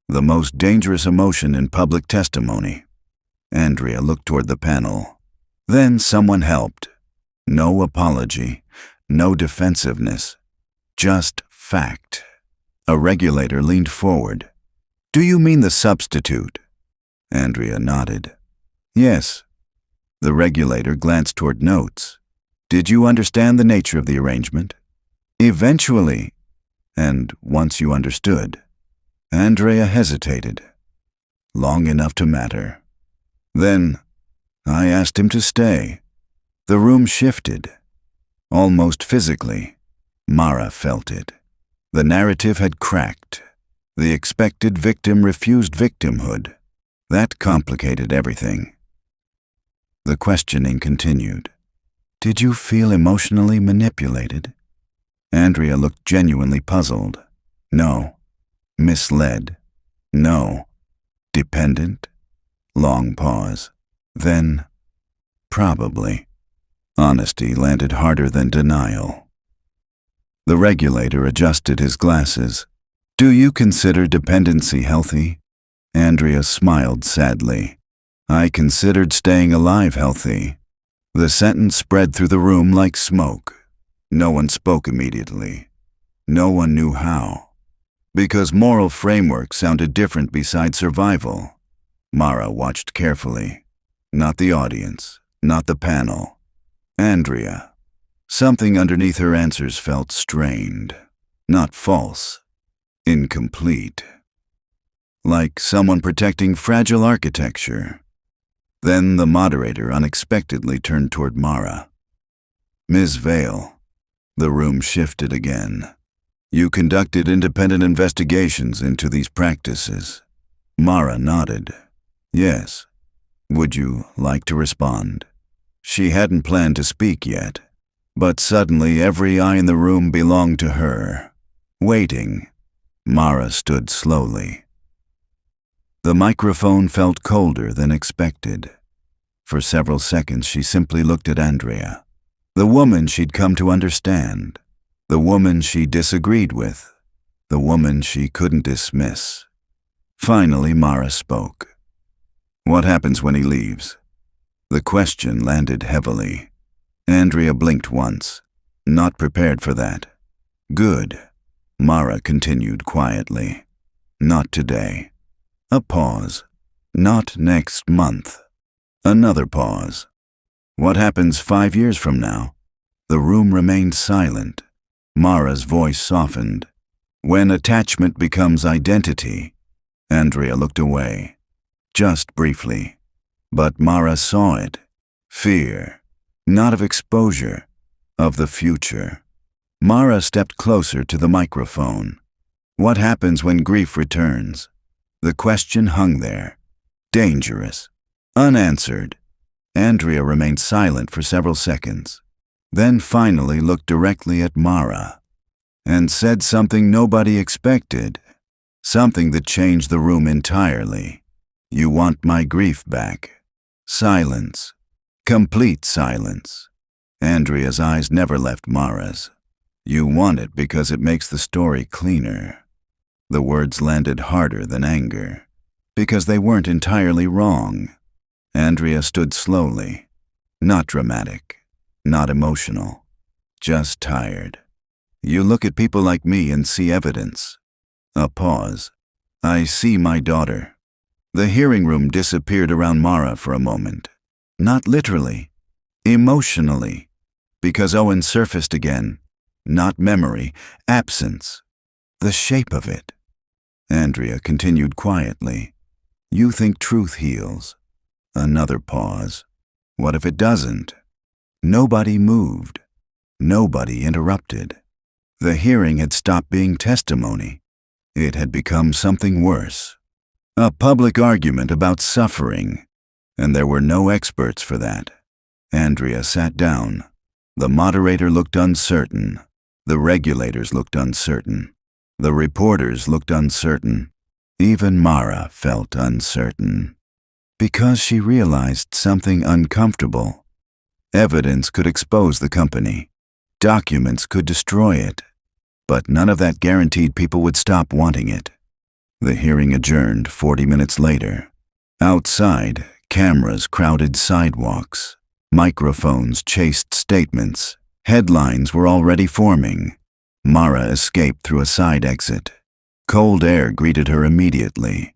The most dangerous emotion in public testimony. Andrea looked toward the panel. Then someone helped. No apology, no defensiveness, just fact. A regulator leaned forward. Do you mean the substitute? Andrea nodded. Yes. The regulator glanced toward notes. Did you understand the nature of the arrangement? Eventually. And once you understood. Andrea hesitated. Long enough to matter. Then, I asked him to stay. The room shifted. Almost physically. Mara felt it. The narrative had cracked. The expected victim refused victimhood. That complicated everything. The questioning continued. Did you feel emotionally manipulated? Andrea looked genuinely puzzled. No. Misled. No. Dependent. Long pause. Then, probably. Honesty landed harder than denial. The regulator adjusted his glasses. Do you consider dependency healthy? Andrea smiled sadly. I considered staying alive healthy. The sentence spread through the room like smoke. No one spoke immediately. No one knew how. Because moral framework sounded different besides survival. Mara watched carefully. Not the audience, not the panel. Andrea. Something underneath her answers felt strained. Not false. Incomplete. Like someone protecting fragile architecture. Then the moderator unexpectedly turned toward Mara. Ms. Vale. The room shifted again. You conducted independent investigations into these practices. Mara nodded. Yes. Would you like to respond? She hadn't planned to speak yet, but suddenly every eye in the room belonged to her. Waiting. Mara stood slowly. The microphone felt colder than expected. For several seconds she simply looked at Andrea. The woman she'd come to understand. The woman she disagreed with. The woman she couldn't dismiss. Finally, Mara spoke. What happens when he leaves? The question landed heavily. Andrea blinked once. Not prepared for that. Good. Mara continued quietly. Not today. A pause. Not next month. Another pause. What happens 5 years from now? The room remained silent. Mara's voice softened. When attachment becomes identity. Andrea looked away. Just briefly. But Mara saw it. Fear. Not of exposure. Of the future. Mara stepped closer to the microphone. What happens when grief returns? The question hung there. Dangerous. Unanswered. Andrea remained silent for several seconds. Then finally looked directly at Mara. And said something nobody expected. Something that changed the room entirely. You want my grief back. Silence. Complete silence. Andrea's eyes never left Mara's. You want it because it makes the story cleaner. The words landed harder than anger. Because they weren't entirely wrong. Andrea stood slowly. Not dramatic. Not emotional. Just tired. You look at people like me and see evidence. A pause. I see my daughter. The hearing room disappeared around Mara for a moment. Not literally. Emotionally. Because Owen surfaced again. Not memory. Absence. The shape of it. Andrea continued quietly. You think truth heals. Another pause. What if it doesn't? Nobody moved. Nobody interrupted. The hearing had stopped being testimony. It had become something worse. A public argument about suffering, and there were no experts for that. Andrea sat down. The moderator looked uncertain. The regulators looked uncertain. The reporters looked uncertain. Even Mara felt uncertain. Because she realized something uncomfortable. Evidence could expose the company. Documents could destroy it. But none of that guaranteed people would stop wanting it. The hearing adjourned 40 minutes later. Outside, cameras crowded sidewalks. Microphones chased statements. Headlines were already forming. Mara escaped through a side exit. Cold air greeted her immediately.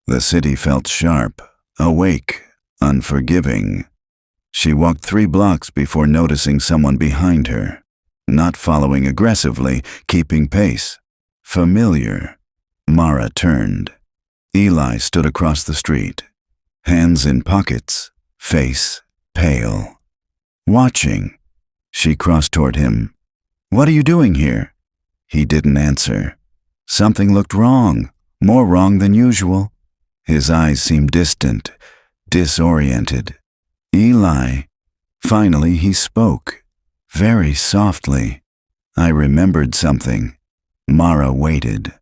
The city felt sharp, awake, unforgiving. She walked 3 blocks before noticing someone behind her. Not following aggressively, keeping pace. Familiar. Mara turned. Eli stood across the street. Hands in pockets, face pale. Watching. She crossed toward him. "What are you doing here?" He didn't answer. Something looked wrong, more wrong than usual. His eyes seemed distant, disoriented. "Eli." Finally he spoke, very softly. I remembered something. Mara waited.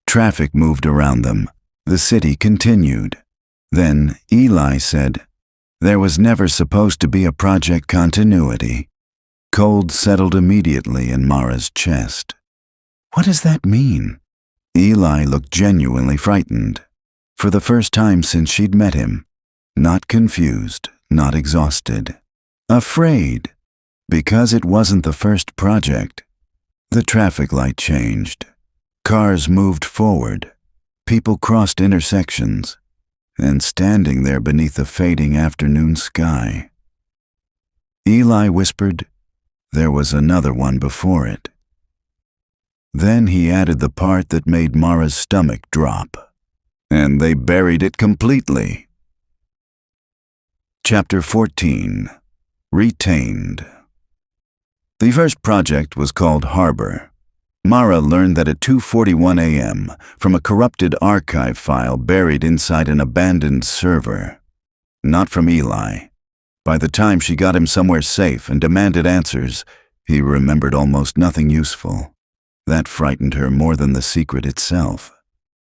Traffic moved around them. The city continued. Then Eli said, "There was never supposed to be a project continuity." Cold settled immediately in Mara's chest. What does that mean? Eli looked genuinely frightened. For the first time since she'd met him. Not confused, not exhausted. Afraid. Because it wasn't the first project. The traffic light changed. Cars moved forward. People crossed intersections. And standing there beneath the fading afternoon sky. Eli whispered, "There was another one before it." Then he added the part that made Mara's stomach drop. And they buried it completely. Chapter 14. Retained. The first project was called Harbor. Mara learned that at 2:41 a.m. from a corrupted archive file buried inside an abandoned server. Not from Eli. By the time she got him somewhere safe and demanded answers, he remembered almost nothing useful. That frightened her more than the secret itself.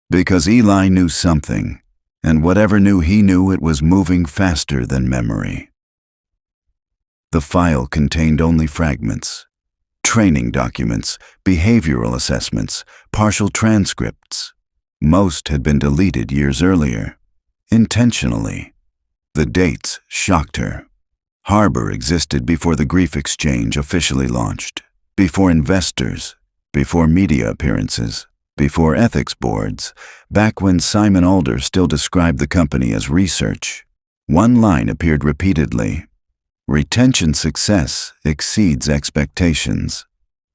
Because Eli knew something, and whatever he knew it was moving faster than memory. The file contained only fragments. Training documents, behavioral assessments, partial transcripts. Most had been deleted years earlier. Intentionally. The dates shocked her. Harbor existed before the Grief Exchange officially launched, before investors, before media appearances, before ethics boards, back when Simon Alder still described the company as research. One line appeared repeatedly. Retention success exceeds expectations.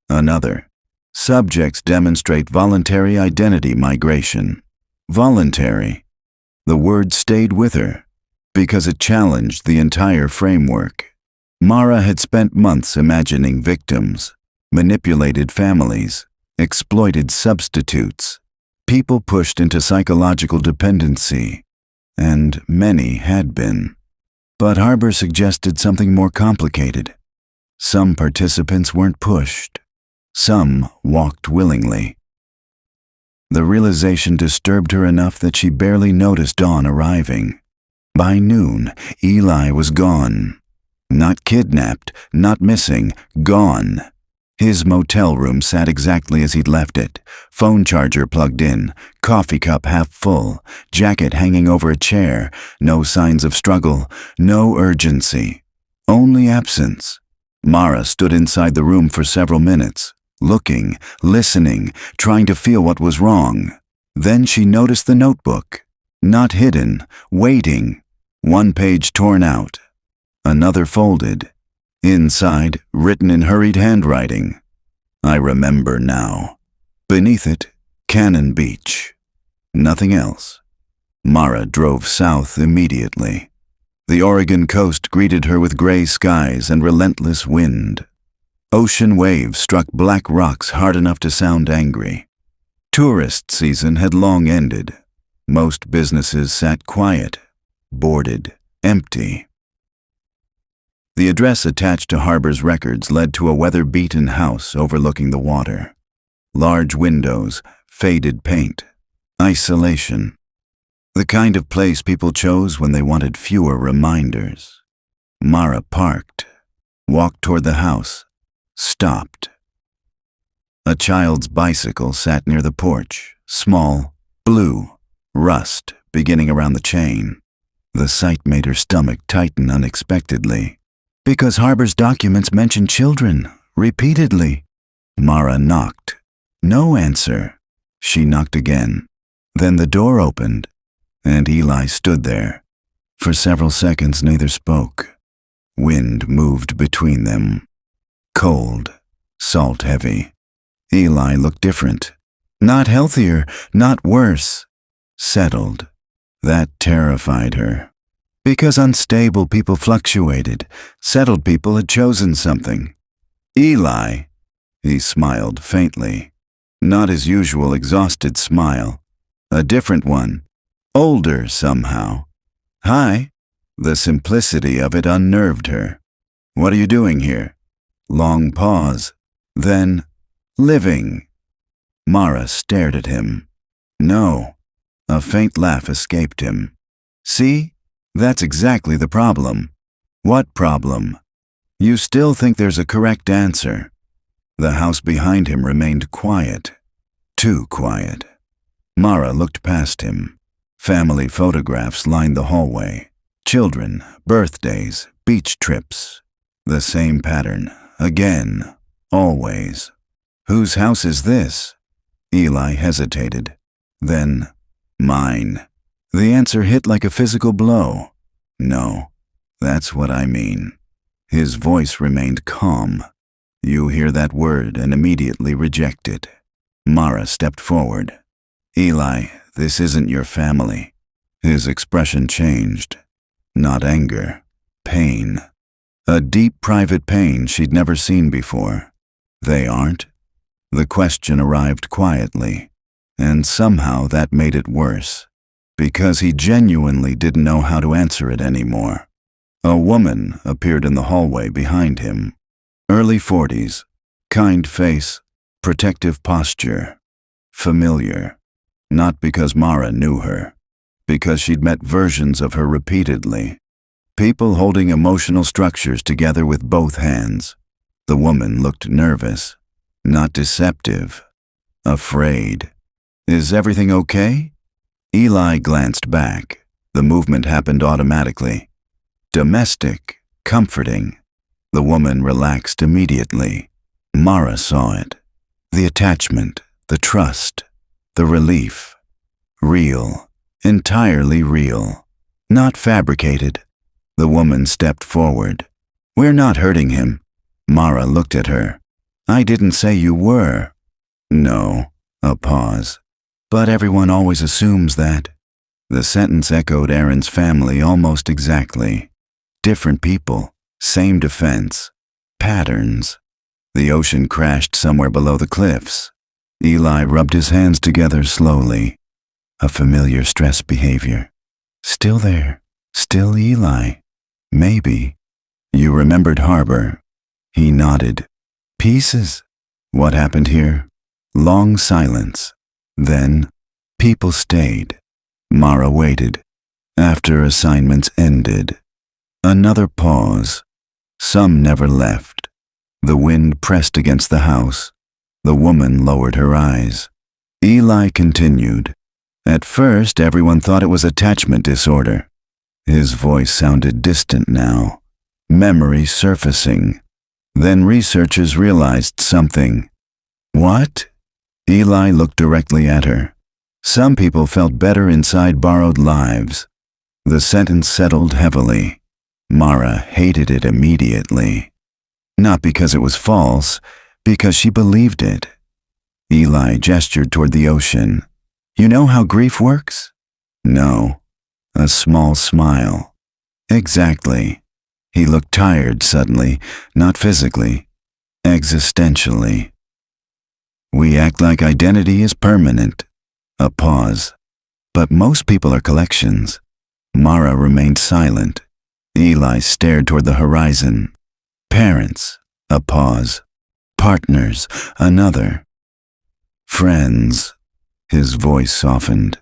Another. Subjects demonstrate voluntary identity migration. Voluntary. The word stayed with her, because it challenged the entire framework. Mara had spent months imagining victims, manipulated families, exploited substitutes, people pushed into psychological dependency, and many had been. But Harbor suggested something more complicated. Some participants weren't pushed. Some walked willingly. The realization disturbed her enough that she barely noticed dawn arriving. By noon, Eli was gone. Not kidnapped, not missing, gone. His motel room sat exactly as he'd left it. Phone charger plugged in, coffee cup half full, jacket hanging over a chair, no signs of struggle, no urgency. Only absence. Mara stood inside the room for several minutes, looking, listening, trying to feel what was wrong. Then she noticed the notebook. Not hidden, waiting. One page torn out. Another folded. Inside, written in hurried handwriting. I remember now. Beneath it, Cannon Beach. Nothing else. Mara drove south immediately. The Oregon coast greeted her with gray skies and relentless wind. Ocean waves struck black rocks hard enough to sound angry. Tourist season had long ended. Most businesses sat quiet, boarded, empty. The address attached to Harbor's records led to a weather-beaten house overlooking the water. Large windows, faded paint, isolation. The kind of place people chose when they wanted fewer reminders. Mara parked, walked toward the house, stopped. A child's bicycle sat near the porch, small, blue, rust beginning around the chain. The sight made her stomach tighten unexpectedly, because Harbor's documents mentioned children, repeatedly. Mara knocked. No answer. She knocked again. Then the door opened, and Eli stood there. For several seconds neither spoke. Wind moved between them. Cold, salt-heavy. Eli looked different. Not healthier, not worse. Settled. That terrified her. Because unstable people fluctuated, settled people had chosen something. Eli, he smiled faintly. Not his usual exhausted smile. A different one. Older somehow. Hi. The simplicity of it unnerved her. What are you doing here? Long pause. Then, living. Mara stared at him. No. A faint laugh escaped him. See? That's exactly the problem. What problem? You still think there's a correct answer. The house behind him remained quiet. Too quiet. Mara looked past him. Family photographs lined the hallway. Children, birthdays, beach trips. The same pattern. Again. Always. Whose house is this? Eli hesitated. Then, mine. The answer hit like a physical blow. No, that's what I mean. His voice remained calm. You hear that word and immediately reject it. Mara stepped forward. Eli, this isn't your family. His expression changed. Not anger. Pain. A deep private pain she'd never seen before. They aren't? The question arrived quietly, and somehow that made it worse, because he genuinely didn't know how to answer it anymore. A woman appeared in the hallway behind him. Early 40s, kind face, protective posture. Familiar. Not because Mara knew her, because she'd met versions of her repeatedly. People holding emotional structures together with both hands. The woman looked nervous, not deceptive. Afraid. Is everything okay? Eli glanced back. The movement happened automatically. Domestic, comforting. The woman relaxed immediately. Mara saw it. The attachment, the trust, the relief. Real, entirely real. Not fabricated. The woman stepped forward. We're not hurting him. Mara looked at her. I didn't say you were. No. A pause. But everyone always assumes that. The sentence echoed Aaron's family almost exactly. Different people, same defense, patterns. The ocean crashed somewhere below the cliffs. Eli rubbed his hands together slowly. A familiar stress behavior. Still there, still Eli. Maybe. You remembered Harbor. He nodded. Pieces. What happened here? Long silence. Then, people stayed. Mara waited. After assignments ended. Another pause. Some never left. The wind pressed against the house. The woman lowered her eyes. Eli continued. At first, everyone thought it was attachment disorder. His voice sounded distant now. Memory surfacing. Then researchers realized something. What? Eli looked directly at her. Some people felt better inside borrowed lives. The sentence settled heavily. Mara hated it immediately. Not because it was false, because she believed it. Eli gestured toward the ocean. You know how grief works? No. A small smile. Exactly. He looked tired suddenly, not physically, existentially. We act like identity is permanent. A pause. But most people are collections. Mara remained silent. Eli stared toward the horizon. Parents. A pause. Partners. Another. Friends. His voice softened.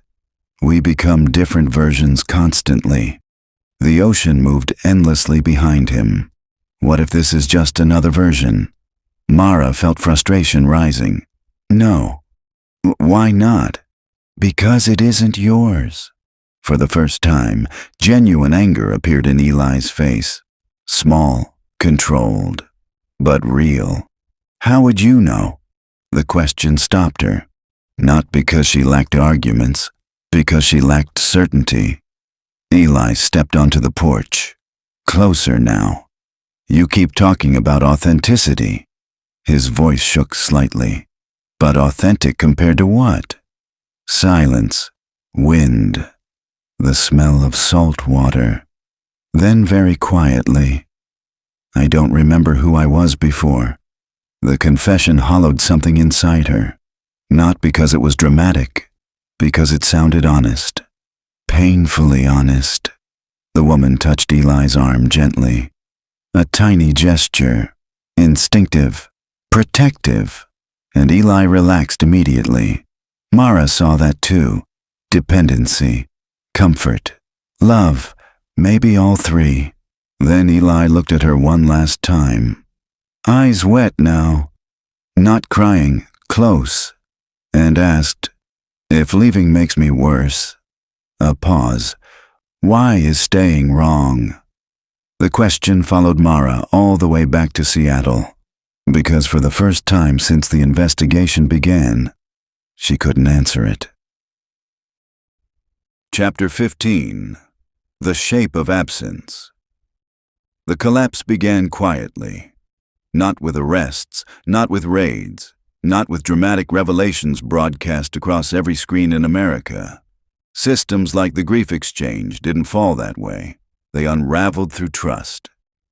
We become different versions constantly. The ocean moved endlessly behind him. What if this is just another version? Mara felt frustration rising. No. Why not? Because it isn't yours. For the first time, genuine anger appeared in Eli's face. Small, controlled, but real. How would you know? The question stopped her. Not because she lacked arguments, because she lacked certainty. Eli stepped onto the porch. Closer now. You keep talking about authenticity. His voice shook slightly. But authentic compared to what? Silence. Wind. The smell of salt water. Then very quietly. I don't remember who I was before. The confession hollowed something inside her. Not because it was dramatic, because it sounded honest. Painfully honest. The woman touched Eli's arm gently. A tiny gesture. Instinctive. Protective. And Eli relaxed immediately. Mara saw that too. Dependency. Comfort. Love. Maybe all three. Then Eli looked at her one last time. Eyes wet now. Not crying. Close. And asked, if leaving makes me worse. A pause. Why is staying wrong? The question followed Mara all the way back to Seattle. Because for the first time since the investigation began, she couldn't answer it. Chapter 15. The Shape of Absence. The collapse began quietly. Not with arrests, not with raids, not with dramatic revelations broadcast across every screen in America. Systems like the Grief Exchange didn't fall that way. They unraveled through trust.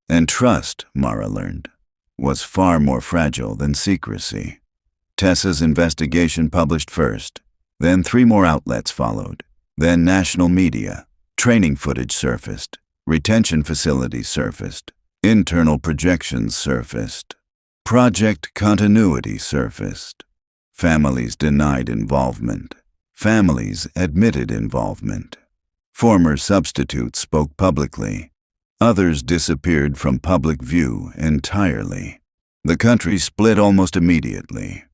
And trust, Mara learned, was far more fragile than secrecy. Tessa's investigation published first. Then 3 more outlets followed. Then national media. Training footage surfaced. Retention facilities surfaced. Internal projections surfaced. Project continuity surfaced. Families denied involvement. Families admitted involvement. Former substitutes spoke publicly. Others disappeared from public view entirely. The country split almost immediately.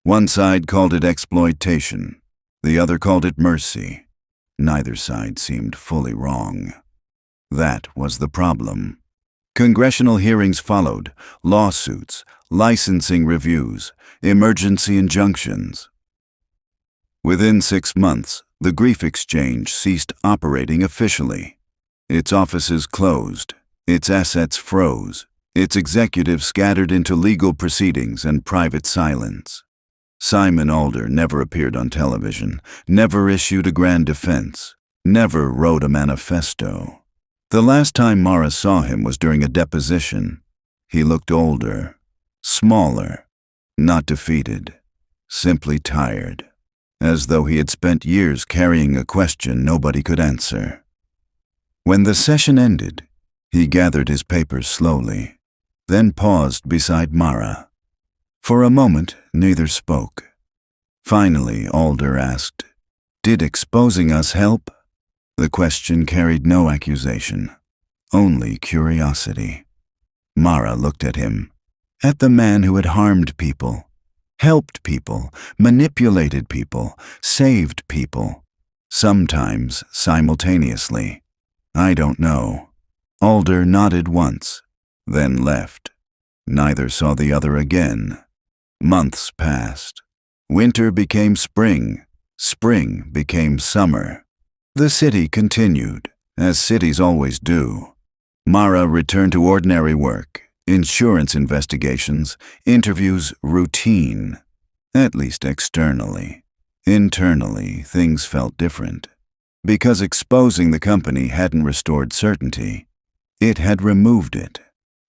One side called it exploitation. The other called it mercy. Neither side seemed fully wrong. That was the problem. Congressional hearings followed, lawsuits, licensing reviews, emergency injunctions. Within 6 months, the Grief Exchange ceased operating officially. Its offices closed, its assets froze, its executives scattered into legal proceedings and private silence. Simon Alder never appeared on television, never issued a grand defense, never wrote a manifesto. The last time Mara saw him was during a deposition. He looked older, smaller, not defeated, simply tired, as though he had spent years carrying a question nobody could answer. When the session ended, he gathered his papers slowly, then paused beside Mara. For a moment, neither spoke. Finally, Alder asked, "Did exposing us help?" The question carried no accusation, only curiosity. Mara looked at him, at the man who had harmed people, helped people, manipulated people, saved people, sometimes simultaneously. I don't know. Alder nodded once, then left. Neither saw the other again. Months passed. Winter became spring. Spring became summer. The city continued, as cities always do. Mara returned to ordinary work, insurance investigations, interviews routine, at least externally. Internally, things felt different. Because exposing the company hadn't restored certainty, it had removed it.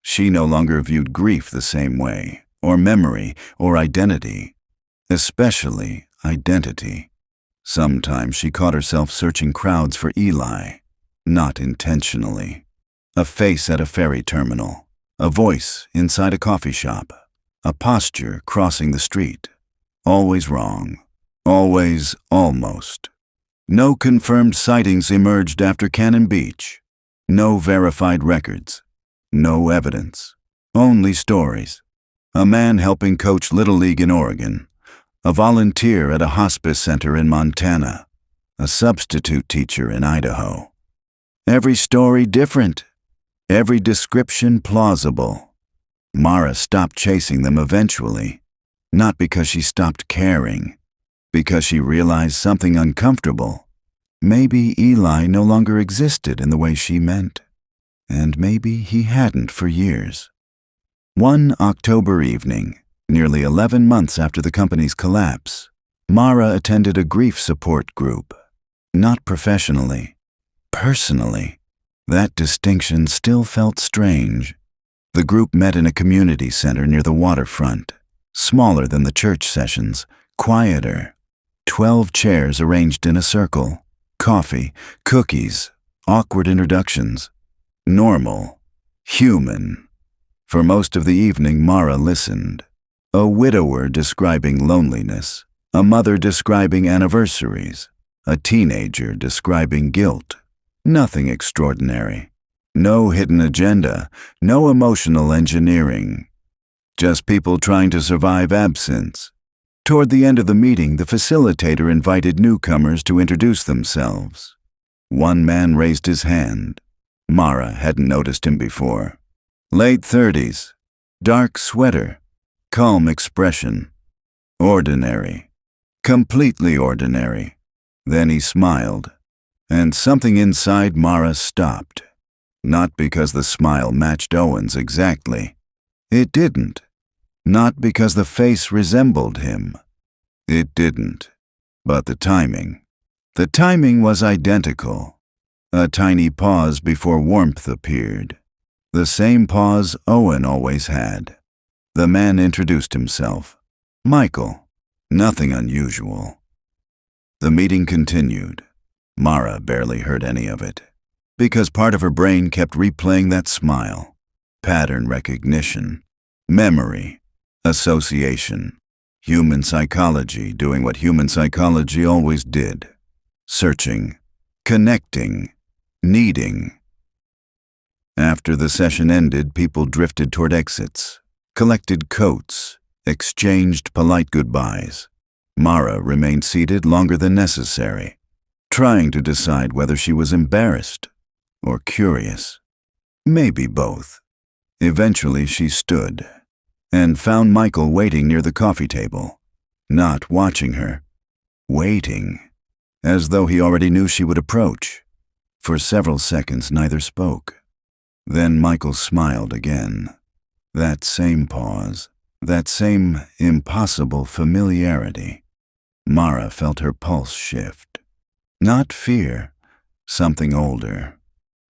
She no longer viewed grief the same way, or memory, or identity. especially identity. Sometimes she caught herself searching crowds for Eli, not intentionally. A face at a ferry terminal, a voice inside a coffee shop, a posture crossing the street. Always wrong, always almost. No confirmed sightings emerged after Cannon Beach. No verified records. No evidence. Only stories. A man helping coach Little League in Oregon. A volunteer at a hospice center in Montana. A substitute teacher in Idaho. Every story different. Every description plausible. Mara stopped chasing them eventually. Not because she stopped caring. Because she realized something uncomfortable. Maybe Eli no longer existed in the way she meant. And maybe he hadn't for years. One October evening, nearly 11 months after the company's collapse, Mara attended a grief support group. Not professionally. Personally. That distinction still felt strange. The group met in a community center near the waterfront. Smaller than the church sessions, quieter. 12 chairs arranged in a circle. Coffee, cookies, awkward introductions. Normal. Human. For most of the evening, Mara listened. A widower describing loneliness. A mother describing anniversaries. A teenager describing guilt. Nothing extraordinary. No hidden agenda. No emotional engineering. Just people trying to survive absence. Toward the end of the meeting, the facilitator invited newcomers to introduce themselves. One man raised his hand. Mara hadn't noticed him before. Late 30s. Dark sweater. Calm expression. Ordinary. Completely ordinary. Then he smiled. And something inside Mara stopped. Not because the smile matched Owen's exactly. It didn't. Not because the face resembled him. It didn't. But the timing. The timing was identical. A tiny pause before warmth appeared. The same pause Owen always had. The man introduced himself. Michael. Nothing unusual. The meeting continued. Mara barely heard any of it. Because part of her brain kept replaying that smile. Pattern recognition. Memory. Association. Human psychology doing what human psychology always did. Searching. Connecting. Needing. After the session ended, people drifted toward exits, collected coats, exchanged polite goodbyes. Mara remained seated longer than necessary, trying to decide whether she was embarrassed or curious. Maybe both. Eventually she stood and found Michael waiting near the coffee table, not watching her, waiting, as though he already knew she would approach. For several seconds neither spoke. Then Michael smiled again. That same pause, that same impossible familiarity. Mara felt her pulse shift. Not fear, something older,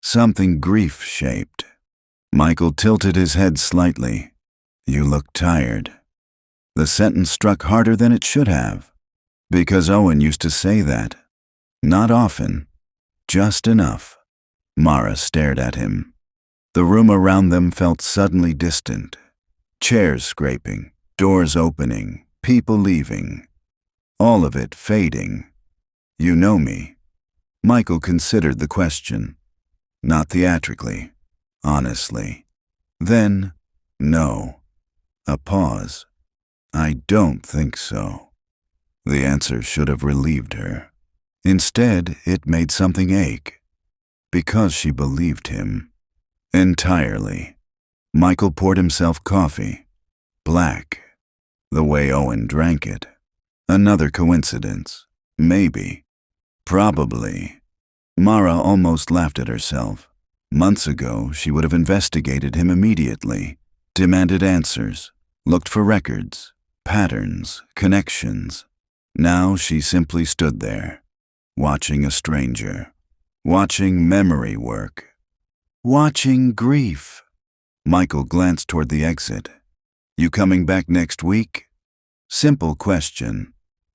something grief-shaped. Michael tilted his head slightly. You look tired. The sentence struck harder than it should have, because Owen used to say that. Not often, just enough. Mara stared at him. The room around them felt suddenly distant. Chairs scraping, doors opening, people leaving. All of it fading. You know me. Michael considered the question. Not theatrically, honestly. Then, no. A pause. I don't think so. The answer should have relieved her. Instead, it made something ache. Because she believed him. Entirely. Michael poured himself coffee. Black. The way Owen drank it. Another coincidence. Maybe. Probably. Mara almost laughed at herself. Months ago, she would have investigated him immediately, demanded answers, looked for records, patterns, connections. Now she simply stood there, watching a stranger, watching memory work, watching grief. Michael glanced toward the exit. You coming back next week? Simple question.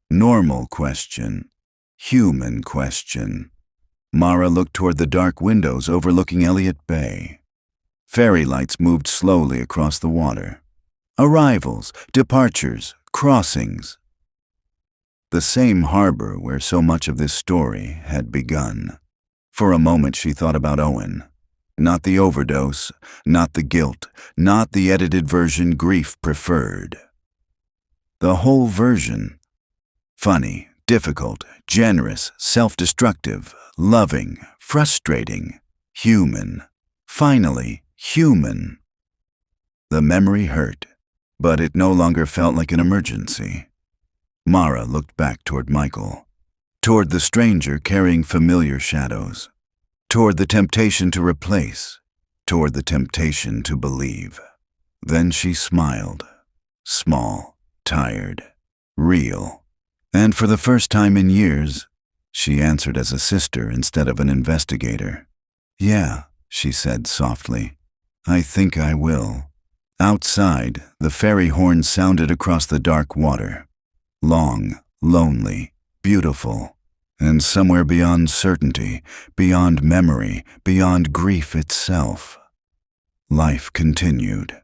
Normal question. Human question. Mara looked toward the dark windows overlooking Elliott Bay. Fairy lights moved slowly across the water. Arrivals, departures, crossings. The same harbor where so much of this story had begun. For a moment she thought about Owen. Not the overdose, not the guilt, not the edited version grief preferred. The whole version. Funny, difficult, generous, self-destructive, loving, frustrating, human. Finally, human. The memory hurt, but it no longer felt like an emergency. Mara looked back toward Michael, toward the stranger carrying familiar shadows, toward the temptation to replace, toward the temptation to believe. Then she smiled, small, tired, real. And for the first time in years, she answered as a sister instead of an investigator. "Yeah," she said softly. "I think I will." Outside, the ferry horn sounded across the dark water. Long, lonely, beautiful, and somewhere beyond certainty, beyond memory, beyond grief itself, life continued.